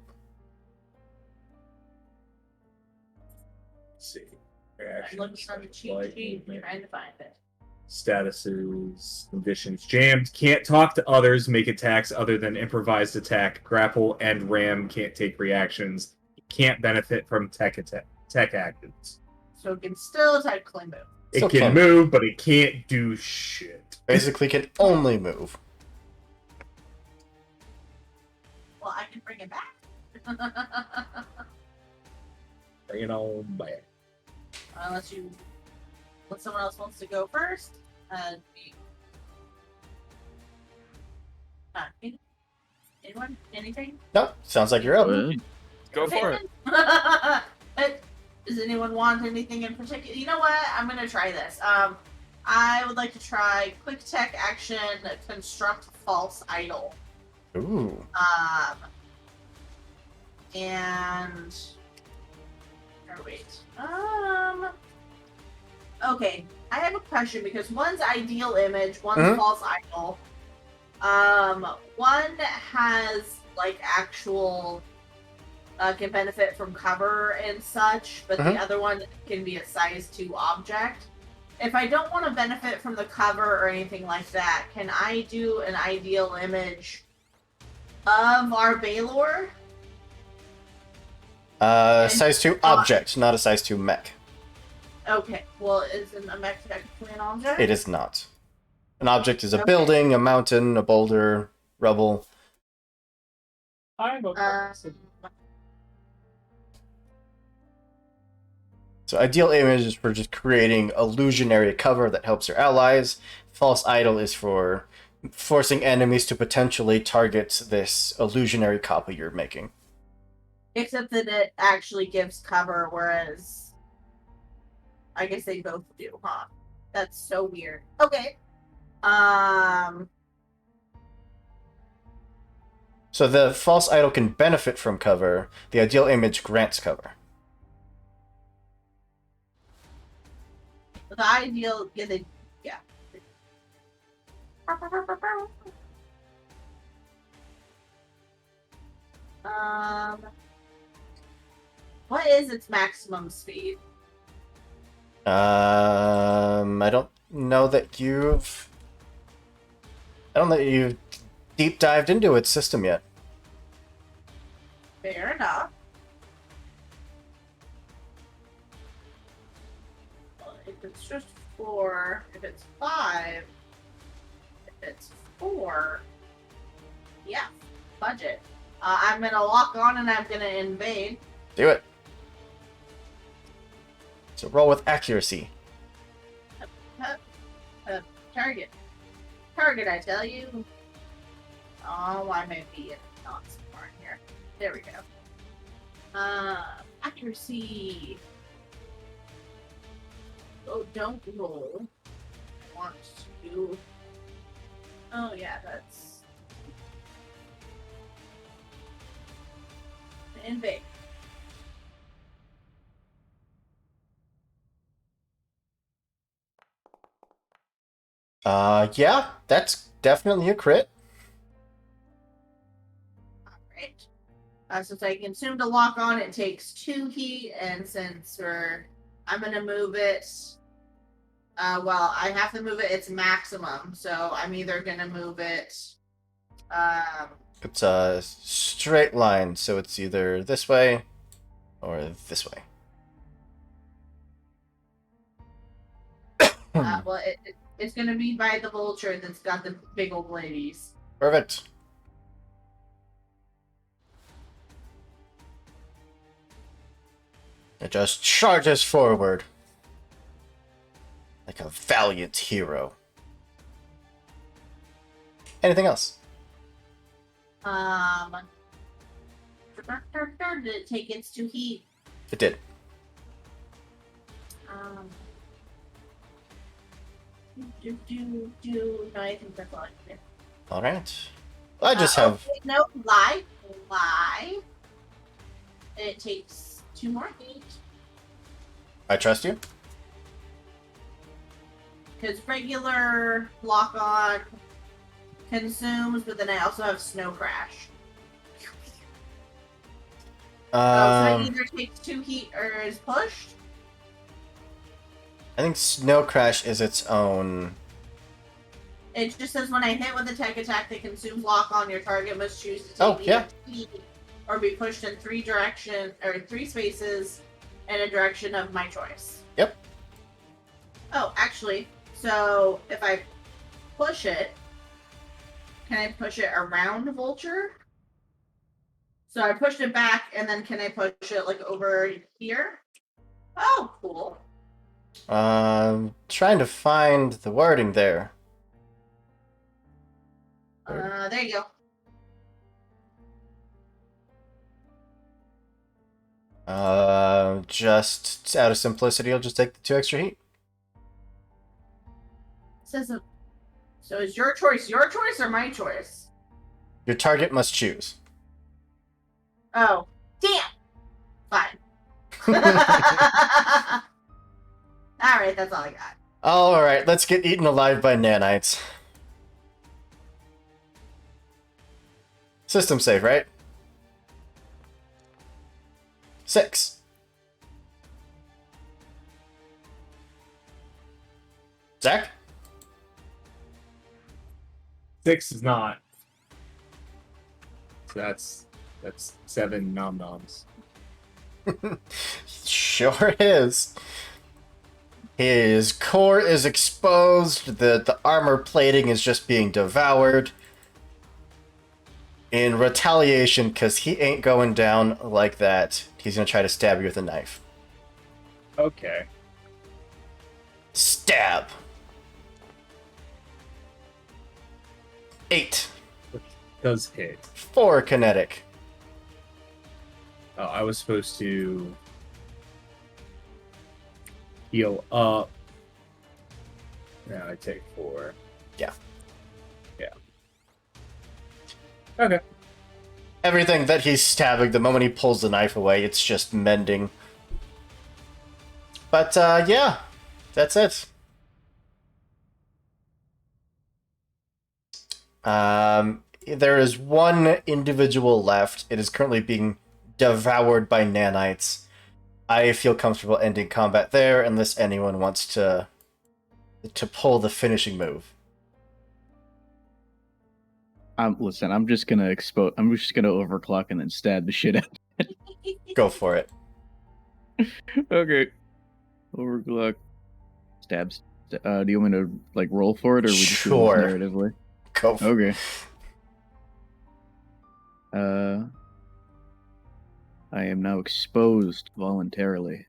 Speaker 2: Let's see.
Speaker 3: I'm
Speaker 2: Reaction.
Speaker 3: looking on the cheat sheet, trying to find it.
Speaker 2: Statuses, conditions. Jammed. Can't talk to others, make attacks other than improvised attack. Grapple and ram can't take reactions. Can't benefit from tech actions.
Speaker 3: So it can still technically move.
Speaker 2: It
Speaker 1: Still
Speaker 2: can
Speaker 1: can.
Speaker 2: move, but it can't do shit.
Speaker 1: Basically can only move.
Speaker 3: Well, I can bring it back.
Speaker 2: Bring it on back.
Speaker 3: Unless someone else wants to go first. Anyone? Anything?
Speaker 1: Nope, sounds like you're up.
Speaker 4: Good.
Speaker 6: Go for it.
Speaker 3: Does anyone want anything in particular? You know what? I'm gonna try this. I would like to try quick tech action construct false idol.
Speaker 1: Ooh.
Speaker 3: And or wait. Okay, I have a question because one's ideal image, one's
Speaker 1: Mhm.
Speaker 3: false idol. One has like actual can benefit from cover and such, but
Speaker 1: Mhm.
Speaker 3: the other one can be a size 2 object. If I don't want to benefit from the cover or anything like that, can I do an ideal image of our Baylor?
Speaker 1: Size 2 object, not a size 2 mech.
Speaker 3: Okay, well, isn't a mech technically an object?
Speaker 1: It is not. An object is a
Speaker 3: Okay.
Speaker 1: building, a mountain, a boulder, rubble.
Speaker 2: I'm a
Speaker 1: So ideal image is for just creating illusionary cover that helps your allies. False idol is for forcing enemies to potentially target this illusionary copy you're making.
Speaker 3: Except that it actually gives cover, whereas I guess they both do, huh? That's so weird. Okay.
Speaker 1: So the false idol can benefit from cover. The ideal image grants cover.
Speaker 3: The ideal, yeah. What is its maximum speed?
Speaker 1: I don't know that you've deep dived into its system yet.
Speaker 3: Fair enough. Well, if it's just 4, if it's 5, if it's 4, Yeah, budget. I'm gonna lock on and I'm gonna invade.
Speaker 1: Do it. So roll with accuracy.
Speaker 3: Target. Target, I tell you. Oh, why am I being not smart here? There we go. Accuracy. Oh, don't roll. I want to. Oh, yeah, that's. Invade.
Speaker 1: Yeah, that's definitely a crit.
Speaker 3: Alright. Since I consumed a lock on, it takes 2 heat, and since I'm gonna move it. Well, I have to move it its maximum, so I'm either gonna move it.
Speaker 1: It's a straight line, so it's either this way or this way.
Speaker 3: Well, it's gonna be by the vulture that's got the big old ladies.
Speaker 1: Perfect. It just charges forward like a valiant hero. Anything else?
Speaker 3: Did it take its 2 heat?
Speaker 1: It did.
Speaker 3: No, I think that's all I can do.
Speaker 1: All right. I just have.
Speaker 3: Okay, no, lie. It takes 2 more heat.
Speaker 1: I trust you.
Speaker 3: Because regular lock on consumes, but then I also have snow crash. So it either takes 2 heat or is pushed.
Speaker 1: I think Snow Crash is its own.
Speaker 3: It just says when I hit with a tech attack that consumes lock on, your target must choose to take
Speaker 1: Oh, yeah.
Speaker 3: heat or be pushed in 3 spaces in a direction of my choice.
Speaker 1: Yep.
Speaker 3: Oh, actually, so if I push it, can I push it around Vulture? So I pushed it back, and then can I push it like over here? Oh, cool.
Speaker 1: Trying to find the wording there.
Speaker 3: There you go.
Speaker 1: Just out of simplicity, I'll just take the 2 extra heat.
Speaker 3: Says so is your choice or my choice?
Speaker 1: Your target must choose.
Speaker 3: Oh, damn. Fine. Alright, that's all I got.
Speaker 1: Alright, let's get eaten alive by nanites. System save, right? 6. Zach?
Speaker 2: 6 is not. So that's 7 nom-noms.
Speaker 1: Sure is. His core is exposed, the armor plating is just being devoured. In retaliation, because he ain't going down like that, he's gonna try to stab you with a knife.
Speaker 2: Okay.
Speaker 1: Stab. 8.
Speaker 2: Does hit.
Speaker 1: 4 kinetic.
Speaker 2: Oh, I was supposed to heal up. Now I take 4.
Speaker 1: Yeah.
Speaker 2: Yeah. Okay.
Speaker 1: Everything that he's stabbing, the moment he pulls the knife away, it's just mending. But, yeah. That's it. There is one individual left. It is currently being devoured by nanites. I feel comfortable ending combat there unless anyone wants to pull the finishing move.
Speaker 4: Listen, I'm just gonna overclock and then stab the shit out.
Speaker 1: Go for it.
Speaker 4: Okay. Overclock. Stabs. Do you want me to roll for it, or we just do this
Speaker 1: Sure.
Speaker 4: narratively?
Speaker 1: Go for it.
Speaker 4: Okay. I am now exposed voluntarily.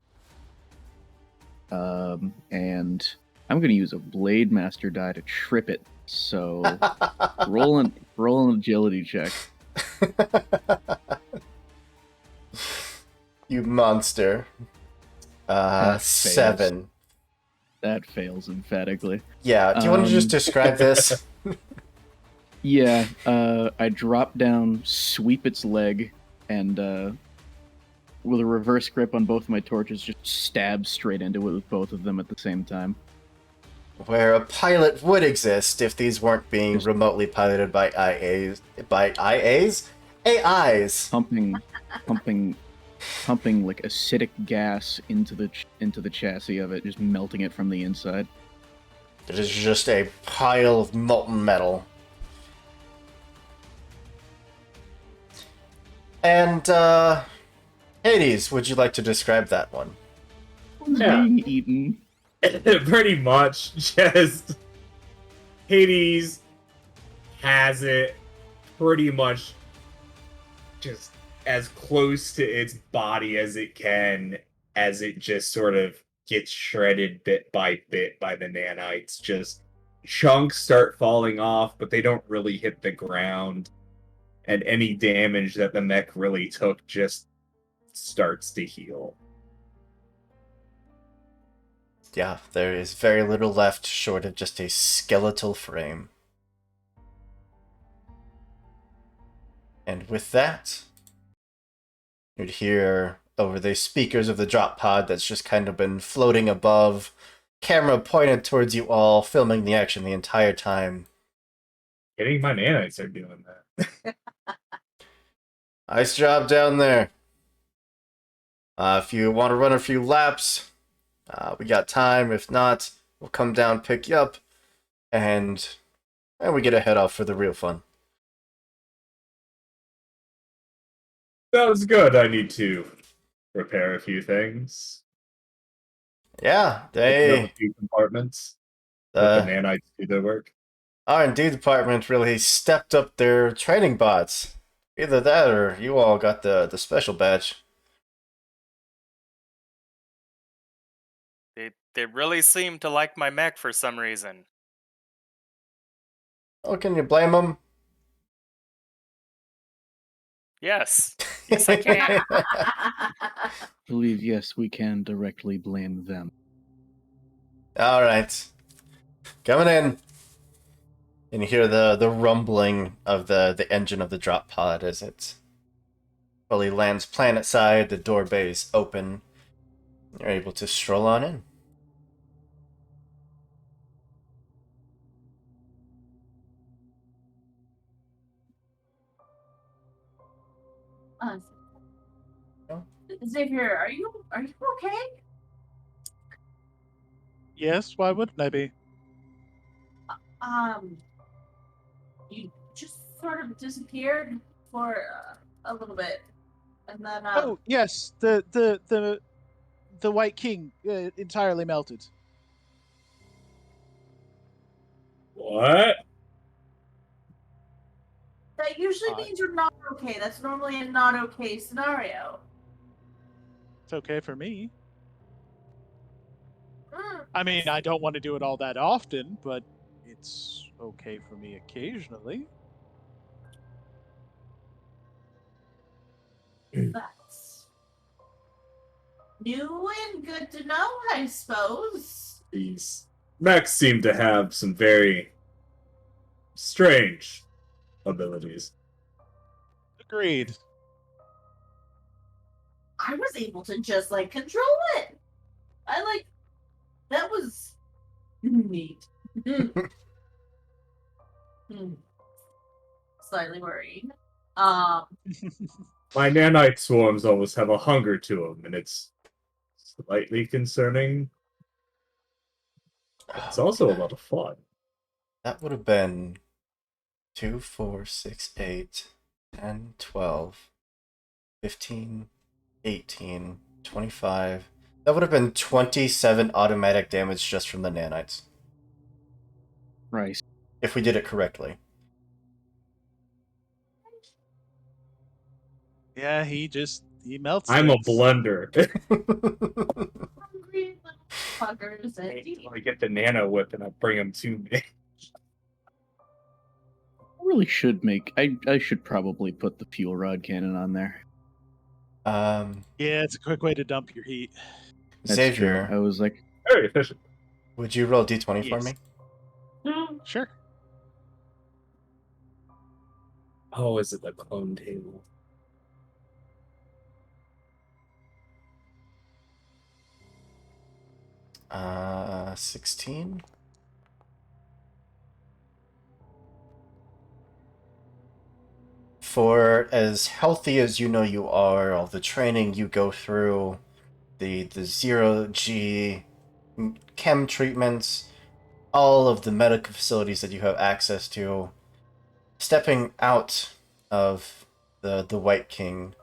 Speaker 4: And I'm going to use a Blade Master die to trip it. So roll an agility check.
Speaker 1: You monster.
Speaker 4: That
Speaker 1: 7.
Speaker 4: That fails emphatically.
Speaker 1: Yeah, do you want to just describe this?
Speaker 4: Yeah, I drop down, sweep its leg, and with a reverse grip on both my torches, just stab straight into it with both of them at the same time.
Speaker 1: Where a pilot would exist if these weren't being remotely piloted by IAs. By IAs? AIs!
Speaker 4: Pumping like acidic gas into the chassis of it, just melting it from the inside.
Speaker 1: It is just a pile of molten metal. And, Hades, would you like to describe that one?
Speaker 2: Yeah.
Speaker 4: Being eaten.
Speaker 2: Pretty much just Hades has it pretty much just as close to its body as it can, as it just sort of gets shredded bit by the nanites. Just chunks start falling off, but they don't really hit the ground. And any damage that the mech really took just starts to heal.
Speaker 1: Yeah, there is very little left short of just a skeletal frame. And with that, you'd hear over the speakers of the drop pod that's just kind of been floating above, camera pointed towards you all, filming the action the entire time.
Speaker 2: Getting my nanites are doing that.
Speaker 1: Nice job down there. If you want to run a few laps, we got time. If not, we'll come down, pick you up, and we get a head off for the real fun.
Speaker 2: Sounds good. I need to repair a few things.
Speaker 1: Yeah,
Speaker 2: Open up
Speaker 1: they
Speaker 2: a few compartments. Let the
Speaker 1: the
Speaker 2: nanites do their work.
Speaker 1: R&D department really stepped up their training bots. Either that or you all got the special badge.
Speaker 6: They really seem to like my mech for some reason.
Speaker 1: Oh, can you blame them?
Speaker 6: Yes. Yes, I can.
Speaker 4: I believe, yes, we can directly blame them.
Speaker 1: All right, coming in. And you hear the rumbling of the engine of the drop pod as it fully lands planet side. The door bays open. You're able to stroll on in. Oh.
Speaker 3: Xavier, are you okay?
Speaker 5: Yes, why wouldn't I be?
Speaker 3: You just sort of disappeared for a little bit, and then
Speaker 5: Oh yes, the White King entirely melted.
Speaker 2: What?
Speaker 3: that usually
Speaker 5: Odd.
Speaker 3: means you're not okay. That's normally a not okay scenario.
Speaker 5: It's okay for me.
Speaker 3: Mm.
Speaker 5: I mean, I don't want to do it all that often, but it's okay for me occasionally.
Speaker 3: That's new and good to know, I suppose.
Speaker 2: These mechs seem to have some very strange abilities.
Speaker 5: Agreed.
Speaker 3: I was able to just control it. That was neat. Slightly worried.
Speaker 2: My nanite swarms always have a hunger to them, and it's slightly concerning. It's also a lot of fun.
Speaker 1: That would have been 2, 4, 6, 8, 10, 12, 15, 18, 25. That would have been 27 automatic damage just from the nanites.
Speaker 4: Right.
Speaker 1: If we did it correctly.
Speaker 5: Yeah, he melts
Speaker 2: I'm a
Speaker 5: things.
Speaker 2: blender.
Speaker 3: Hungry little fuckers.
Speaker 2: I get the nano whip and I bring them to me.
Speaker 4: I really should make. I should probably put the fuel rod cannon on there.
Speaker 5: Yeah, it's a quick way to dump your heat.
Speaker 4: That's
Speaker 1: Xavier,
Speaker 4: true. I was like,
Speaker 2: Very efficient.
Speaker 1: would you roll d20 for
Speaker 5: Yes.
Speaker 1: me?
Speaker 5: Sure.
Speaker 2: Oh, is it the clone table?
Speaker 1: Uh, 16. For as healthy as you know you are, all the training you go through, the 0G chem treatments, all of the medical facilities that you have access to, stepping out of the White King,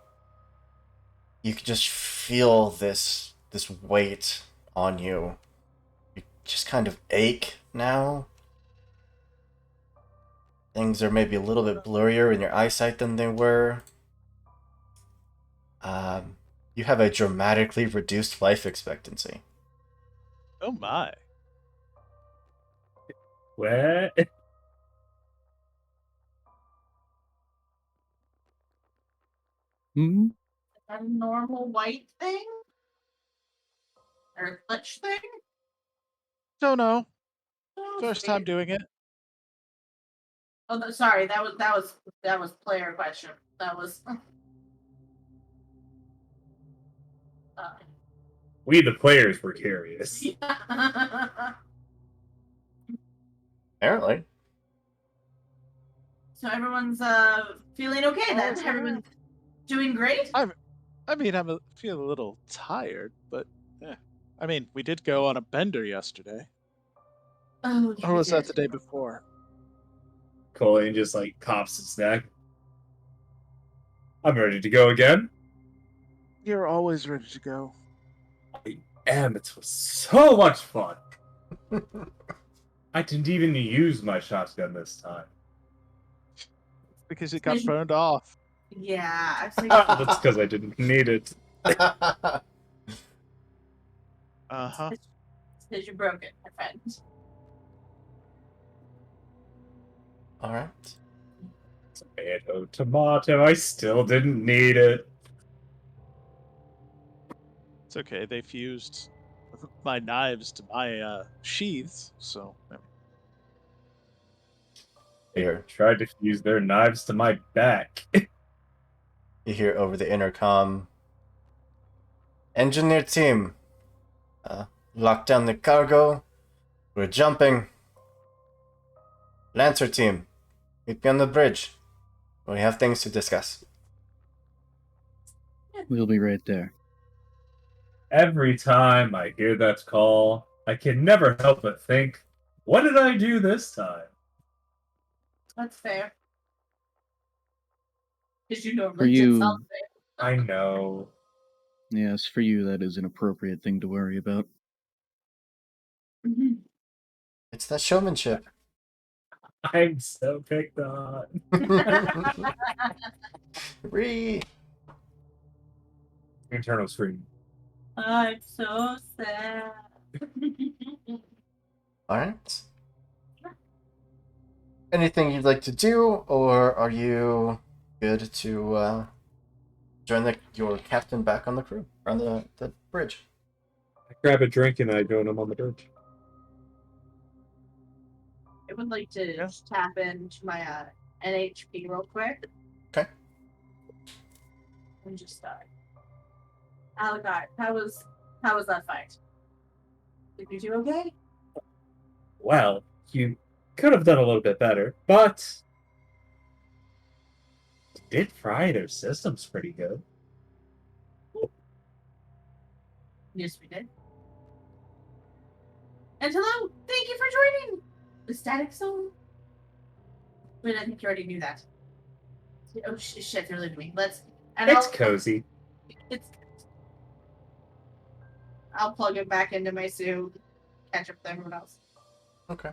Speaker 1: you can just feel this weight on you. You just kind of ache now. Things are maybe a little bit blurrier in your eyesight than they were. You have a dramatically reduced life expectancy.
Speaker 5: Oh my.
Speaker 2: What?
Speaker 4: hmm?
Speaker 3: A normal white thing? Or clutch thing?
Speaker 5: Don't know.
Speaker 3: Oh,
Speaker 5: First
Speaker 3: sweet.
Speaker 5: time doing it.
Speaker 3: Oh, sorry. That was player question. That was.
Speaker 2: We, the players, were curious.
Speaker 1: Apparently.
Speaker 3: So everyone's feeling okay then.
Speaker 5: Always
Speaker 3: Everyone's doing great.
Speaker 5: I mean, feel a little tired, but yeah. I mean, we did go on a bender yesterday.
Speaker 3: Oh,
Speaker 5: Or was that the day before?
Speaker 2: Colleen just like cops his neck. I'm ready to go again.
Speaker 5: You're always ready to go.
Speaker 2: I am. It was so much fun. I didn't even use my shotgun this time.
Speaker 5: Because it got burned off.
Speaker 3: Yeah, I was like,
Speaker 2: That's because I didn't need it.
Speaker 5: Uh-huh.
Speaker 3: because you broke it, my friend.
Speaker 1: Alright.
Speaker 2: Tomato. I still didn't need it.
Speaker 5: It's okay. They fused my knives to my sheaths, so
Speaker 2: They
Speaker 1: Here.
Speaker 2: tried to fuse their knives to my back.
Speaker 1: You hear over the intercom. Engineer team. Lock down the cargo. We're jumping. Lancer team. Meet me on the bridge. We have things to discuss.
Speaker 4: We'll be right there.
Speaker 2: Every time I hear that call, I can never help but think, what did I do this time?
Speaker 3: That's fair. Because you
Speaker 4: For
Speaker 3: normally did
Speaker 4: you,
Speaker 3: something.
Speaker 2: I know.
Speaker 4: yes, for you, that is an appropriate thing to worry about.
Speaker 1: It's that showmanship.
Speaker 2: I'm so picked on.
Speaker 1: Re.
Speaker 2: Internal screen.
Speaker 3: I'm so sad.
Speaker 1: Alright. Anything you'd like to do, or are you good to join your captain back on the crew, on the bridge?
Speaker 2: I grab a drink and I join him on the bridge.
Speaker 3: I would like to tap into my NHP real quick.
Speaker 1: Okay.
Speaker 3: And just Alagai, how was that fight? Did you do okay?
Speaker 2: Well, you could have done a little bit better, but you did fry their systems pretty good.
Speaker 3: Yes, we did. And hello, thank you for joining the Static Zone. Wait, I think you already knew that. Oh shit, they're leaving me.
Speaker 2: It's cozy.
Speaker 3: I'll plug it back into my suit, catch up with everyone else.
Speaker 1: Okay.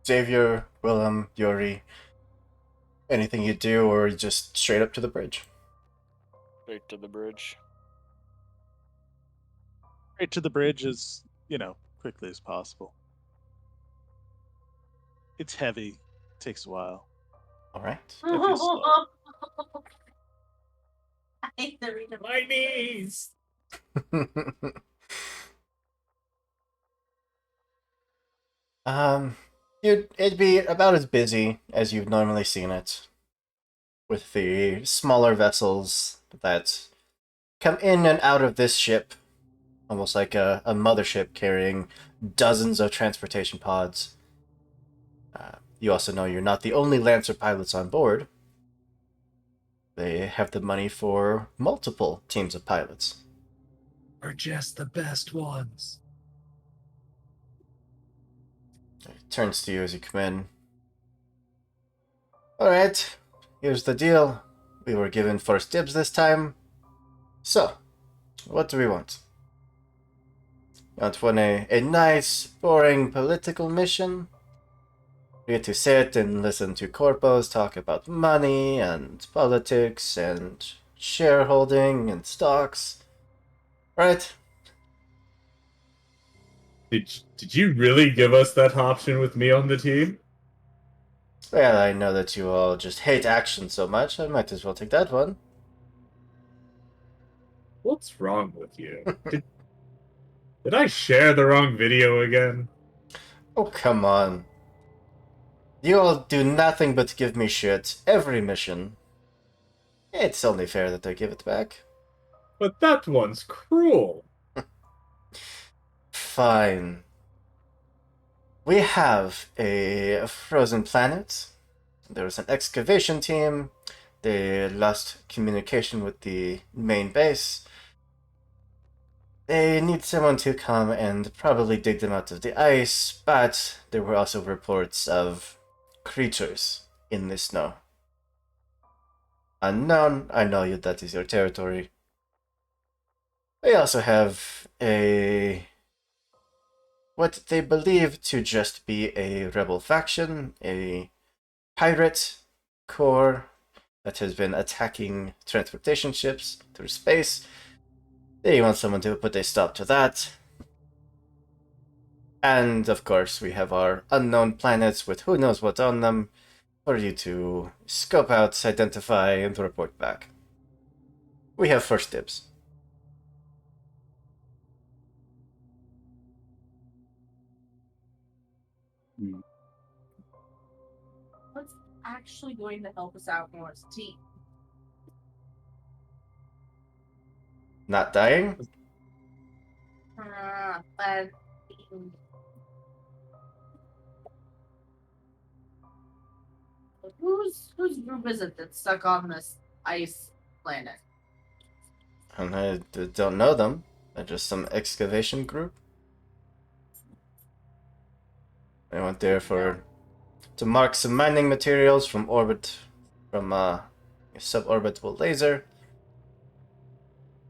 Speaker 1: Xavier, Willem, Yuri, anything you do, or just straight up to the bridge?
Speaker 6: Straight to the bridge.
Speaker 5: Right to the bridge as, quickly as possible. It's heavy. Takes a while.
Speaker 1: All right.
Speaker 5: Definitely slow.
Speaker 3: I hate the reading.
Speaker 2: My knees!
Speaker 1: um, it'd be about as busy as you've normally seen it, with the smaller vessels that come in and out of this ship, almost like a mothership carrying dozens of transportation pods. You also know you're not the only Lancer pilots on board. They have the money for multiple teams of pilots.
Speaker 2: Are just the best ones.
Speaker 1: He turns to you as you come in. Alright, here's the deal. We were given first dibs this time. So, what do we want? You want a nice, boring political mission? We get to sit and listen to corpos talk about money and politics and shareholding and stocks. Right?
Speaker 2: Did you really give us that option with me on the team?
Speaker 1: Well, I know that you all just hate action so much, I might as well take that one.
Speaker 2: What's wrong with you? Did I share the wrong video again?
Speaker 1: Oh, come on. You all do nothing but give me shit every mission. It's only fair that I give it back.
Speaker 2: But that one's cruel.
Speaker 1: Fine. We have a frozen planet. There was an excavation team. They lost communication with the main base. They need someone to come and probably dig them out of the ice, but there were also reports of creatures in the snow. Unknown, I know you, that is your territory. They also have what they believe to just be a rebel faction, a pirate corps that has been attacking transportation ships through space. They want someone to put a stop to that. And of course, we have our unknown planets with who knows what on them for you to scope out, identify, and report back. We have first dibs.
Speaker 3: What's actually going to help us out more as a team?
Speaker 1: Not dying?
Speaker 3: But whose group is it that's stuck on this ice planet?
Speaker 1: And I don't know them. They're just some excavation group. They went there to mark some mining materials from a suborbital laser.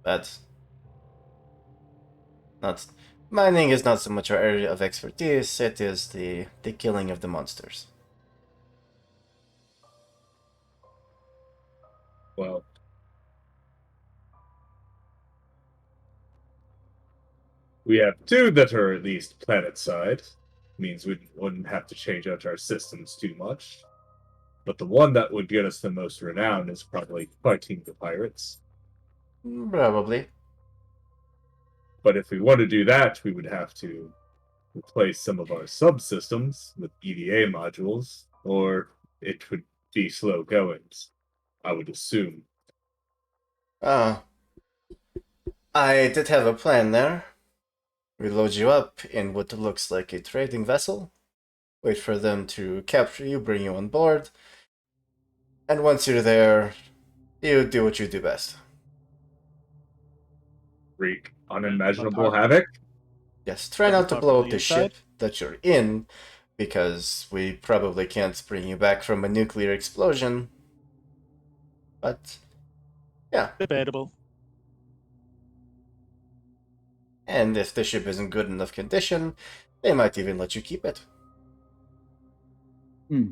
Speaker 1: But not mining is not so much our area of expertise. It is the killing of the monsters.
Speaker 2: Well, we have two that are at least planet-side. Means we wouldn't have to change out our systems too much. But the one that would get us the most renown is probably fighting the pirates.
Speaker 1: Probably.
Speaker 2: But if we want to do that, we would have to replace some of our subsystems with EVA modules, or it would be slow goings, I would assume.
Speaker 1: I did have a plan there. We load you up in what looks like a trading vessel, wait for them to capture you, bring you on board, and once you're there, you do what you do best.
Speaker 2: Wreak unimaginable havoc.
Speaker 1: Yes, try
Speaker 5: From
Speaker 1: not to blow up the
Speaker 5: inside?
Speaker 1: ship that you're in, because we probably can't bring you back from a nuclear explosion. But, yeah.
Speaker 5: Debatable.
Speaker 1: And if the ship is in good enough condition, they might even let you keep it.
Speaker 4: Hmm.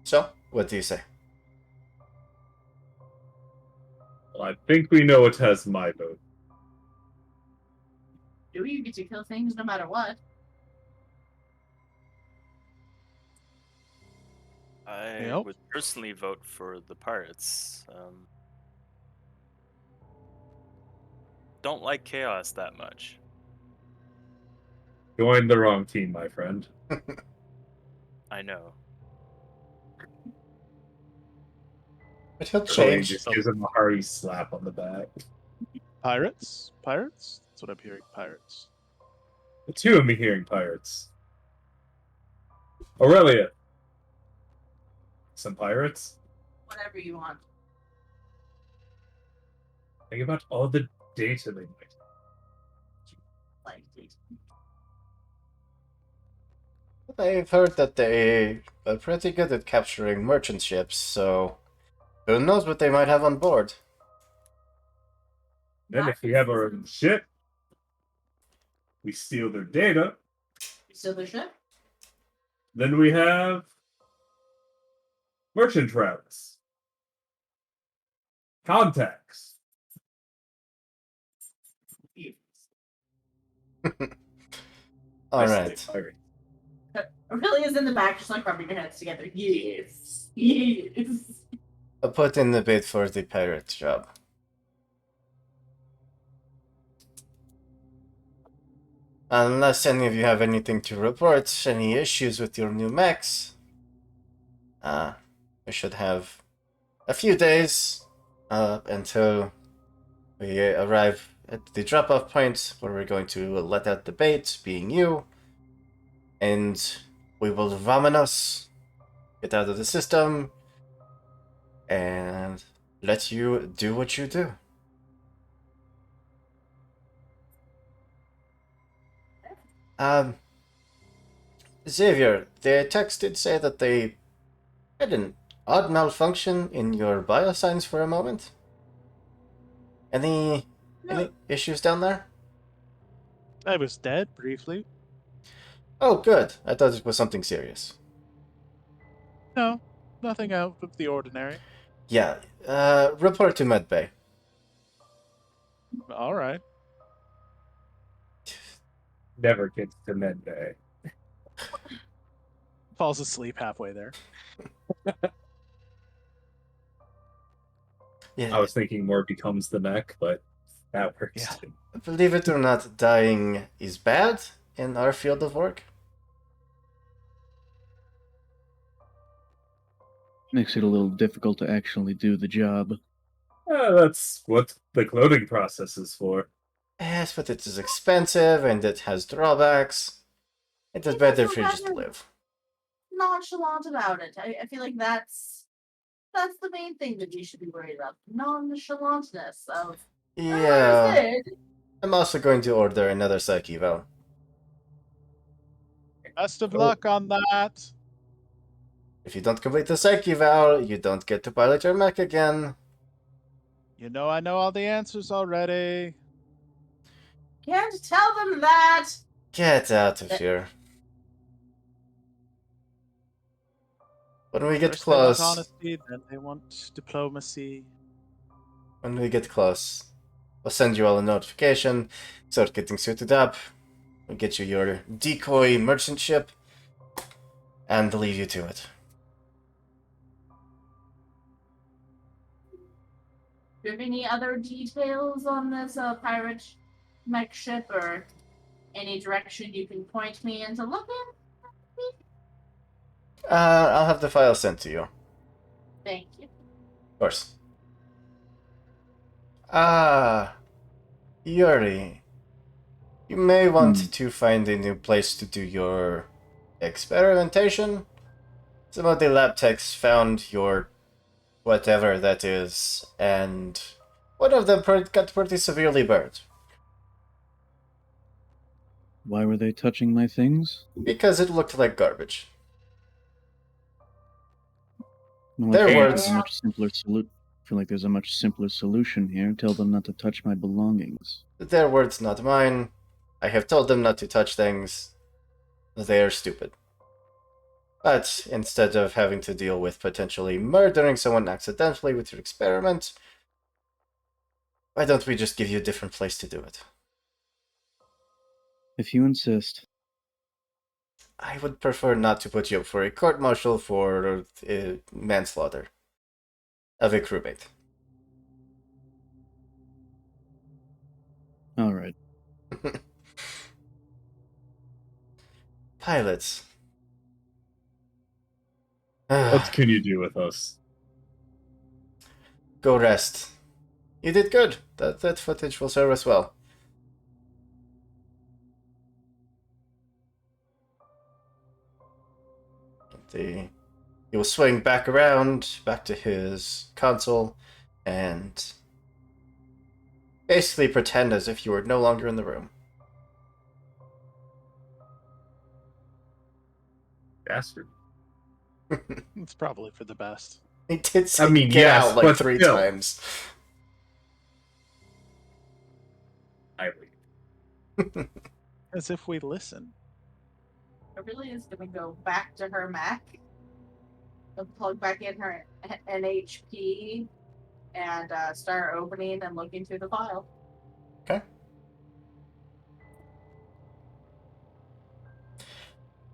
Speaker 1: So, what do you say?
Speaker 2: Well, I think we know what has my vote.
Speaker 3: Do you get to kill things no matter what?
Speaker 6: I
Speaker 5: Yep.
Speaker 6: would personally vote for the pirates. Don't like chaos that much.
Speaker 2: Join the wrong team, my friend.
Speaker 6: I know.
Speaker 1: But he'll
Speaker 2: Charlene
Speaker 1: change.
Speaker 2: just gives him a hearty slap on the back.
Speaker 5: Pirates? Pirates? That's what I'm hearing. Pirates.
Speaker 2: The two of me hearing pirates. Aurelia. Some pirates?
Speaker 3: Whatever you want.
Speaker 2: Think about all the data they might.
Speaker 3: Like, please.
Speaker 1: I've heard that they are pretty good at capturing merchant ships, so who knows what they might have on board.
Speaker 2: Then if we have our own ship, we steal their data,
Speaker 3: Still the ship?
Speaker 2: then we have merchant routes. Contacts.
Speaker 1: All
Speaker 2: I
Speaker 1: right.
Speaker 2: say pirate.
Speaker 3: Aurelia's in the back, just like rubbing your hands together. Yes. Yes.
Speaker 1: I'll put in the bid for the pirate job. Unless any of you have anything to report, any issues with your new mechs, we should have a few days until we arrive at the drop-off point where we're going to let out the bait, being you, and we will vamonos, get out of the system, and let you do what you do. Xavier, the text did say that they had an odd malfunction in your biosigns for a moment. Any issues down there?
Speaker 5: I was dead briefly.
Speaker 1: Oh, good. I thought it was something serious.
Speaker 5: No, nothing out of the ordinary.
Speaker 1: Yeah, report to medbay.
Speaker 5: All right.
Speaker 2: Never gets to midday.
Speaker 5: Falls asleep halfway there.
Speaker 1: Yeah,
Speaker 2: I was thinking more becomes the mech, but that works
Speaker 5: Yeah.
Speaker 2: too.
Speaker 1: believe it or not, dying is bad in our field of work.
Speaker 4: Makes it a little difficult to actually do the job.
Speaker 2: That's what the cloning process is for.
Speaker 1: Yes, but it is expensive and it has drawbacks. It is better for you just to live.
Speaker 3: Nonchalant about it. I feel like that's the main thing that we should be worried about. Nonchalantness of
Speaker 1: Yeah,
Speaker 3: Sid.
Speaker 1: I'm also going to order another psych eval.
Speaker 5: Best of
Speaker 2: Oh.
Speaker 5: luck on that.
Speaker 1: If you don't complete the psych eval, you don't get to pilot your mech again.
Speaker 5: You know I know all the answers already.
Speaker 3: Can't tell them that.
Speaker 1: Get out of here. When we get
Speaker 5: First they want
Speaker 1: close,
Speaker 5: honesty, then they want diplomacy.
Speaker 1: when we get close, I'll send you all a notification. Start getting suited up. We'll get you your decoy merchant ship, and leave you to it.
Speaker 3: Do you have any other details on this pirate mech ship or any direction you can point me into looking?
Speaker 1: I'll have the file sent to you, of
Speaker 3: Thank you.
Speaker 1: course. Ah, Yuri. You may want to find a new place to do your experimentation. Some of the lab techs found your whatever that is, and one of them got pretty severely burnt.
Speaker 4: Why were they touching my things?
Speaker 1: Because it looked like garbage.
Speaker 4: Well,
Speaker 1: Their
Speaker 4: I feel like
Speaker 1: words.
Speaker 4: there's a much simpler feel like there's a much simpler solution here. Tell them not to touch my belongings.
Speaker 1: Their words, not mine. I have told them not to touch things. They are stupid. But instead of having to deal with potentially murdering someone accidentally with your experiment, why don't we just give you a different place to do it?
Speaker 4: If you insist.
Speaker 1: I would prefer not to put you up for a court-martial for manslaughter of a crewmate.
Speaker 4: All right.
Speaker 1: Pilots.
Speaker 2: What can you do with us?
Speaker 1: Go rest. You did good. That footage will serve us well. He will swing back around, back to his console, and basically pretend as if you were no longer in the room.
Speaker 2: Bastard.
Speaker 5: It's probably for the best.
Speaker 1: He did say
Speaker 2: I mean,
Speaker 1: get
Speaker 2: yes,
Speaker 1: out like
Speaker 2: but
Speaker 1: 3
Speaker 2: still.
Speaker 1: times.
Speaker 2: I leave.
Speaker 5: As if we listen.
Speaker 3: I really is gonna go back to her Mac and plug back in her NHP and start opening and looking through the file.
Speaker 1: Okay.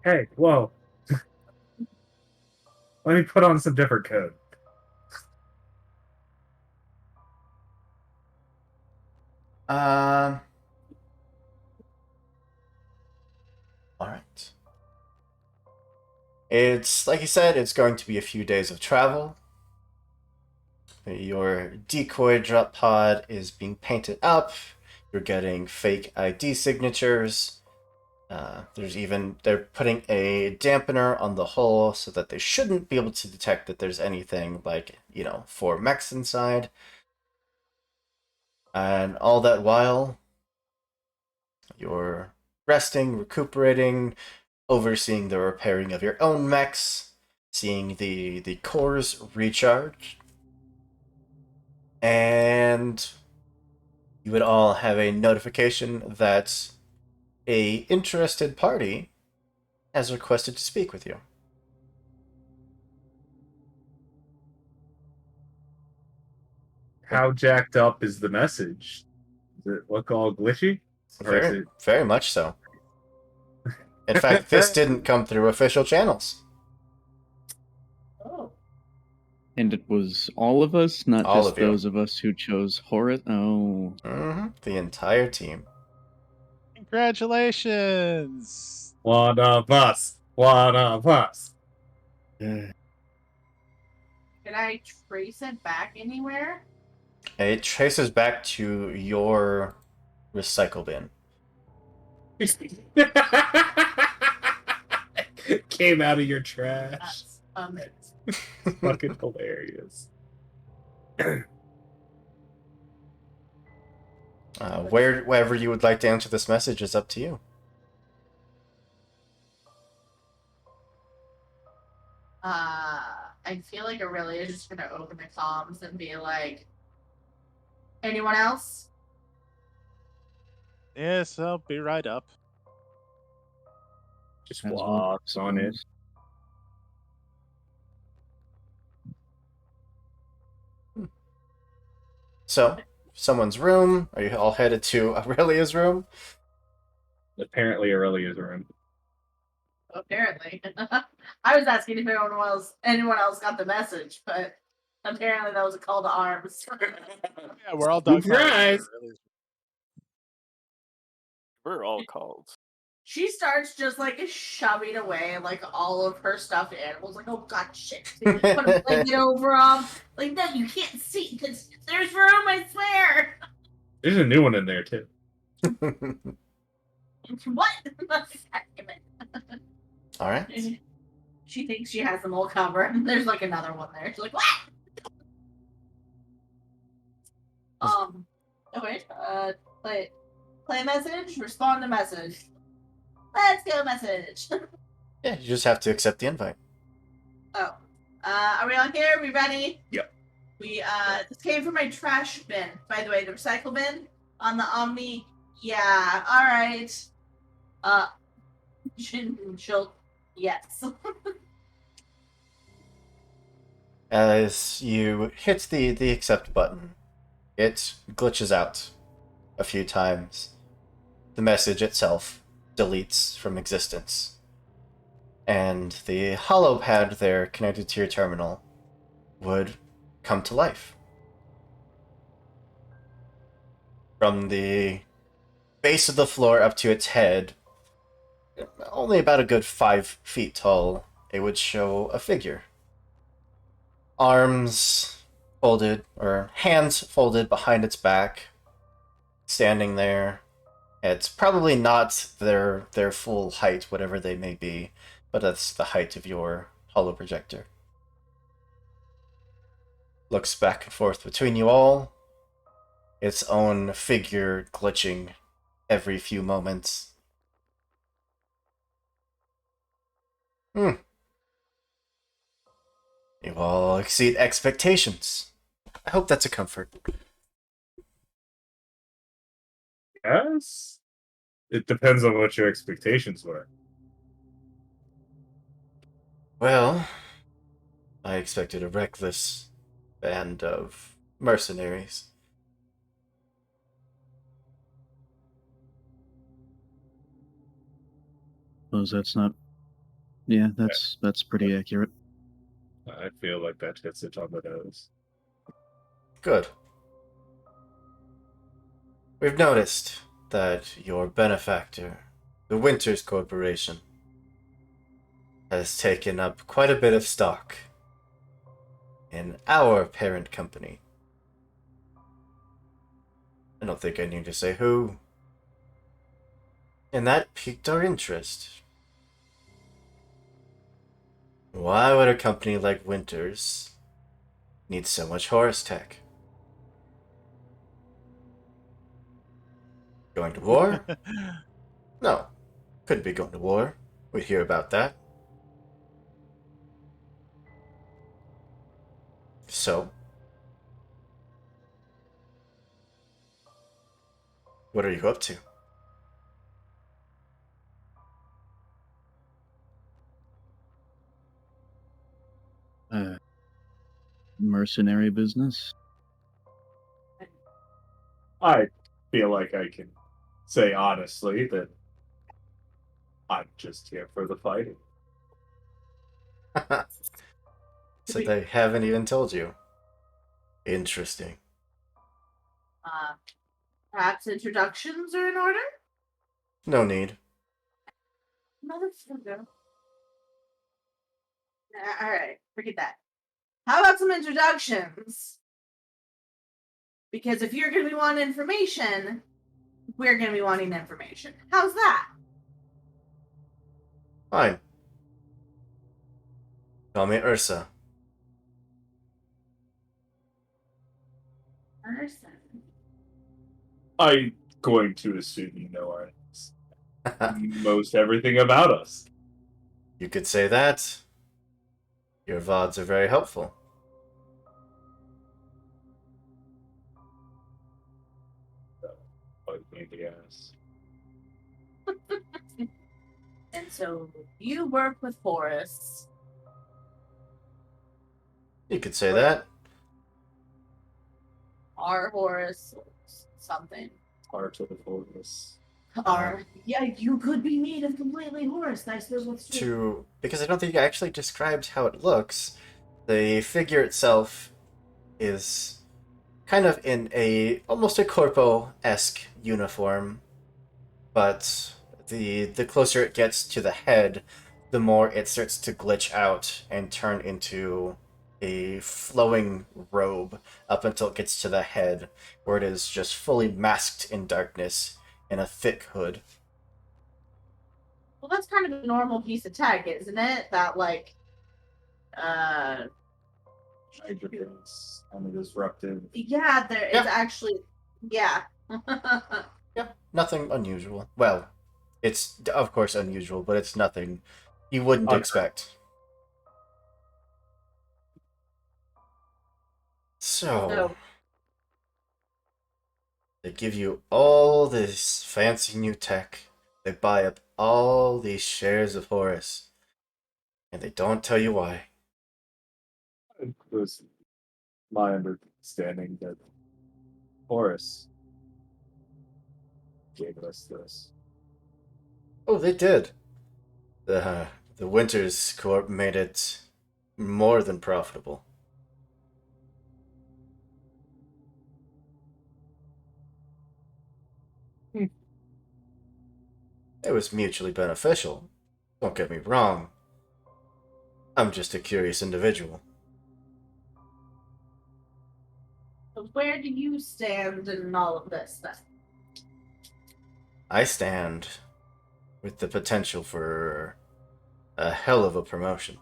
Speaker 2: Hey, whoa. Let me put on some different code.
Speaker 1: Alright. It's, like you said, it's going to be a few days of travel. Your decoy drop pod is being painted up. You're getting fake ID signatures. They're putting a dampener on the hull so that they shouldn't be able to detect that there's anything like, 4 mechs inside. And all that while, you're resting, recuperating, overseeing the repairing of your own mechs, seeing the cores recharge, and you would all have a notification that a interested party has requested to speak with you.
Speaker 2: How jacked up is the message? Does it look all glitchy? Or is
Speaker 1: Very,
Speaker 2: it...
Speaker 1: very much so. In fact, this didn't come through official channels.
Speaker 3: Oh.
Speaker 4: And it was all of us, not
Speaker 1: All
Speaker 4: just
Speaker 1: of you.
Speaker 4: those of us who chose Horit. Oh.
Speaker 1: The entire team.
Speaker 5: Congratulations!
Speaker 2: One of us. One of us.
Speaker 3: Can I trace it back anywhere?
Speaker 1: It traces back to your recycle bin.
Speaker 2: Came out of your trash.
Speaker 3: That's amazing.
Speaker 2: Fucking hilarious.
Speaker 1: Wherever you would like to answer this message is up to you.
Speaker 3: I feel like Aurelia is just gonna open the comms and be like, anyone else?
Speaker 5: Yes, I'll be right up.
Speaker 2: Just
Speaker 4: As well,
Speaker 2: walks on it.
Speaker 4: suppose.
Speaker 1: So, someone's room. Are you all headed to Aurelia's room?
Speaker 2: Apparently Aurelia's room.
Speaker 3: Apparently. I was asking if anyone else got the message, but apparently that was a call to arms.
Speaker 5: Yeah, we're all dog
Speaker 2: Surprise!
Speaker 6: We're all called.
Speaker 3: She starts just like shoving away like all of her stuffed animals. Like, oh god, shit! Put a blanket over them. Like, no, you can't see because there's room. I swear.
Speaker 2: There's a new one in there too.
Speaker 3: What?
Speaker 1: All right.
Speaker 3: She thinks she has them all covered. There's like another one there. She's like, what? Okay. Play message. Respond to message. Let's go message.
Speaker 1: Yeah, you just have to accept the invite.
Speaker 3: Oh. Are we on here? Are we ready?
Speaker 2: Yep.
Speaker 3: This came from my trash bin, by the way, the recycle bin on the Omni Yeah, alright. Uh, she'll, yes.
Speaker 1: As you hit the accept button, it glitches out a few times. The message itself deletes from existence. And the hollow pad there connected to your terminal would come to life. From the base of the floor up to its head, only about a good 5 feet tall, it would show a figure. Arms folded, or hands folded behind its back, standing there. It's probably not their full height, whatever they may be, but that's the height of your hollow projector. Looks back and forth between you all, its own figure glitching every few moments. You all exceed expectations. I hope that's a comfort.
Speaker 2: Yes. It depends on what your expectations were.
Speaker 1: Well, I expected a reckless band of mercenaries.
Speaker 4: Suppose that's not. Yeah, that's pretty accurate.
Speaker 2: I feel like that hits it on the nose.
Speaker 1: Good. We've noticed that your benefactor, the Winters Corporation, has taken up quite a bit of stock in our parent company. I don't think I need to say who. And that piqued our interest. Why would a company like Winters need so much Horus tech? Going to war? No. Couldn't be going to war. We hear about that. So, what are you up to?
Speaker 4: Mercenary business.
Speaker 2: I feel like I can say honestly that I'm just here for the fighting.
Speaker 1: So they haven't even told you. Interesting.
Speaker 3: Uh, perhaps introductions are in order?
Speaker 1: No need.
Speaker 3: Motherfucker. Alright, forget that. How about some introductions? Because if you're going to be wanting information, we're going to be wanting information. How's that?
Speaker 1: Fine. Call me Ursa.
Speaker 3: Person.
Speaker 2: I'm going to assume you know most everything about us.
Speaker 1: You could say that. Your VODs are very helpful.
Speaker 2: But maybe yes.
Speaker 3: And so you work with Forrest.
Speaker 1: You could say that.
Speaker 3: Our Horace, something.
Speaker 2: Hard to focus.
Speaker 3: Our yeah, you could be made of completely Horace. I suppose what's true.
Speaker 1: Because I don't think you actually described how it looks. The figure itself is kind of in almost a corpo-esque uniform, but the closer it gets to the head, the more it starts to glitch out and turn into a flowing robe up until it gets to the head, where it is just fully masked in darkness in a thick hood.
Speaker 3: Well, that's kind of a normal piece of tech, isn't it? That like, uh,
Speaker 2: Hydrogen's kind of disruptive.
Speaker 3: yeah, there
Speaker 1: Yeah.
Speaker 3: it's actually, yeah.
Speaker 1: Yeah, nothing unusual. Well, it's of course unusual, but it's nothing you wouldn't expect. So,
Speaker 3: So
Speaker 1: They give you all this fancy new tech. They buy up all these shares of Horus. And they don't tell you why.
Speaker 2: It was my understanding that Horus gave us this.
Speaker 1: Oh, they did. The Winters Corp made it more than profitable.
Speaker 2: Hmm.
Speaker 1: It was mutually beneficial. Don't get me wrong. I'm just a curious individual.
Speaker 3: So where do you stand in all of this then?
Speaker 1: I stand with the potential for a hell of a promotion.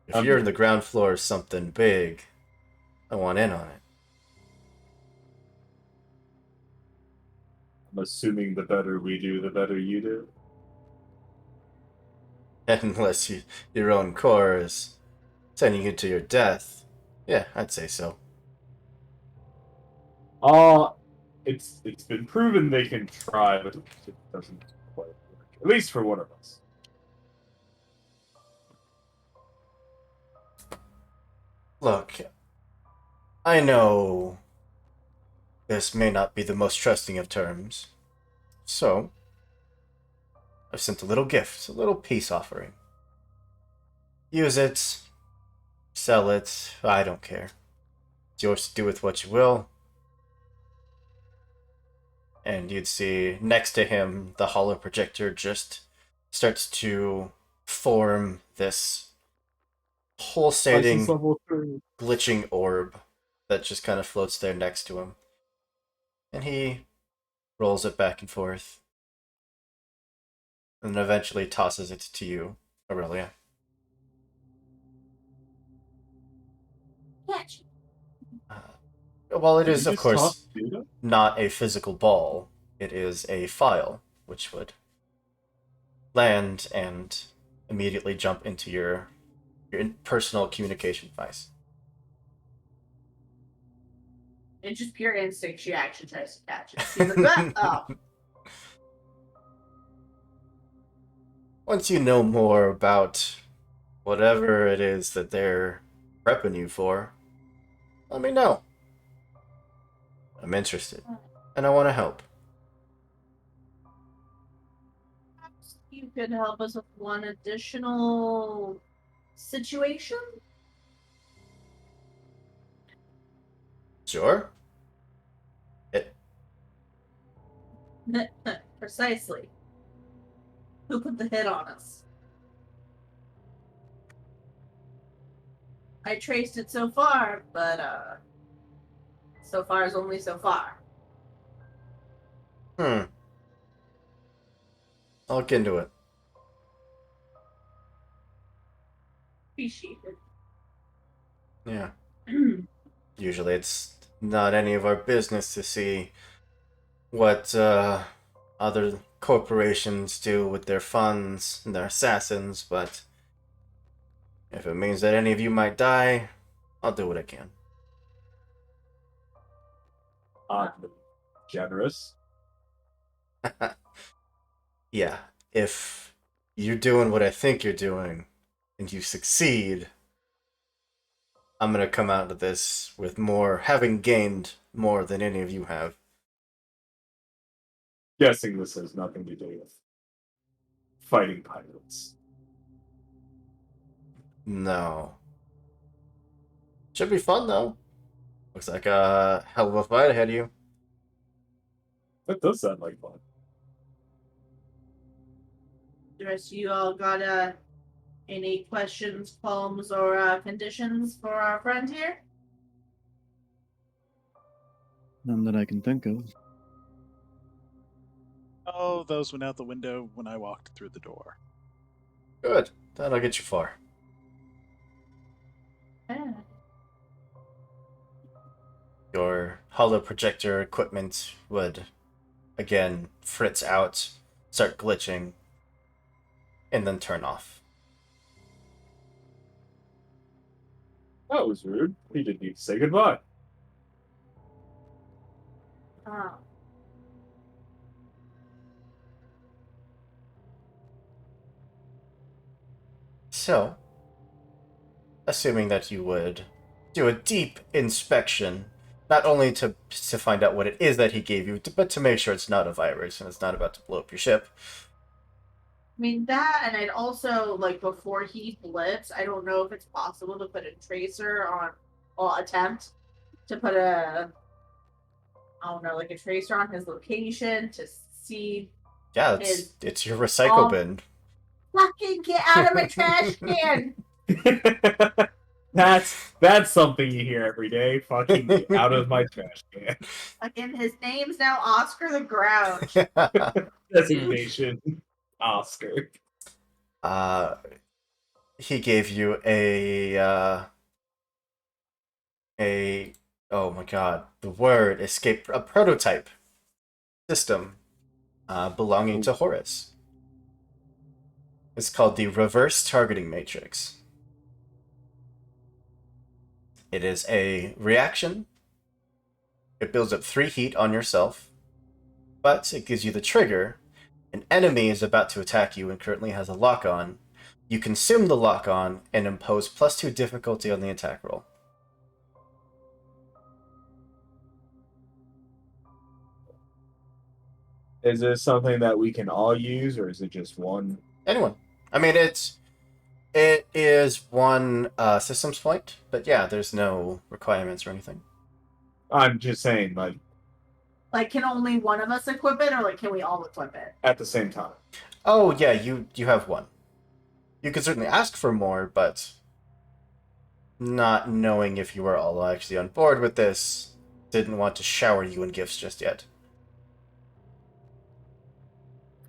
Speaker 1: If you're in the ground floor of something big, I want in on it.
Speaker 2: I'm assuming the better we do, the better you do.
Speaker 1: Unless your own core is sending you to your death. Yeah, I'd say so.
Speaker 2: It's been proven they can try, but it doesn't quite work. At least for one of us.
Speaker 1: Look, I know this may not be the most trusting of terms, so I've sent a little gift, a little peace offering. Use it, sell it, I don't care. It's yours to do with what you will. And you'd see next to him, the hollow projector just starts to form this
Speaker 2: License
Speaker 1: pulsating,
Speaker 2: level 3.
Speaker 1: glitching orb that just kind of floats there next to him. And he rolls it back and forth, and then eventually tosses it to you, Aurelia.
Speaker 3: Catch.
Speaker 1: While it
Speaker 2: Did
Speaker 1: is,
Speaker 2: you
Speaker 1: of
Speaker 2: just toss
Speaker 1: course,
Speaker 2: data?
Speaker 1: not a physical ball, it is a file, which would land and immediately jump into your personal communication device.
Speaker 3: It's just pure instinct. She actually tries to catch it. She's like, "Ah, oh,
Speaker 1: Once you know more about whatever it is that they're prepping you for, let me know. I'm interested, and I want to help.
Speaker 3: perhaps you could help us with one additional situation."
Speaker 1: Sure? It,
Speaker 3: Precisely. Who put the hit on us? I traced it so far, but so far is only so far.
Speaker 1: I'll look into it.
Speaker 3: Appreciate it.
Speaker 1: Yeah. Usually it's not any of our business to see what other corporations do with their funds and their assassins, but if it means that any of you might die, I'll do what I can.
Speaker 2: Oddly generous.
Speaker 1: Yeah, if you're doing what I think you're doing and you succeed, I'm gonna come out of this with more, having gained more than any of you have.
Speaker 2: Guessing this has nothing to do with fighting pirates.
Speaker 1: No. Should be fun though. Looks like a hell of a fight ahead of you.
Speaker 2: That does sound like fun.
Speaker 3: The rest of you all got any questions, qualms, or conditions for our friend here?
Speaker 4: None that I can think of.
Speaker 5: Oh, those went out the window when I walked through the door.
Speaker 1: Good. That'll get you far.
Speaker 3: Yeah.
Speaker 1: Your hollow projector equipment would again fritz out, start glitching, and then turn off.
Speaker 2: That was rude. We didn't need to say goodbye.
Speaker 3: Oh.
Speaker 1: So, assuming that you would do a deep inspection, not only to find out what it is that he gave you, but to make sure it's not a virus and it's not about to blow up your ship.
Speaker 3: I mean that, and I'd also like before he flips. I don't know if it's possible to put a tracer on, or attempt to put a, I don't know, like a tracer on his location to see
Speaker 1: Yeah,
Speaker 3: his.
Speaker 1: it's your recycle bin.
Speaker 3: Fucking get out of my trash can!
Speaker 2: That's something you hear every day. Fucking get out of my trash can.
Speaker 3: Fucking his name's now Oscar the Grouch.
Speaker 2: Designation Oscar.
Speaker 1: He gave you a oh my god, the word escaped, a prototype system belonging to Horus. It's called the Reverse Targeting Matrix. It is a reaction. It builds up 3 heat on yourself, but it gives you the trigger. An enemy is about to attack you and currently has a lock-on. You consume the lock-on and impose +2 difficulty on the attack roll.
Speaker 2: Is this something that we can all use, or is it just one?
Speaker 1: Anyone. I mean, it is one systems point, but yeah, there's no requirements or anything.
Speaker 2: I'm just saying,
Speaker 3: Like, can only one of us equip it, or like, can we all equip it?
Speaker 2: at the same time.
Speaker 1: Oh yeah, you have one. You could certainly ask for more, but not knowing if you are all actually on board with this, didn't want to shower you in gifts just yet.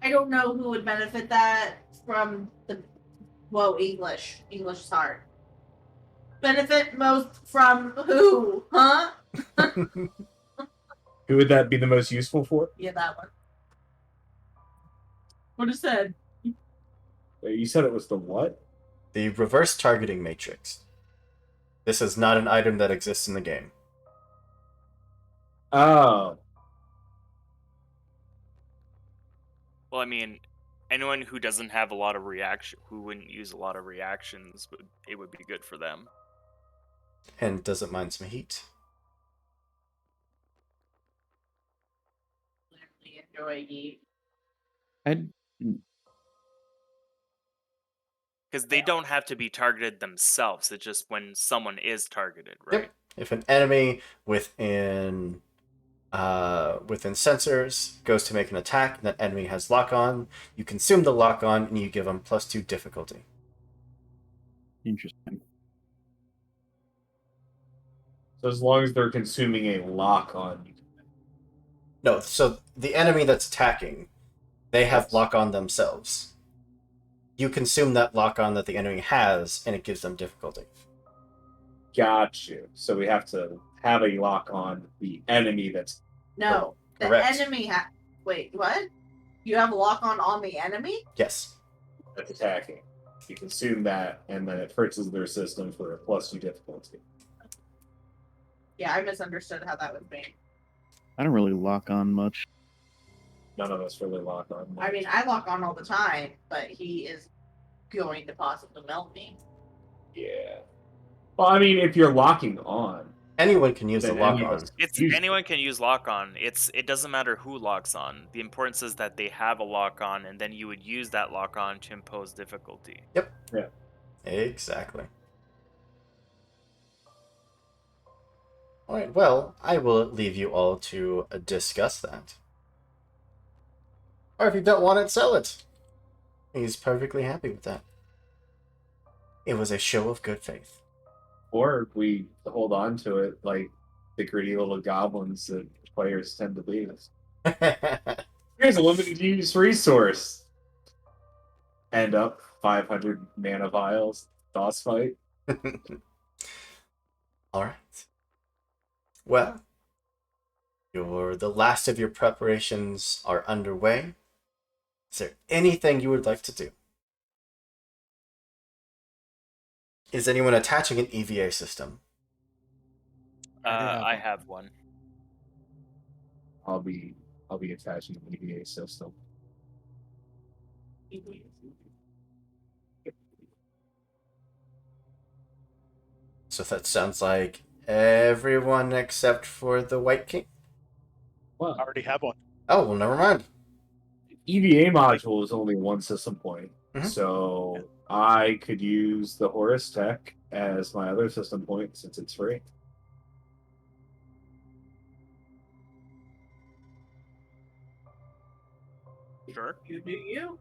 Speaker 3: I don't know who would benefit that from the. Whoa, English. English is hard. Benefit most from who? Huh?
Speaker 2: Who would that be the most useful for?
Speaker 3: Yeah, that one. What is that?
Speaker 2: You said it was the what?
Speaker 1: The Reverse Targeting Matrix. This is not an item that exists in the game.
Speaker 2: Oh.
Speaker 6: Well, I mean, anyone who doesn't have a lot of who wouldn't use a lot of reactions, it would be good for them.
Speaker 1: And doesn't mind some heat.
Speaker 3: Literally enjoy yeet.
Speaker 4: I'd
Speaker 6: Because they don't have to be targeted themselves. It's just when someone is targeted, right?
Speaker 1: Yep. If an enemy within sensors goes to make an attack and that enemy has lock on, you consume the lock on and you give them +2 difficulty.
Speaker 4: Interesting.
Speaker 2: So as long as they're consuming a lock on, you can.
Speaker 1: No, so the enemy that's attacking, they have
Speaker 2: Yes.
Speaker 1: lock on themselves. You consume that lock on that the enemy has, and it gives them difficulty.
Speaker 2: Got you. So we have to have a lock on the enemy that's.
Speaker 3: No, the
Speaker 1: Correct.
Speaker 3: enemy Wait, what? You have a lock on the enemy?
Speaker 1: Yes.
Speaker 2: That's attacking. You consume that, and then it fritzes their system for a +2 difficulty.
Speaker 3: Yeah, I misunderstood how that was made.
Speaker 4: I don't really lock on much.
Speaker 2: None of us really lock on.
Speaker 3: I mean, I lock on all the time, but he is going to possibly melt me.
Speaker 2: Yeah. Well, I mean, if you're locking on,
Speaker 1: Anyone can use the
Speaker 2: then
Speaker 1: lock
Speaker 2: any of
Speaker 1: on.
Speaker 2: us
Speaker 6: It's
Speaker 2: use
Speaker 6: anyone can use lock on. It doesn't matter who locks on. The importance is that they have a lock on, and then you would use that lock on to impose difficulty.
Speaker 1: Yep.
Speaker 2: Yeah.
Speaker 1: Exactly. Alright, well, I will leave you all to discuss that. Or if you don't want it, sell it. He's perfectly happy with that. It was a show of good faith.
Speaker 2: Or we hold on to it like the gritty little goblins that players tend to be. Here's a limited use resource. End up 500 mana vials. Boss fight.
Speaker 1: Alright. Well, the last of your preparations are underway. Is there anything you would like to do? Is anyone attaching an EVA system?
Speaker 5: I do have
Speaker 6: I
Speaker 5: one.
Speaker 6: have one.
Speaker 2: I'll be attaching the EVA system.
Speaker 1: So that sounds like everyone except for the White King.
Speaker 2: Well,
Speaker 5: I already have one.
Speaker 1: Oh, well, never mind.
Speaker 2: EVA module is only one system point,
Speaker 1: Mhm.
Speaker 2: so I could use the Horus Tech as my other system point since it's free.
Speaker 6: Sure.
Speaker 3: You do you.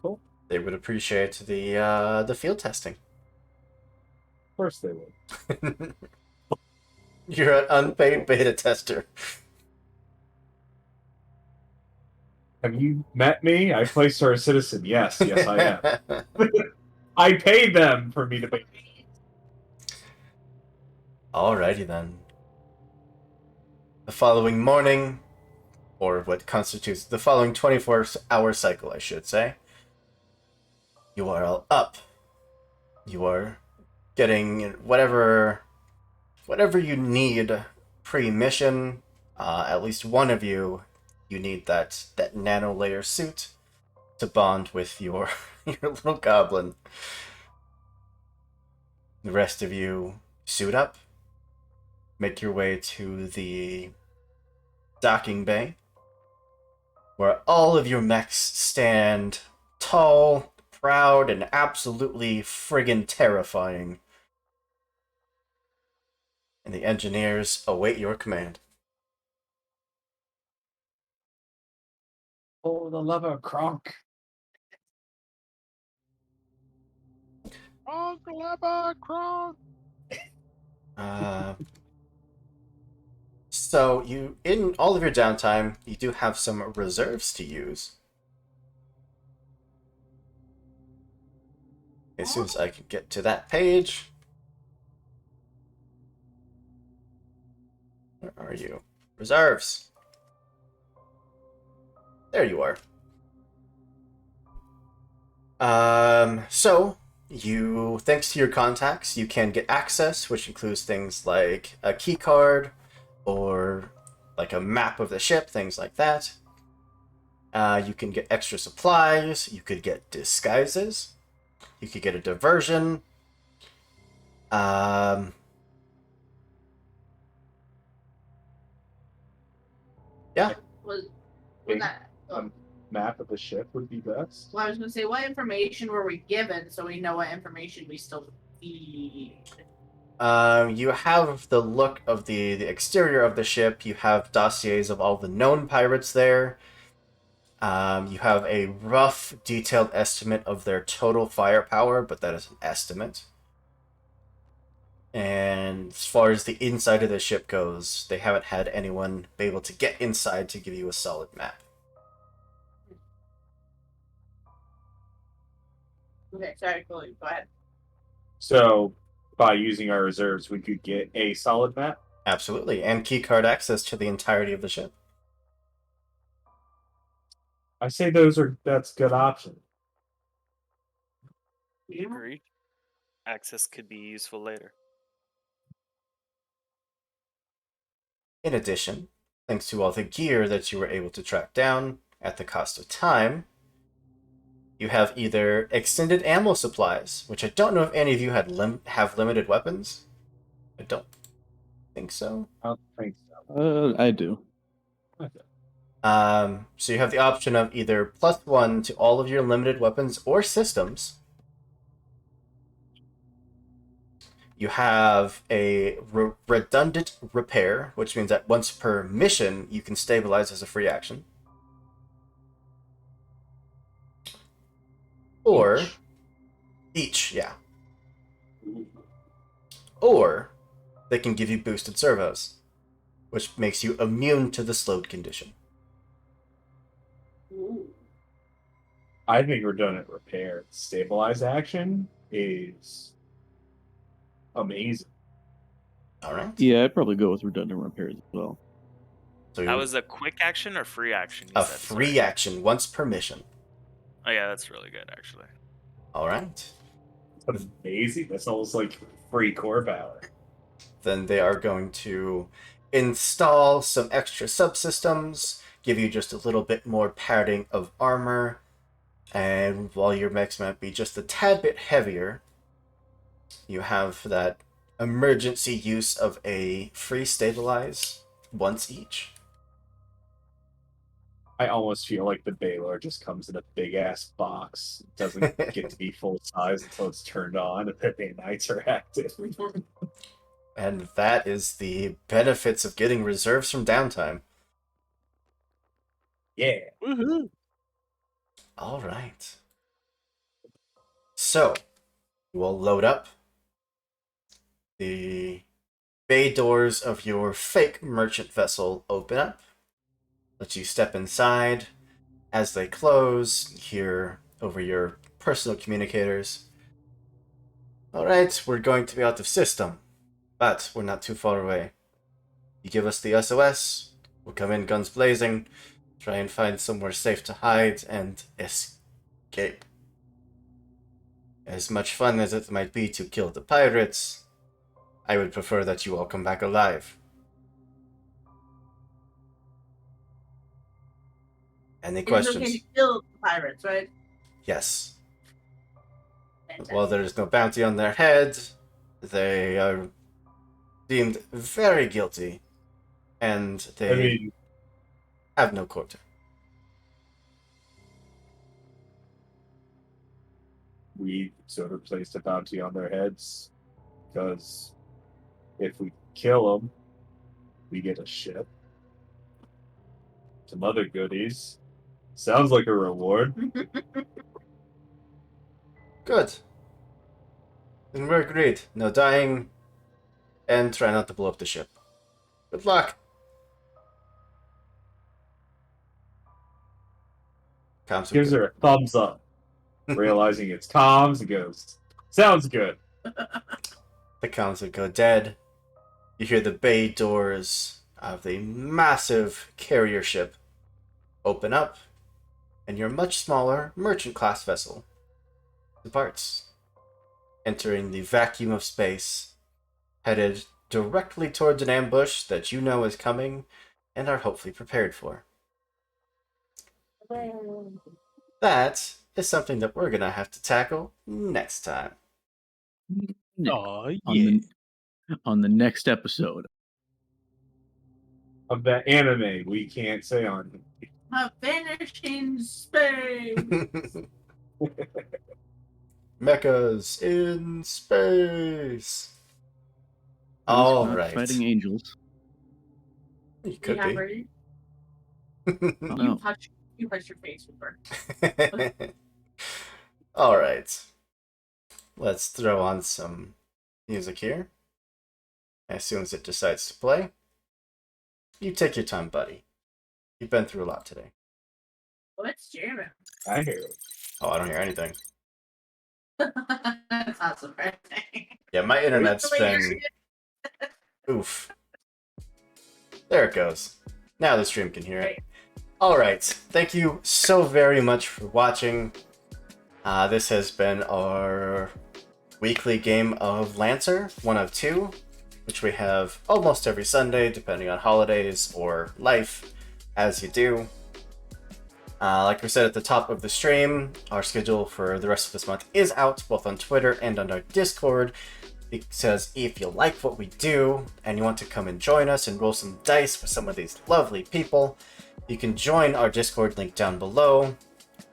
Speaker 2: Cool.
Speaker 1: They would appreciate the field testing.
Speaker 2: Of course they would.
Speaker 1: You're an unpaid beta tester.
Speaker 2: Have you met me? I play Star Citizen. Yes, yes, I am. I paid them for me to pay.
Speaker 1: Alrighty then. The following morning, or what constitutes the following 24-hour cycle, I should say, you are all up. You are getting whatever you need pre-mission. At least one of you need that nano layer suit to bond with your your little goblin. The rest of you suit up, make your way to the docking bay, where all of your mechs stand tall, proud, and absolutely friggin' terrifying. And the engineers await your command.
Speaker 2: Oh, the lever, Kronk.
Speaker 1: Uh, so you, in all of your downtime, you do have some reserves to use. As soon as I can get to that page. Where are you? Reserves. There you are. So you, thanks to your contacts, you can get access, which includes things like a key card or like a map of the ship, things like that. You can get extra supplies. You could get disguises. You could get a diversion. Yeah.
Speaker 3: Was
Speaker 2: Okay.
Speaker 3: that?
Speaker 2: Map of the ship would be best.
Speaker 3: Well, I was going to say, what information were we given so we know what information we still need?
Speaker 1: You have the look of the exterior of the ship. You have dossiers of all the known pirates there. You have a rough, detailed estimate of their total firepower, but that is an estimate. And as far as the inside of the ship goes, they haven't had anyone be able to get inside to give you a solid map.
Speaker 3: Okay, sorry, Chloe, go ahead.
Speaker 2: So, by using our reserves, we could get a solid map.
Speaker 1: Absolutely, and keycard access to the entirety of the ship.
Speaker 2: I say that's a good option.
Speaker 6: We agreed. Access could be useful later.
Speaker 1: In addition, thanks to all the gear that you were able to track down at the cost of time, you have either extended ammo supplies, which I don't know if any of you have limited weapons. I don't think so.
Speaker 2: I don't think so.
Speaker 4: I do.
Speaker 2: Okay.
Speaker 1: So you have the option of either +1 to all of your limited weapons or systems. You have a redundant repair, which means that once per mission, you can stabilize as a free action. Or each, yeah. Or they can give you boosted servos, which makes you immune to the slowed condition.
Speaker 3: Ooh.
Speaker 2: I think redundant repair. Stabilize action is amazing.
Speaker 1: All right.
Speaker 4: Yeah, I'd probably go with redundant repairs as well.
Speaker 1: So
Speaker 6: That was a quick action or free action? You
Speaker 1: a
Speaker 6: said,
Speaker 1: free
Speaker 6: sorry.
Speaker 1: action once per mission.
Speaker 6: Oh yeah, that's really good actually.
Speaker 1: All right.
Speaker 2: That's amazing. That's almost like free core power.
Speaker 1: Then they are going to install some extra subsystems, give you just a little bit more padding of armor, and while your mechs might be just a tad bit heavier, you have that emergency use of a free stabilize once each.
Speaker 2: I almost feel like the Baylor just comes in a big ass box. It doesn't get to be full size until it's turned on and the nanites are active.
Speaker 1: And that is the benefits of getting reserves from downtime.
Speaker 2: Yeah.
Speaker 5: Woohoo!
Speaker 1: All right. So, we'll load up. The bay doors of your fake merchant vessel open up. Let you step inside. As they close, you hear over your personal communicators. Alright, we're going to be out of system, but we're not too far away. You give us the SOS, we'll come in guns blazing, try and find somewhere safe to hide, and escape. As much fun as it might be to kill the pirates, I would prefer that you all come back alive. Any
Speaker 3: It is
Speaker 1: questions?
Speaker 3: okay to kill the pirates, right?
Speaker 1: Yes.
Speaker 3: Fantastic.
Speaker 1: While there is no bounty on their heads, they are deemed very guilty, and they
Speaker 2: I mean,
Speaker 1: have no court.
Speaker 2: we sort of placed a bounty on their heads because if we kill them, we get a ship, some other goodies. Sounds like a reward.
Speaker 1: Good. Then we're agreed. No dying, and try not to blow up the ship. Good luck. Comms
Speaker 2: Gives her a thumbs up, realizing it's comms, and goes, "Sounds good."
Speaker 1: The comms would go dead. You hear the bay doors of the massive carrier ship open up, and your much smaller merchant class vessel departs, entering the vacuum of space, headed directly towards an ambush that you know is coming and are hopefully prepared for. That is something that we're gonna have to tackle next time.
Speaker 4: Yeah,
Speaker 5: Oh
Speaker 4: on
Speaker 5: yeah.
Speaker 4: on the next episode.
Speaker 2: Of that anime we can't say on.
Speaker 3: A vanishing space.
Speaker 1: Mechas in space.
Speaker 4: At least
Speaker 1: All
Speaker 4: we're not
Speaker 1: right.
Speaker 4: fighting angels.
Speaker 1: You could
Speaker 3: Yeah,
Speaker 1: be.
Speaker 3: Brady,
Speaker 4: Oh, no.
Speaker 3: you touch your face with her.
Speaker 1: All right. Let's throw on some music here. As soon as it decides to play, you take your time, buddy. You've been through a lot today.
Speaker 3: What's jamming?
Speaker 2: I hear it.
Speaker 1: Oh, I don't hear anything.
Speaker 3: That's not surprising.
Speaker 1: Yeah, my internet's been oof. There it goes. Now the stream can hear it. Alright, thank you so very much for watching. This has been our weekly game of Lancer, 1 of 2, which we have almost every Sunday, depending on holidays or life, as you do. Like we said at the top of the stream, our schedule for the rest of this month is out, both on Twitter and on our Discord. It says if you like what we do and you want to come and join us and roll some dice with some of these lovely people, you can join our Discord link down below.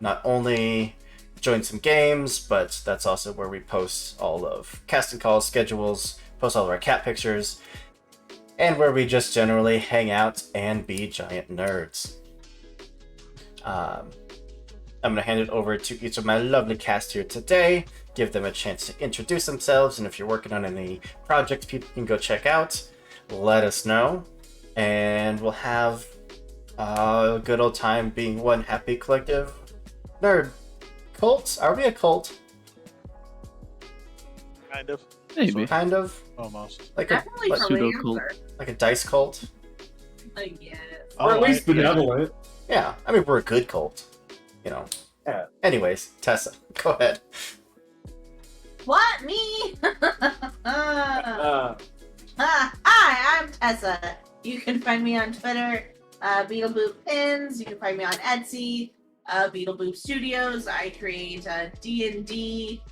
Speaker 1: Not only join some games, but that's also where we post all of casting calls, schedules, post all of our cat pictures, and where we just generally hang out and be giant nerds. I'm going to hand it over to each of my lovely cast here today, give them a chance to introduce themselves, and if you're working on any projects people can go check out, let us know, and we'll have a good old time being one happy collective nerd cult. Are we a cult?
Speaker 5: Kind of.
Speaker 4: Maybe.
Speaker 1: Kind of
Speaker 5: Almost.
Speaker 1: like a
Speaker 3: Definitely
Speaker 1: like,
Speaker 3: for
Speaker 4: pseudo
Speaker 3: Lancer.
Speaker 4: cult.
Speaker 1: like a dice cult.
Speaker 3: Like, yes.
Speaker 2: Or at least
Speaker 5: yeah.
Speaker 2: benevolent.
Speaker 1: Yeah, I mean we're a good cult, you know.
Speaker 2: Yeah.
Speaker 1: Anyways, Tessa, go ahead.
Speaker 3: What? Me?
Speaker 2: Uh,
Speaker 3: Hi, I'm Tessa. You can find me on Twitter, Beetleboop Pins. You can find me on Etsy, Beetleboop Studios. I create D&D,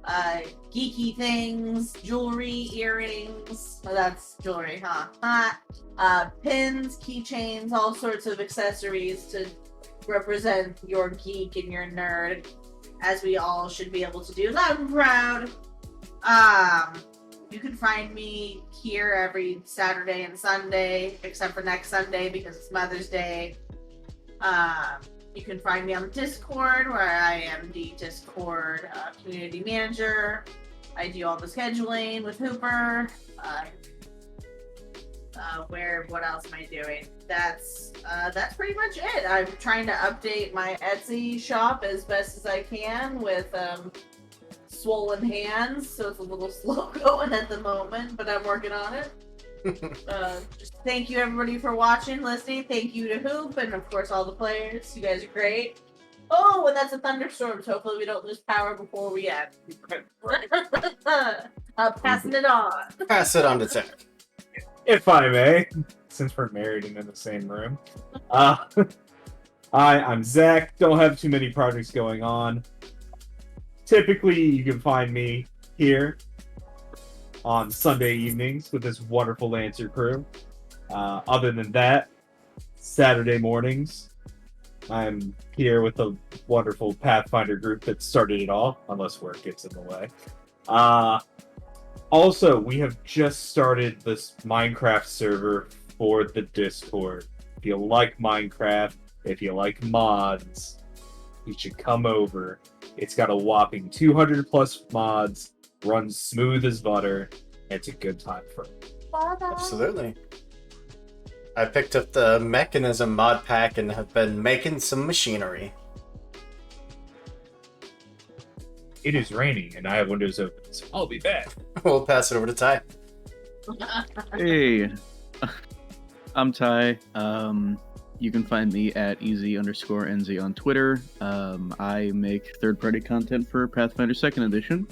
Speaker 3: geeky things, jewelry, earrings. Oh, that's jewelry, huh? Pins, keychains, all sorts of accessories to represent your geek and your nerd, as we all should be able to do loud and proud. You can find me here every Saturday and Sunday, except for next Sunday because it's Mother's Day. You can find me on the Discord, where I am the Discord community manager. I do all the scheduling with Hooper. What else am I doing? That's pretty much it. I'm trying to update my Etsy shop as best as I can with swollen hands, so it's a little slow going at the moment, but I'm working on it. Just thank you everybody for watching, listening. Thank you to Hoop and of course all the players. You guys are great. Oh, and that's a thunderstorm, so hopefully we don't lose power before we end. Passing it on.
Speaker 1: Pass it on to Zach.
Speaker 2: If I may, since we're married and in the same room. Hi, I'm Zach. Don't have too many projects going on. Typically, you can find me here on Sunday evenings with this wonderful Lancer crew. Other than that, Saturday mornings, I'm here with the wonderful Pathfinder group that started it all, unless work gets in the way. Also, we have just started this Minecraft server for the Discord. If you like Minecraft, if you like mods, you should come over. It's got a whopping 200 plus mods, runs smooth as butter, and it's a good time for it.
Speaker 1: Absolutely. I picked up the Mechanism mod pack and have been making some machinery.
Speaker 2: It is raining, and I have windows open, so I'll be back.
Speaker 1: We'll pass it over to Ty.
Speaker 4: Hey, I'm Ty. You can find me at easy_NZ on Twitter. I make third-party content for Pathfinder 2nd Edition.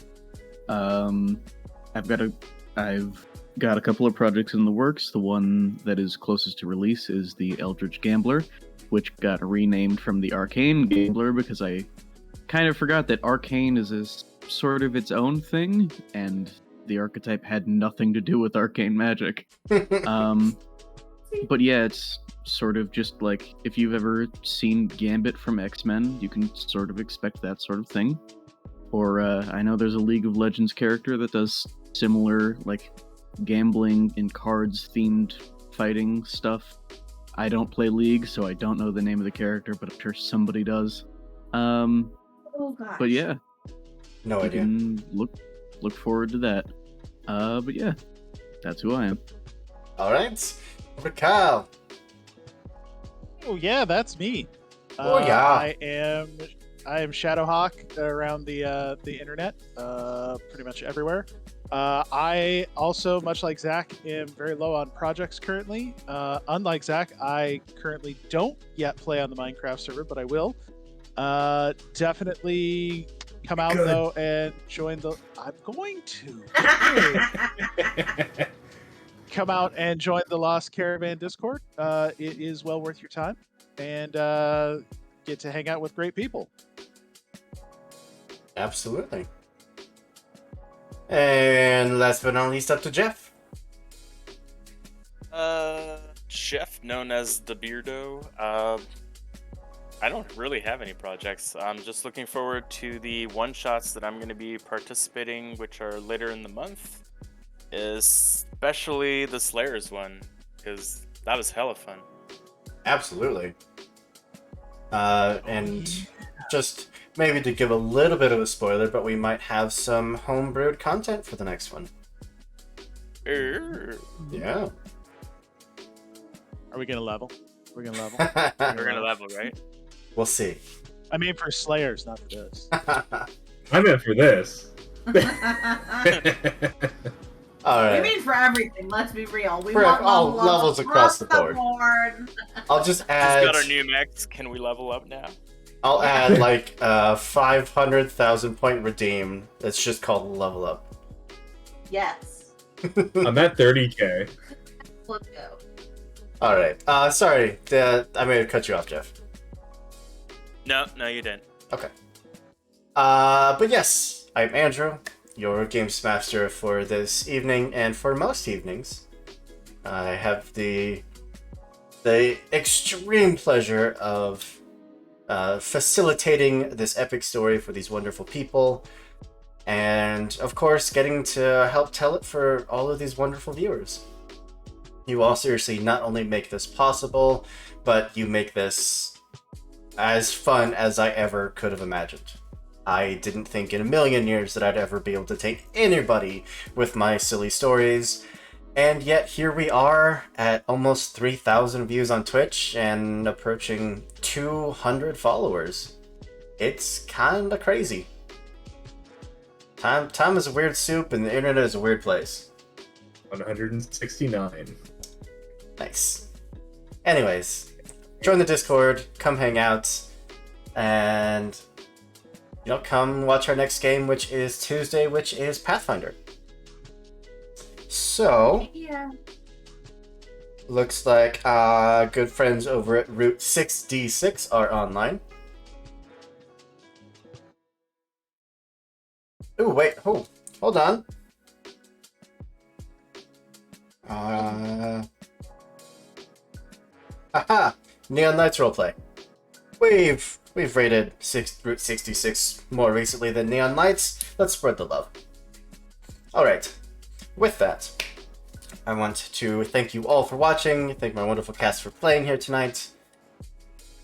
Speaker 4: I've got a couple of projects in the works. The one that is closest to release is the Eldritch Gambler, which got renamed from the Arcane Gambler because I kind of forgot that Arcane is sort of its own thing, and the archetype had nothing to do with arcane magic. But yeah, it's sort of just like, if you've ever seen Gambit from X-Men, you can sort of expect that sort of thing. Or I know there's a League of Legends character that does similar, like, gambling and cards themed fighting stuff. I don't play League, so I don't know the name of the character, but I'm sure somebody does.
Speaker 3: Oh gosh.
Speaker 4: But yeah,
Speaker 1: No
Speaker 4: you
Speaker 1: idea.
Speaker 4: can look forward to that. But yeah, that's who I am.
Speaker 1: Alright. Over to Kyle.
Speaker 5: Oh yeah, that's me.
Speaker 1: Oh, yeah.
Speaker 5: I am Shadowhawk around the internet, pretty much everywhere. I also, much like Zach, am very low on projects currently. Unlike Zach, I currently don't yet play on the Minecraft server, but I will. Definitely come out
Speaker 2: Good.
Speaker 5: though and join the. I'm going to. Come out and join the Lost Caravan Discord. It is well worth your time, and get to hang out with great people.
Speaker 1: Absolutely. And last but not least, up to Jeff.
Speaker 6: Jeff, known as the Beardo. I don't really have any projects. I'm just looking forward to the one-shots that I'm going to be participating, which are later in the month. Especially the Slayers one, because that was hella fun.
Speaker 1: Absolutely. And just maybe to give a little bit of a spoiler, but we might have some homebrewed content for the next one. Yeah.
Speaker 5: Are we gonna level? We're gonna level.
Speaker 6: We're gonna level, right?
Speaker 1: We'll see.
Speaker 5: I mean, for Slayers, not for this.
Speaker 2: I'm in for this.
Speaker 1: All
Speaker 3: We
Speaker 1: right.
Speaker 3: mean for everything, let's be real. We
Speaker 1: For
Speaker 3: want
Speaker 1: all
Speaker 3: level
Speaker 1: levels across the board.
Speaker 3: board.
Speaker 1: I'll just
Speaker 6: Just
Speaker 1: add.
Speaker 6: got our new mechs. Can we level up now?
Speaker 1: I'll add like 500,000 point redeem. That's just called level up.
Speaker 3: Yes.
Speaker 2: I'm at 30k.
Speaker 3: Let's go.
Speaker 1: All right. Sorry, I may have cut you off, Jeff.
Speaker 6: No, you didn't.
Speaker 1: Okay. But yes, I'm Andrew, your games master for this evening, and for most evenings, I have the extreme pleasure of facilitating this epic story for these wonderful people, and of course, getting to help tell it for all of these wonderful viewers. You all seriously not only make this possible, but you make this as fun as I ever could have imagined. I didn't think in a million years that I'd ever be able to take anybody with my silly stories, and yet here we are at almost 3,000 views on Twitch and approaching 200 followers. It's kinda crazy. Time is a weird soup, and the internet is a weird place.
Speaker 2: 169.
Speaker 1: Nice. Anyways, join the Discord, come hang out, and come watch our next game, which is Tuesday, which is Pathfinder. So,
Speaker 3: Yeah.
Speaker 1: looks like good friends over at Route 6D6 are online. Ooh, wait, hold on. Aha! Neon Knights roleplay. We've rated Route 66 more recently than Neon Knights. Let's spread the love. Alright, with that, I want to thank you all for watching, thank my wonderful cast for playing here tonight,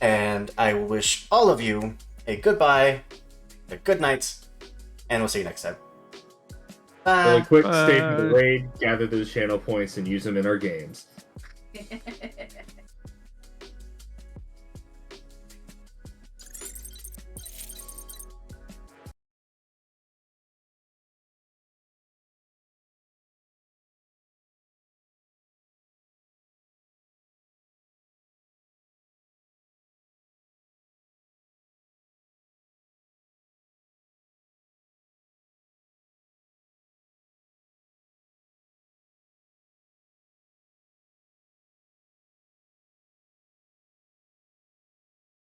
Speaker 1: and I wish all of you a goodbye, a good night, and we'll see you next time. Bye!
Speaker 2: Really quick, stay for the raid, gather those channel points, and use them in our games.